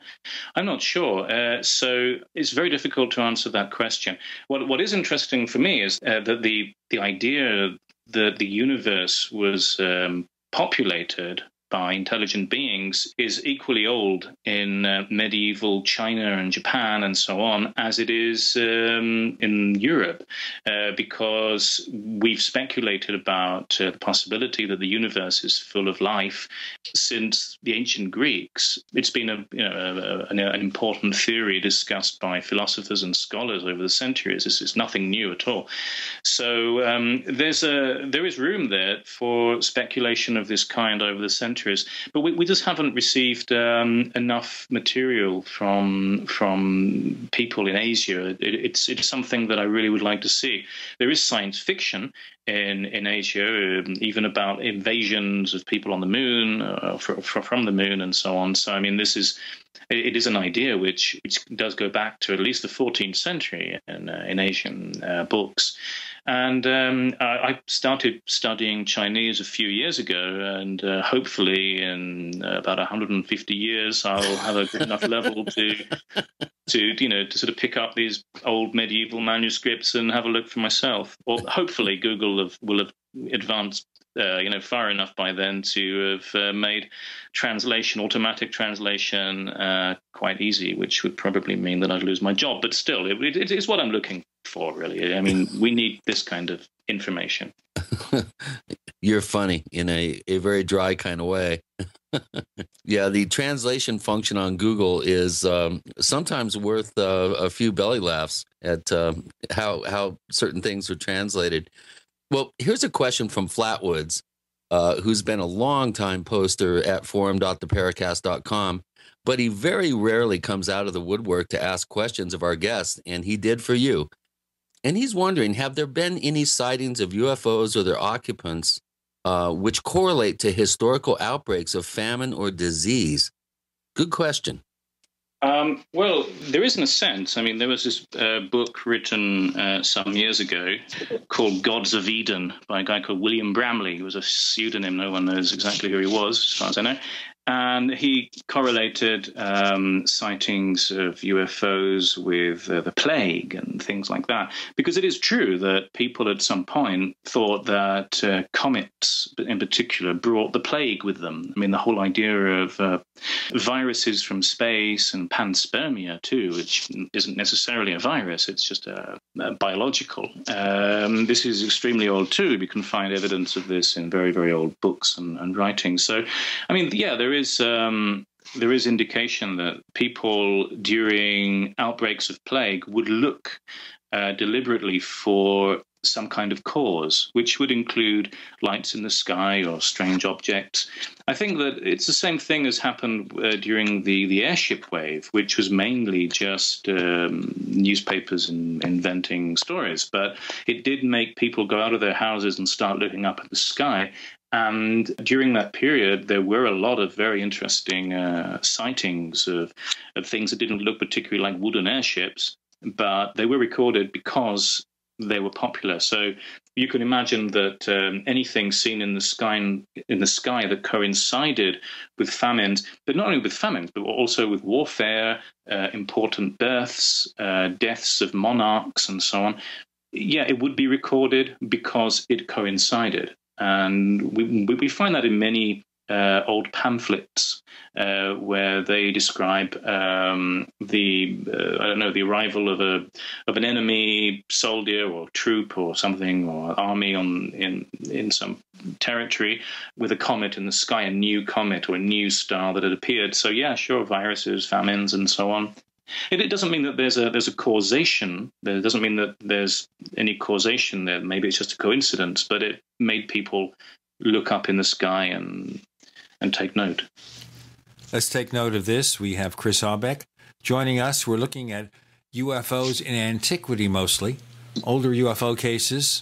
I'm not sure. So it's very difficult to answer that question. What is interesting for me is that the idea that the universe was populated by intelligent beings is equally old in medieval China and Japan and so on as it is in Europe, because we've speculated about the possibility that the universe is full of life since the ancient Greeks. It's been an important theory discussed by philosophers and scholars over the centuries. This is nothing new at all. So there is room there for speculation of this kind over the centuries. But we just haven't received enough material from people in Asia. It's something that I really would like to see. There is science fiction in Asia, even about invasions of people on the moon, from the moon, and so on. So I mean, it is an idea which does go back to at least the 14th century in Asian books. And I started studying Chinese a few years ago, and hopefully in about 150 years, I'll have a good enough level to sort of pick up these old medieval manuscripts and have a look for myself. Or hopefully Google will have advanced far enough by then to have made automatic translation, quite easy, which would probably mean that I'd lose my job. But still, it is what I'm looking for, really. I mean, we need this kind of information. You're funny in a very dry kind of way. Yeah, the translation function on Google is sometimes worth a few belly laughs at how certain things are translated. Well, here's a question from Flatwoods, who's been a long-time poster at forum.theparacast.com, but he very rarely comes out of the woodwork to ask questions of our guests, and he did for you. And he's wondering, have there been any sightings of UFOs or their occupants which correlate to historical outbreaks of famine or disease? Good question. Well, there is in a sense. I mean, there was this book written some years ago called Gods of Eden by a guy called William Bramley. He was a pseudonym. No one knows exactly who he was, as far as I know. And he correlated sightings of UFOs with the plague and things like that. Because it is true that people at some point thought that comets in particular brought the plague with them. I mean, the whole idea of viruses from space and panspermia too, which isn't necessarily a virus, it's just a biological. This is extremely old too. You can find evidence of this in very, very old books and writings. So, I mean, yeah, there is indication that people during outbreaks of plague would look deliberately for some kind of cause, which would include lights in the sky or strange objects. I think that it's the same thing as happened during the airship wave, which was mainly just newspapers inventing stories. But it did make people go out of their houses and start looking up at the sky. And during that period, there were a lot of very interesting sightings of things that didn't look particularly like wooden airships, but they were recorded because they were popular. So you can imagine that anything seen in the sky that coincided with famines, but not only with famines, but also with warfare, important births, deaths of monarchs, and so on. Yeah, it would be recorded because it coincided. And we find that in many old pamphlets where they describe the arrival of an enemy soldier or troop or something, or army in some territory with a comet in the sky, a new comet or a new star that had appeared. So yeah, sure, viruses, famines, and so on. It doesn't mean that there's a causation. It doesn't mean that there's any causation there. Maybe it's just a coincidence, but it made people look up in the sky and take note. Let's take note of this. We have Chris Aubeck joining us. We're looking at UFOs in antiquity mostly, older UFO cases,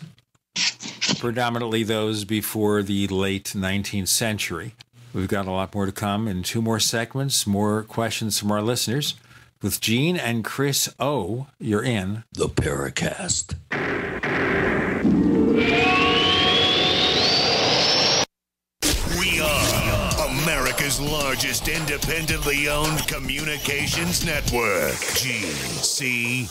predominantly those before the late 19th century. We've got a lot more to come in 2 more segments, more questions from our listeners. With Gene and Chris O, you're in the Paracast. We are America's largest independently owned communications network, GCN.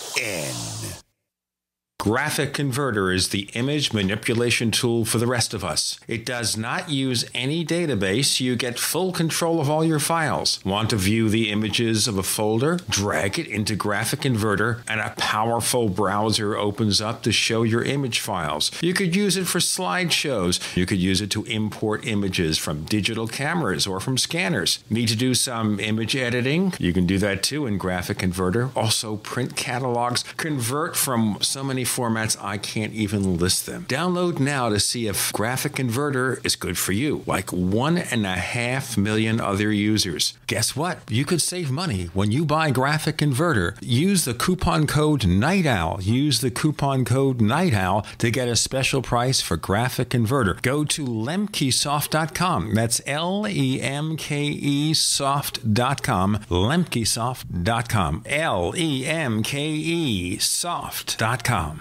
Graphic Converter is the image manipulation tool for the rest of us. It does not use any database. You get full control of all your files. Want to view the images of a folder? Drag it into Graphic Converter and a powerful browser opens up to show your image files. You could use it for slideshows. You could use it to import images from digital cameras or from scanners. Need to do some image editing? You can do that too in Graphic Converter. Also print catalogs. Convert from so many formats I can't even list them. Download now to see if Graphic Converter is good for you, like 1.5 million other users. Guess what? You could save money when you buy Graphic Converter. Use the coupon code NIGHTOWL. Use the coupon code NIGHTOWL to get a special price for Graphic Converter. Go to lemkesoft.com. That's LEMKE soft.com. lemkesoft.com. LEMKE soft.com.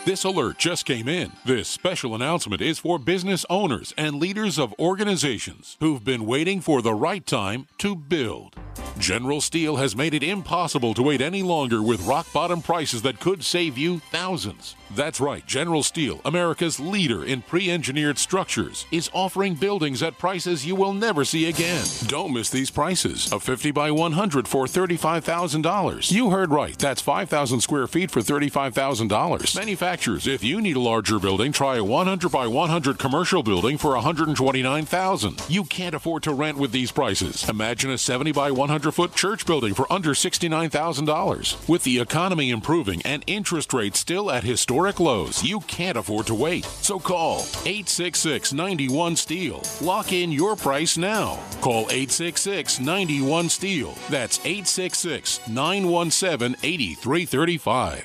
This alert just came in. This special announcement is for business owners and leaders of organizations who've been waiting for the right time to build. General Steel has made it impossible to wait any longer with rock-bottom prices that could save you thousands. That's right, General Steel, America's leader in pre-engineered structures, is offering buildings at prices you will never see again. Don't miss these prices. A 50 by 100 for $35,000. You heard right, that's 5,000 square feet for $35,000. Manufacturers, if you need a larger building, try a 100 by 100 commercial building for $129,000. You can't afford to rent with these prices. Imagine a 70 by 100 foot church building for under $69,000. With the economy improving and interest rates still at historic lows, you can't afford to wait. So call 866-91-STEEL. Lock in your price now. Call 866-91-STEEL. That's 866-917-8335.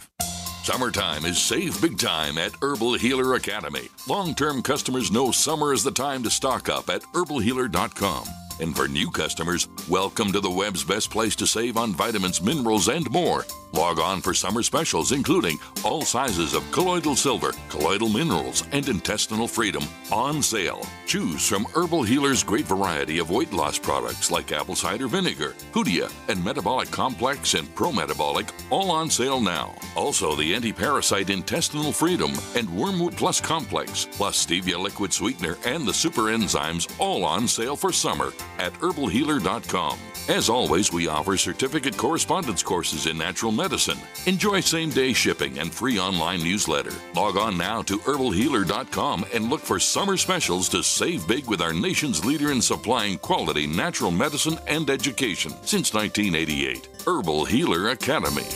Summertime is save big time at Herbal Healer Academy. Long-term customers know summer is the time to stock up at herbalhealer.com. And for new customers, welcome to the web's best place to save on vitamins, minerals, and more. Log on for summer specials, including all sizes of colloidal silver, colloidal minerals, and intestinal freedom on sale. Choose from Herbal Healer's great variety of weight loss products like apple cider vinegar, Hoodia, and Metabolic Complex and Pro-Metabolic, all on sale now. Also, the anti-parasite intestinal freedom and Wormwood Plus Complex, plus stevia liquid sweetener and the super enzymes, all on sale for summer at herbalhealer.com. As always, we offer certificate correspondence courses in natural medicine. Enjoy same-day shipping and free online newsletter. Log on now to herbalhealer.com and look for summer specials to save big with our nation's leader in supplying quality natural medicine and education since 1988. Herbal Healer Academy.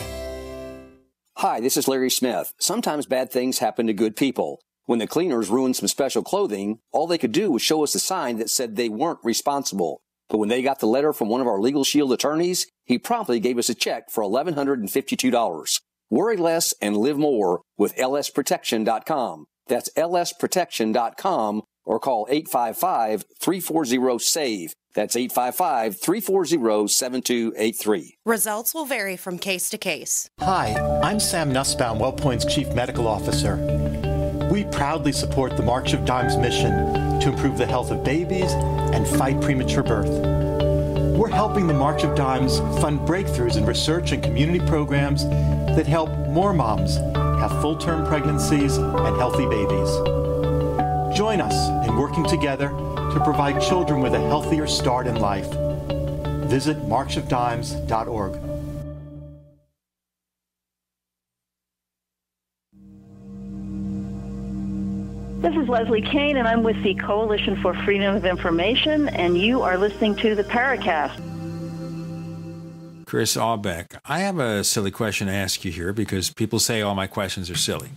Hi, this is Larry Smith. Sometimes bad things happen to good people. When the cleaners ruined some special clothing, all they could do was show us a sign that said they weren't responsible. But when they got the letter from one of our Legal Shield attorneys, he promptly gave us a check for $1,152. Worry less and live more with lsprotection.com. That's lsprotection.com or call 855-340-SAVE. That's 855-340-7283. Results will vary from case to case. Hi, I'm Sam Nussbaum, WellPoint's Chief Medical Officer. We proudly support the March of Dimes mission to improve the health of babies and fight premature birth. We're helping the March of Dimes fund breakthroughs in research and community programs that help more moms have full-term pregnancies and healthy babies. Join us in working together to provide children with a healthier start in life. Visit marchofdimes.org. This is Leslie Kane, and I'm with the Coalition for Freedom of Information, and you are listening to the Paracast. Chris Aubeck, I have a silly question to ask you here because people say all my questions are silly.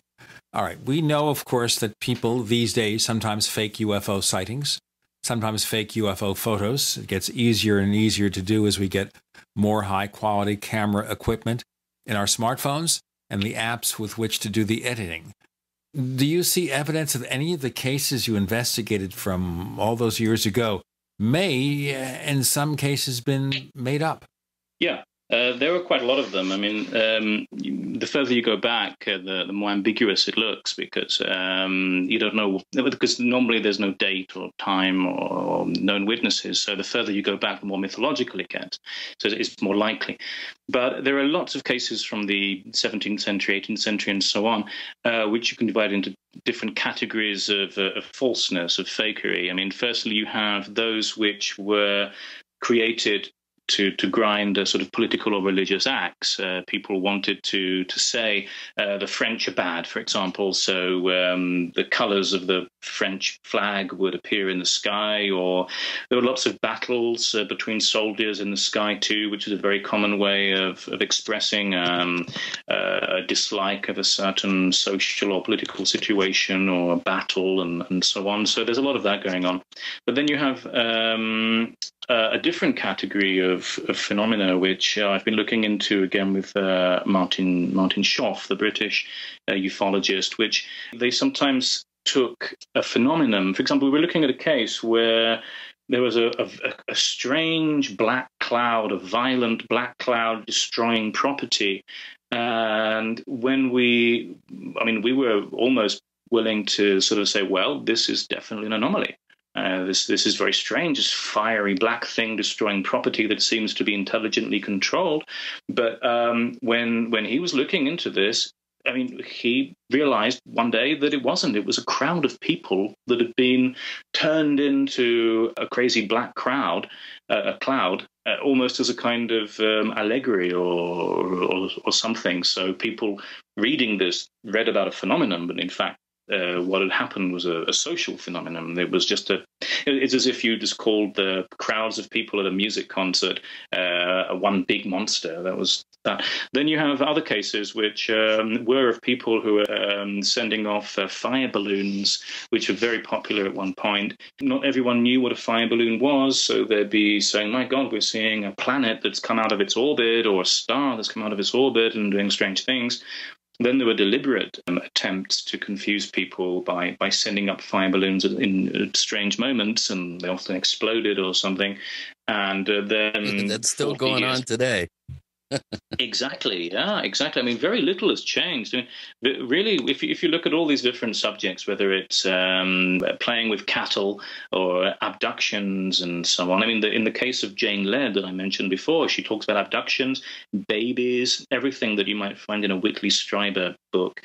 All right, we know, of course, that people these days sometimes fake UFO sightings, sometimes fake UFO photos. It gets easier and easier to do as we get more high-quality camera equipment in our smartphones and the apps with which to do the editing. Do you see evidence of any of the cases you investigated from all those years ago may, in some cases, been made up? Yeah, there were quite a lot of them. I mean, the further you go back, the more ambiguous it looks because you don't know, because normally there's no date or time or known witnesses. So the further you go back, the more mythological it gets. So it's more likely. But there are lots of cases from the 17th century, 18th century, and so on, which you can divide into different categories of falseness, of fakery. I mean, firstly, you have those which were created to grind a sort of political or religious acts. People wanted to say the French are bad, for example, so the colors of the French flag would appear in the sky, or there were lots of battles between soldiers in the sky too, which is a very common way of expressing a dislike of a certain social or political situation or a battle and so on. So there's a lot of that going on. But then you have a different category of phenomena, which I've been looking into again with Martin Schoff, the British ufologist, which they sometimes took a phenomenon. For example, we were looking at a case where there was a strange black cloud, a violent black cloud destroying property. And when we were almost willing to sort of say, well, this is definitely an anomaly. This is very strange, this fiery black thing destroying property that seems to be intelligently controlled. But when he was looking into this, I mean, he realized one day that it wasn't. It was a crowd of people that had been turned into a crazy black cloud, almost as a kind of allegory or something. So people reading this read about a phenomenon, but in fact, what had happened was a social phenomenon. It was just it's as if you just called the crowds of people at a music concert one big monster. That was that. Then you have other cases which were of people who were sending off fire balloons, which were very popular at one point. Not everyone knew what a fire balloon was, so they'd be saying, my God, we're seeing a planet that's come out of its orbit or a star that's come out of its orbit and doing strange things. Then there were deliberate attempts to confuse people by sending up fire balloons in strange moments, and they often exploded or something. And then that's still going on today. Exactly. Yeah, exactly. I mean, very little has changed. I mean, really, if you look at all these different subjects, whether it's playing with cattle or abductions and so on. I mean, in the case of Jane Laird that I mentioned before, she talks about abductions, babies, everything that you might find in a Whitley Strieber book.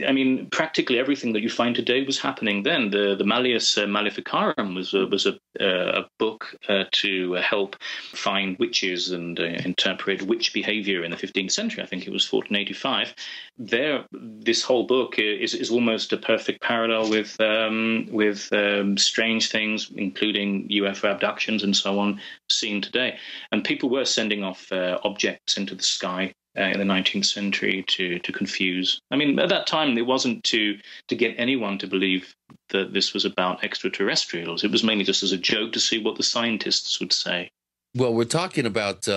I mean, practically everything that you find today was happening then. The Malleus Maleficarum was a book to help find witches and interpret witch behavior in the 15th century. I think it was 1485. This whole book is almost a perfect parallel with strange things, including UFO abductions and so on, seen today. And people were sending off objects into the sky in the 19th century to confuse. I mean, at that time, it wasn't to get anyone to believe that this was about extraterrestrials. It was mainly just as a joke to see what the scientists would say. Well, we're talking about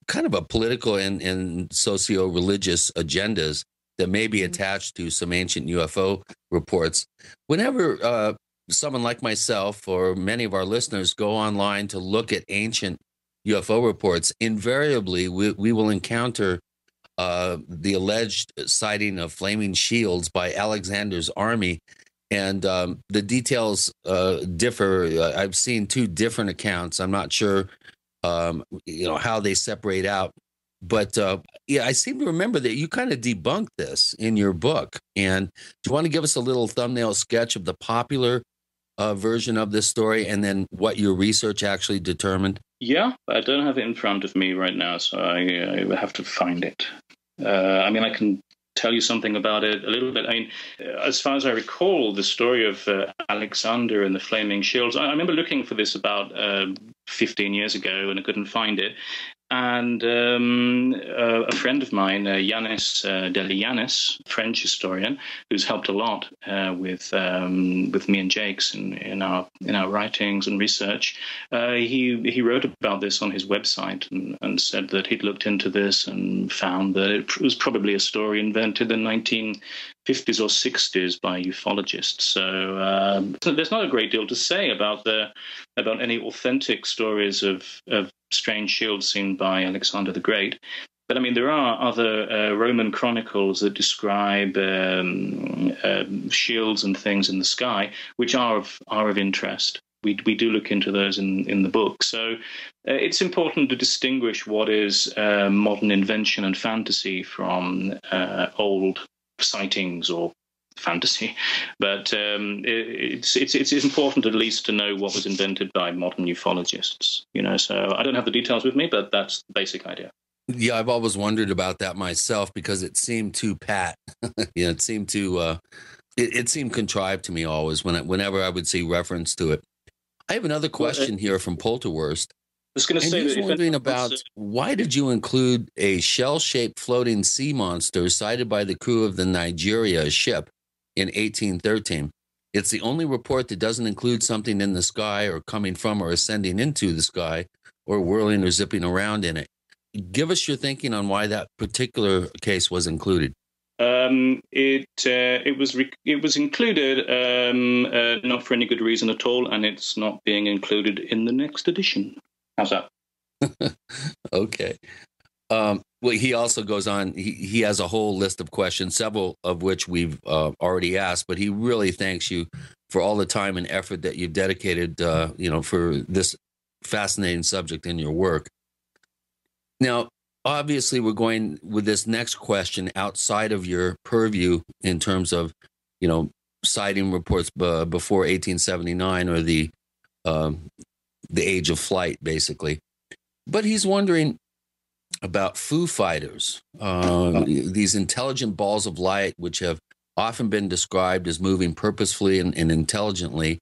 kind of a political and socio-religious agendas that may be attached to some ancient UFO reports. Whenever someone like myself or many of our listeners go online to look at ancient UFO reports, invariably we will encounter the alleged sighting of flaming shields by Alexander's army. And the details differ. I've seen two different accounts. I'm not sure how they separate out. But I seem to remember that you kind of debunked this in your book. And do you want to give us a little thumbnail sketch of the popular version of this story and then what your research actually determined? Yeah, I don't have it in front of me right now, so I have to find it. I mean, I can tell you something about it a little bit. I mean, as far as I recall, the story of Alexander and the flaming shields, I remember looking for this about 15 years ago, and I couldn't find it. And a friend of mine, Yanis Delianis, French historian, who's helped a lot with me and Jake's in our writings and research, he wrote about this on his website and said that he'd looked into this and found that it was probably a story invented in the 1950s or 60s by ufologists. So there's not a great deal to say about any authentic stories of strange shields seen by Alexander the Great. But I mean, there are other Roman chronicles that describe shields and things in the sky, which are of interest. We do look into those in the book. So it's important to distinguish what is modern invention and fantasy from old sightings or fantasy, but it's important at least to know what was invented by modern ufologists. So I don't have the details with me, but that's the basic idea. Yeah, I've always wondered about that myself because it seemed too pat. It seemed too it seemed contrived to me always whenever I would see reference to it. I have another question here from Polterwurst. I was going to say, he's wondering about why did you include a shell-shaped floating sea monster sighted by the crew of the Nigeria ship in 1813. It's the only report that doesn't include something in the sky or coming from or ascending into the sky or whirling or zipping around in it. Give us your thinking on why that particular case was included. It was included not for any good reason at all, and it's not being included in the next edition. How's that? Okay. Well, he also goes on. He has a whole list of questions, several of which we've already asked, but he really thanks you for all the time and effort that you've dedicated, for this fascinating subject in your work. Now, obviously, we're going with this next question outside of your purview in terms of, sighting reports before 1879 or the age of flight, basically. But he's wondering about Foo Fighters, these intelligent balls of light, which have often been described as moving purposefully and intelligently.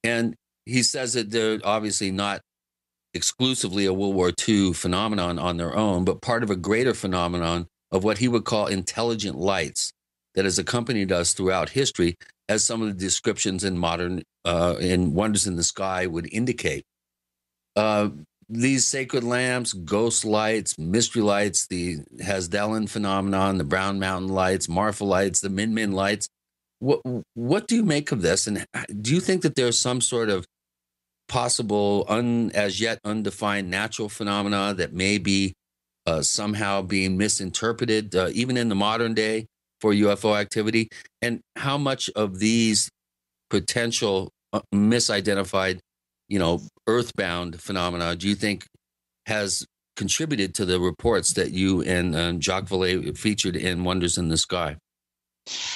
And he says that they're obviously not exclusively a World War II phenomenon on their own, but part of a greater phenomenon of what he would call intelligent lights that has accompanied us throughout history, as some of the descriptions in modern in Wonders in the Sky would indicate. These sacred lamps, ghost lights, mystery lights, the Hasdallan phenomenon, the Brown Mountain lights, Marfa lights, the Min Min lights. What do you make of this? And do you think that there's some sort of possible, as yet undefined natural phenomena that may be somehow being misinterpreted, even in the modern day, for UFO activity? And how much of these potential misidentified, earthbound phenomena do you think has contributed to the reports that you and Jacques Vallee featured in Wonders in the Sky?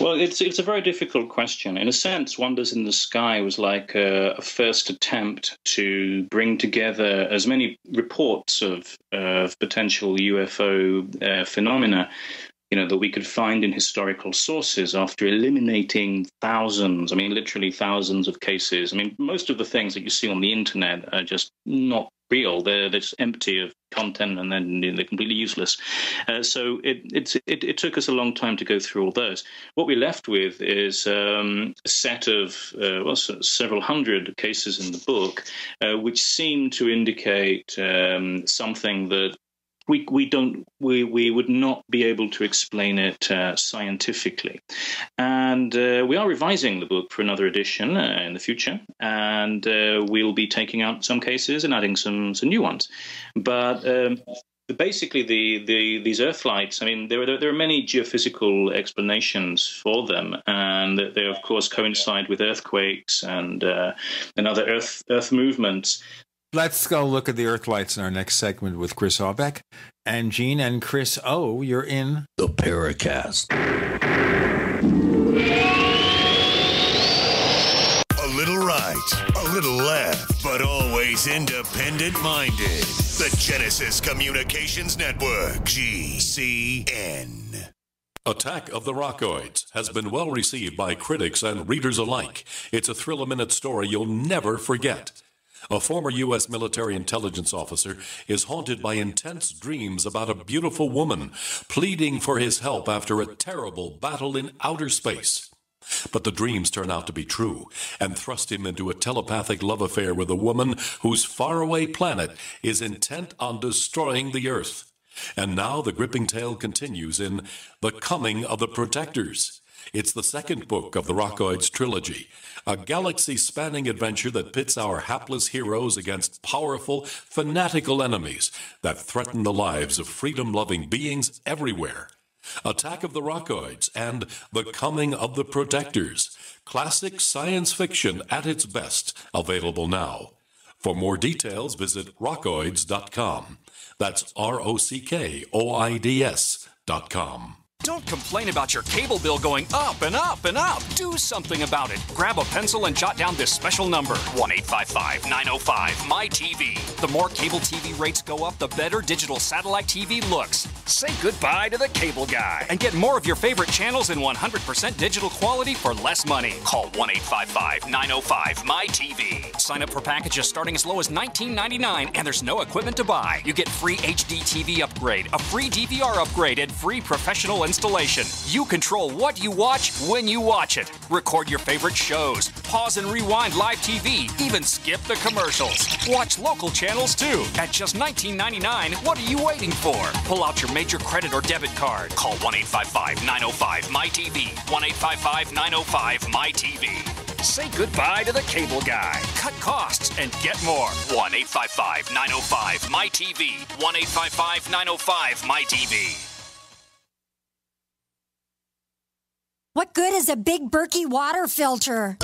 Well, it's a very difficult question. In a sense, Wonders in the Sky was like a first attempt to bring together as many reports of potential UFO phenomena that we could find in historical sources after eliminating thousands, literally thousands of cases. Most of the things that you see on the internet are just not real. They're just empty of content, and then they're completely useless. So it took us a long time to go through all those. What we're left with is a set of several hundred cases in the book, which seem to indicate something that we would not be able to explain it scientifically. And we are revising the book for another edition in the future, and we'll be taking out some cases and adding some new ones. But basically, these Earth lights, there are many geophysical explanations for them, and they, of course, coincide with earthquakes and other Earth movements. Let's go look at the Earth lights in our next segment with Chris Aubeck. And Gene and Chris O, you're in the Paracast. A little right, a little left, but always independent-minded. The Genesis Communications Network, GCN. Attack of the Rockoids has been well received by critics and readers alike. It's a thrill-a-minute story you'll never forget. A former U.S. military intelligence officer is haunted by intense dreams about a beautiful woman pleading for his help after a terrible battle in outer space. But the dreams turn out to be true and thrust him into a telepathic love affair with a woman whose faraway planet is intent on destroying the Earth. And now the gripping tale continues in The Coming of the Protectors. It's the second book of the Rockoids trilogy, a galaxy-spanning adventure that pits our hapless heroes against powerful, fanatical enemies that threaten the lives of freedom-loving beings everywhere. Attack of the Rockoids and The Coming of the Protectors, classic science fiction at its best, available now. For more details, visit rockoids.com. That's ROCKOIDS.com. Don't complain about your cable bill going up and up and up. Do something about it. Grab a pencil and jot down this special number, 1-855-905-MY-TV. The more cable TV rates go up, the better digital satellite TV looks. Say goodbye to the cable guy and get more of your favorite channels in 100% digital quality for less money. Call 1-855-905-MY-TV. Sign up for packages starting as low as $19.99, and there's no equipment to buy. You get free HD TV upgrade, a free DVR upgrade, and free professional installation. You control what you watch when you watch it. Record your favorite shows, pause and rewind live TV, even skip the commercials. Watch local channels too. At just $19.99, what are you waiting for? Pull out your major credit or debit card. Call 1-855-905-MY-TV. 1-855-905-MY-TV. Say goodbye to the cable guy. Cut costs and get more. 1-855-905-MY-TV. 1-855-905-MY-TV. What good is a big Berkey water filter?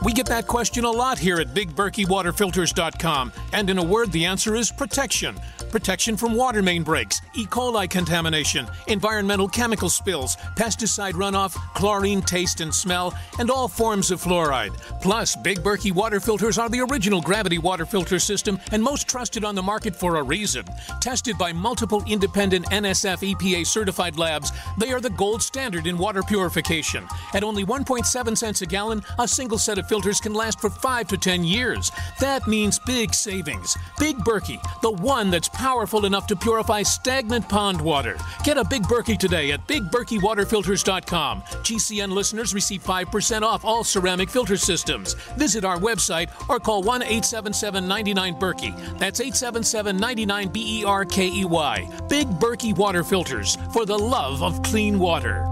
We get that question a lot here at BigBerkeyWaterFilters.com. And in a word, the answer is protection. Protection from water main breaks, E. coli contamination, environmental chemical spills, pesticide runoff, chlorine taste and smell, and all forms of fluoride. Plus, Big Berkey water filters are the original gravity water filter system and most trusted on the market for a reason. Tested by multiple independent NSF EPA certified labs, they are the gold standard in water purification. At only 1.7 cents a gallon, a single set of filters can last for 5 to 10 years. That means big savings. Big Berkey, the one that's powerful enough to purify stagnant pond water. Get a Big Berkey today at BigBerkeyWaterFilters.com. GCN listeners receive 5% off all ceramic filter systems. Visit our website or call 1-877-99-BERKEY. That's 877-99-BERKEY. Big Berkey Water Filters, for the love of clean water.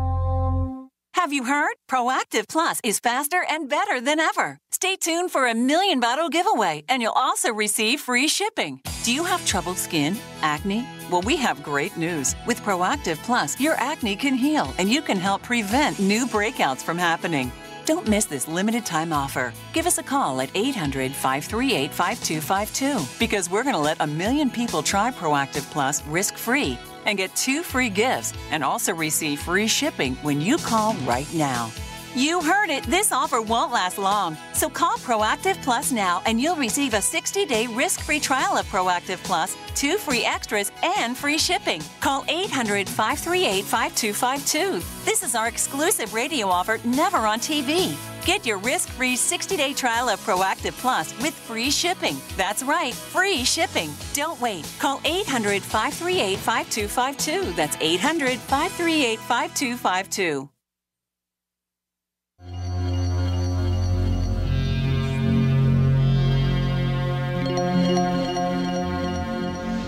Have you heard? Proactive Plus is faster and better than ever. Stay tuned for a 1,000,000 bottle giveaway, and you'll also receive free shipping. Do you have troubled skin? Acne? Well, we have great news. With Proactive Plus, your acne can heal, and you can help prevent new breakouts from happening. Don't miss this limited time offer. Give us a call at 800-538-5252 because we're going to let 1,000,000 people try Proactive Plus risk-free and get 2 free gifts and also receive free shipping when you call right now. You heard it. This offer won't last long. So call Proactive Plus now and you'll receive a 60-day risk-free trial of Proactive Plus, 2 free extras, and free shipping. Call 800-538-5252. This is our exclusive radio offer, never on TV. Get your risk-free 60-day trial of Proactive Plus with free shipping. That's right, free shipping. Don't wait. Call 800-538-5252. That's 800-538-5252.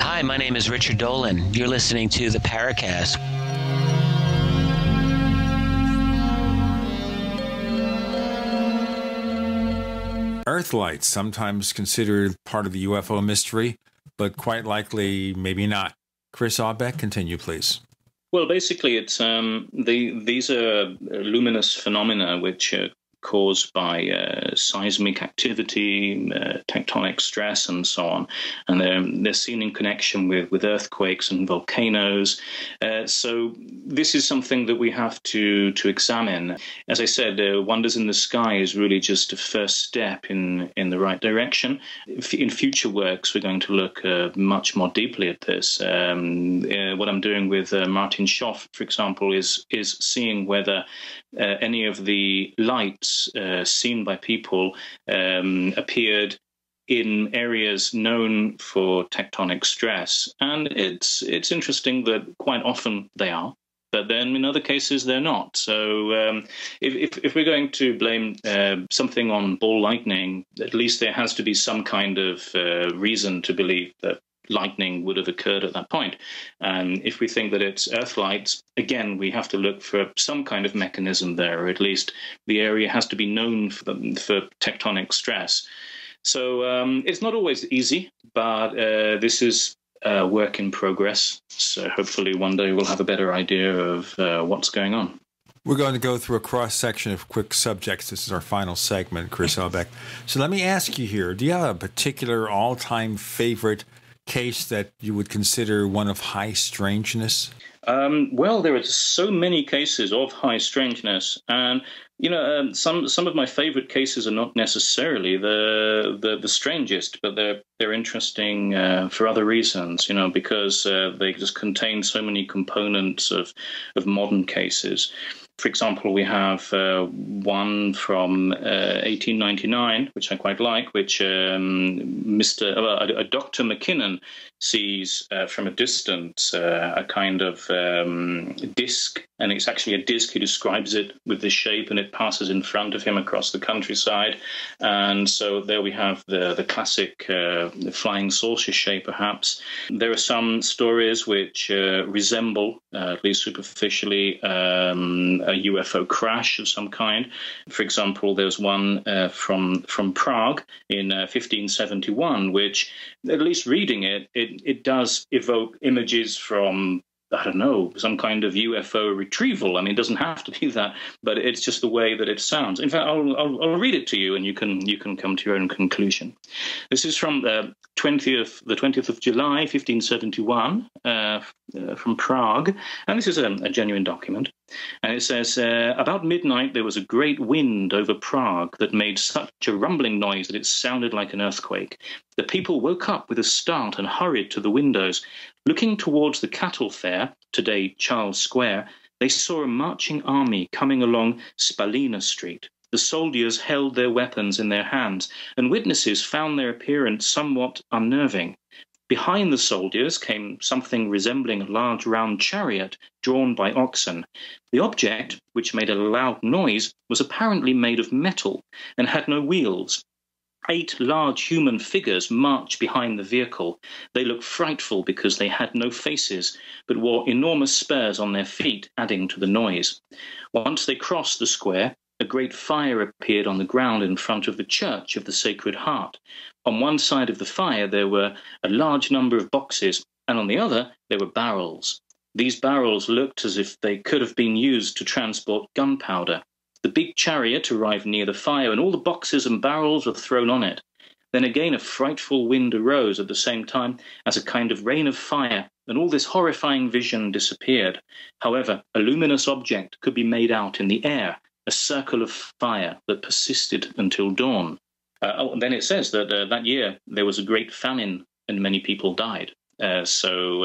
Hi, my name is Richard Dolan. You're listening to the Paracast. Earthlights, sometimes considered part of the UFO mystery, but quite likely maybe not. Chris Aubeck, continue, please. Well, basically, it's these are luminous phenomena which are caused by seismic activity, tectonic stress, and so on. And they're seen in connection with earthquakes and volcanoes. So this is something that we have to examine. As I said, Wonders in the Sky is really just a first step in the right direction. In future works, we're going to look much more deeply at this. What I'm doing with Martin Schoff, for example, is seeing whether any of the lights seen by people appeared in areas known for tectonic stress. And it's interesting that quite often they are, but then in other cases they're not. So if we're going to blame something on ball lightning, at least there has to be some kind of reason to believe that lightning would have occurred at that point. And if we think that it's earthlights, again, we have to look for some kind of mechanism there, or at least the area has to be known for tectonic stress. So it's not always easy, but this is work in progress. So hopefully one day we'll have a better idea of what's going on. We're going to go through a cross-section of quick subjects. This is our final segment, Chris Aubeck. So let me ask you here, do you have a particular all-time favorite case that you would consider one of high strangeness? Well, there are so many cases of high strangeness, and some of my favorite cases are not necessarily the strangest, but they're interesting for other reasons. Because they just contain so many components of modern cases. For example, we have one from 1899, which I quite like, which Dr. McKinnon sees from a distance, a kind of disc, and it's actually a disc. He describes it with the shape, and it passes in front of him across the countryside. And so there we have the classic flying saucer shape, perhaps. There are some stories which resemble, at least superficially, a UFO crash of some kind. For example, there's one from Prague in 1571, which, at least reading it does evoke images from I don't know, some kind of UFO retrieval. I mean, it doesn't have to be that, but it's just the way that it sounds. In fact, I'll read it to you, and you can come to your own conclusion. This is from the 20th of July, 1571, from Prague, and this is a genuine document. And it says, about midnight there was a great wind over Prague that made such a rumbling noise that it sounded like an earthquake. The people woke up with a start and hurried to the windows. Looking towards the cattle fair, today Charles Square, they saw a marching army coming along Spalina Street. The soldiers held their weapons in their hands, and witnesses found their appearance somewhat unnerving. Behind the soldiers came something resembling a large round chariot drawn by oxen. The object, which made a loud noise, was apparently made of metal and had no wheels. 8 large human figures marched behind the vehicle. They looked frightful because they had no faces, but wore enormous spurs on their feet, adding to the noise. Once they crossed the square, a great fire appeared on the ground in front of the Church of the Sacred Heart. On one side of the fire there were a large number of boxes, and on the other there were barrels. These barrels looked as if they could have been used to transport gunpowder. The big chariot arrived near the fire, and all the boxes and barrels were thrown on it. Then again a frightful wind arose at the same time as a kind of rain of fire, and all this horrifying vision disappeared. However, a luminous object could be made out in the air, a circle of fire that persisted until dawn. Then it says that that year there was a great famine and many people died. So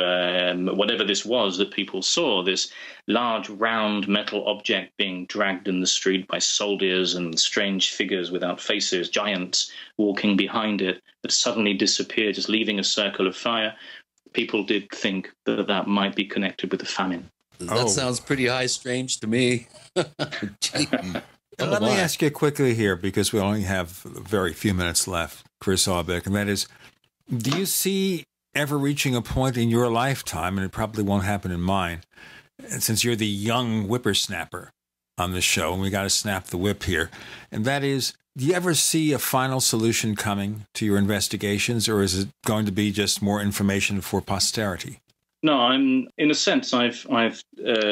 whatever this was that people saw, this large round metal object being dragged in the street by soldiers and strange figures without faces, giants walking behind it, that suddenly disappeared, just leaving a circle of fire, people did think that that might be connected with the famine. That sounds pretty high strange to me. Let me ask you quickly here, because we only have very few minutes left, Chris Aubeck, and that is, do you see ever reaching a point in your lifetime, and it probably won't happen in mine, since you're the young whippersnapper on the show, and we got to snap the whip here, and that is, do you ever see a final solution coming to your investigations, or is it going to be just more information for posterity? No, in a sense, I've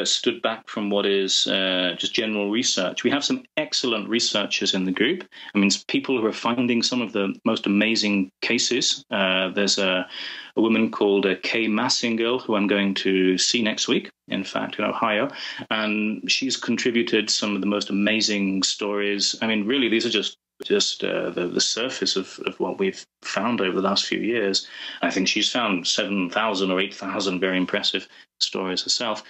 stood back from what is just general research. We have some excellent researchers in the group. I mean, people who are finding some of the most amazing cases. There's a woman called Kay Massingill, who I'm going to see next week, in fact, in Ohio. And she's contributed some of the most amazing stories. I mean, really, these are just the surface of what we've found over the last few years. I think she's found 7,000 or 8,000 very impressive stories herself.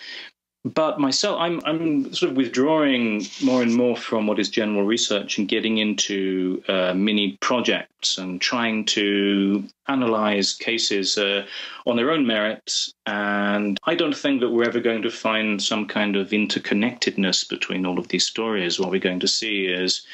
But myself, I'm sort of withdrawing more and more from what is general research and getting into mini projects and trying to analyze cases on their own merits. And I don't think that we're ever going to find some kind of interconnectedness between all of these stories. What we're going to see is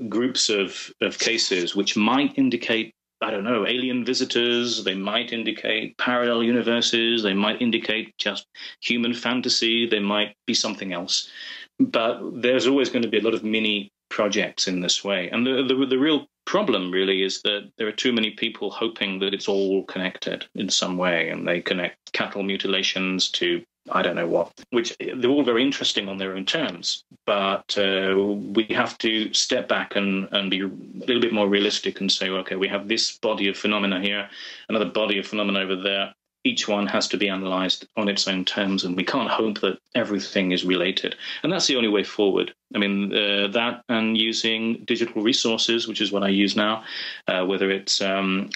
groups of cases which might indicate, I don't know, alien visitors, they might indicate parallel universes, they might indicate just human fantasy, they might be something else. But there's always going to be a lot of mini projects in this way. And the real problem really is that there are too many people hoping that it's all connected in some way, and they connect cattle mutilations to I don't know what, which they're all very interesting on their own terms. But we have to step back and be a little bit more realistic and say, okay, we have this body of phenomena here, another body of phenomena over there. Each one has to be analyzed on its own terms, and we can't hope that everything is related. And that's the only way forward. I mean, that and using digital resources, which is what I use now, whether it's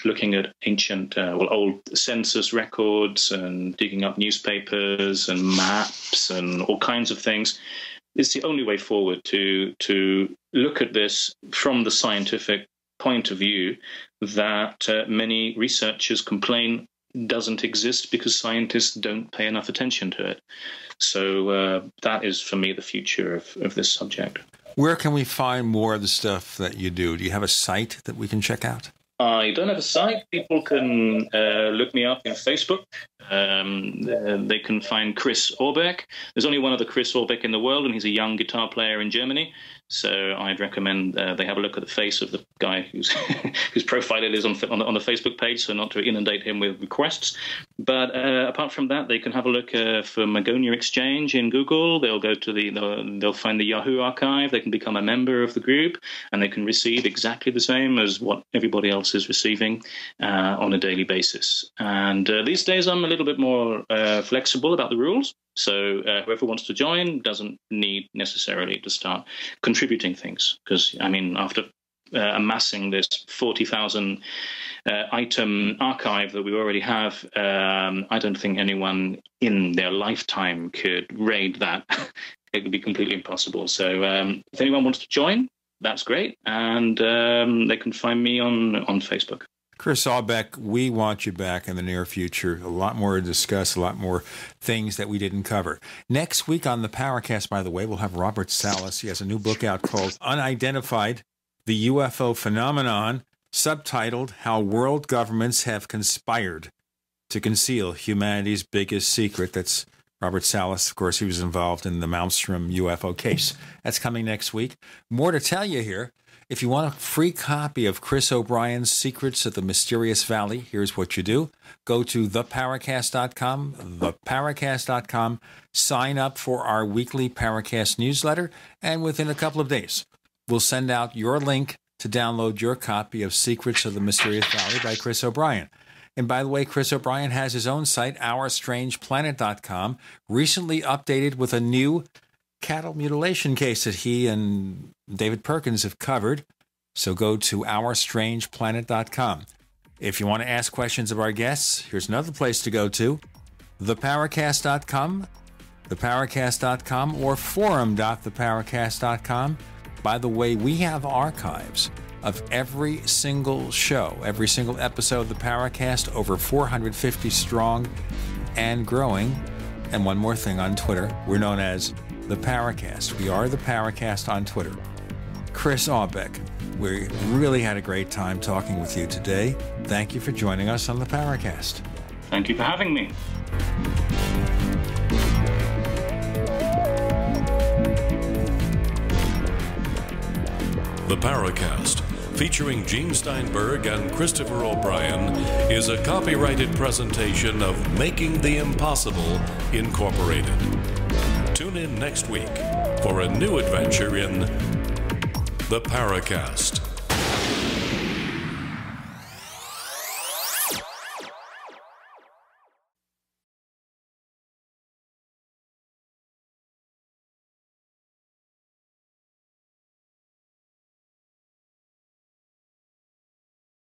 looking at ancient, old census records and digging up newspapers and maps and all kinds of things. It's the only way forward to look at this from the scientific point of view that many researchers complain doesn't exist because scientists don't pay enough attention to it. So that is, for me, the future of this subject. Where can we find more of the stuff that you do? Do you have a site that we can check out? I don't have a site. People can look me up in Facebook. They can find Chris Aubeck. There's only one other Chris Aubeck in the world, and he's a young guitar player in Germany. So I'd recommend they have a look at the face of the guy whose profile it is on the Facebook page, so not to inundate him with requests. But apart from that, they can have a look for Magonia Exchange in Google. They'll go to they'll find the Yahoo archive. They can become a member of the group, and they can receive exactly the same as what everybody else is receiving on a daily basis. And these days, I'm a little bit more flexible about the rules. So whoever wants to join doesn't need necessarily to start contributing things, because, I mean, after amassing this 40,000 item archive that we already have, I don't think anyone in their lifetime could raid that. It would be completely impossible. So if anyone wants to join, that's great. And they can find me on Facebook. Chris Aubeck, we want you back in the near future. A lot more to discuss, a lot more things that we didn't cover. Next week on the Paracast, by the way, we'll have Robert Salas. He has a new book out called Unidentified, the UFO Phenomenon, subtitled How World Governments Have Conspired to Conceal Humanity's Biggest Secret. That's Robert Salas. Of course, he was involved in the Malmstrom UFO case. That's coming next week. More to tell you here. If you want a free copy of Chris O'Brien's Secrets of the Mysterious Valley, here's what you do. Go to theparacast.com, theparacast.com, sign up for our weekly Paracast newsletter, and within a couple of days, we'll send out your link to download your copy of Secrets of the Mysterious Valley by Chris O'Brien. And by the way, Chris O'Brien has his own site, OurStrangePlanet.com, recently updated with a new cattle mutilation case that he and David Perkins have covered. So go to OurStrangePlanet.com. If you want to ask questions of our guests, here's another place to go to, theparacast.com, theparacast.com, or forum.theparacast.com. By the way, we have archives of every single show, every single episode of the Paracast, over 450 strong and growing. And one more thing, on Twitter, we're known as the Paracast. We are the Paracast on Twitter. Chris Aubeck, we really had a great time talking with you today. Thank you for joining us on the Paracast. Thank you for having me. The Paracast, featuring Gene Steinberg and Christopher O'Brien, is a copyrighted presentation of Making the Impossible, Incorporated. Tune in next week for a new adventure in The Paracast.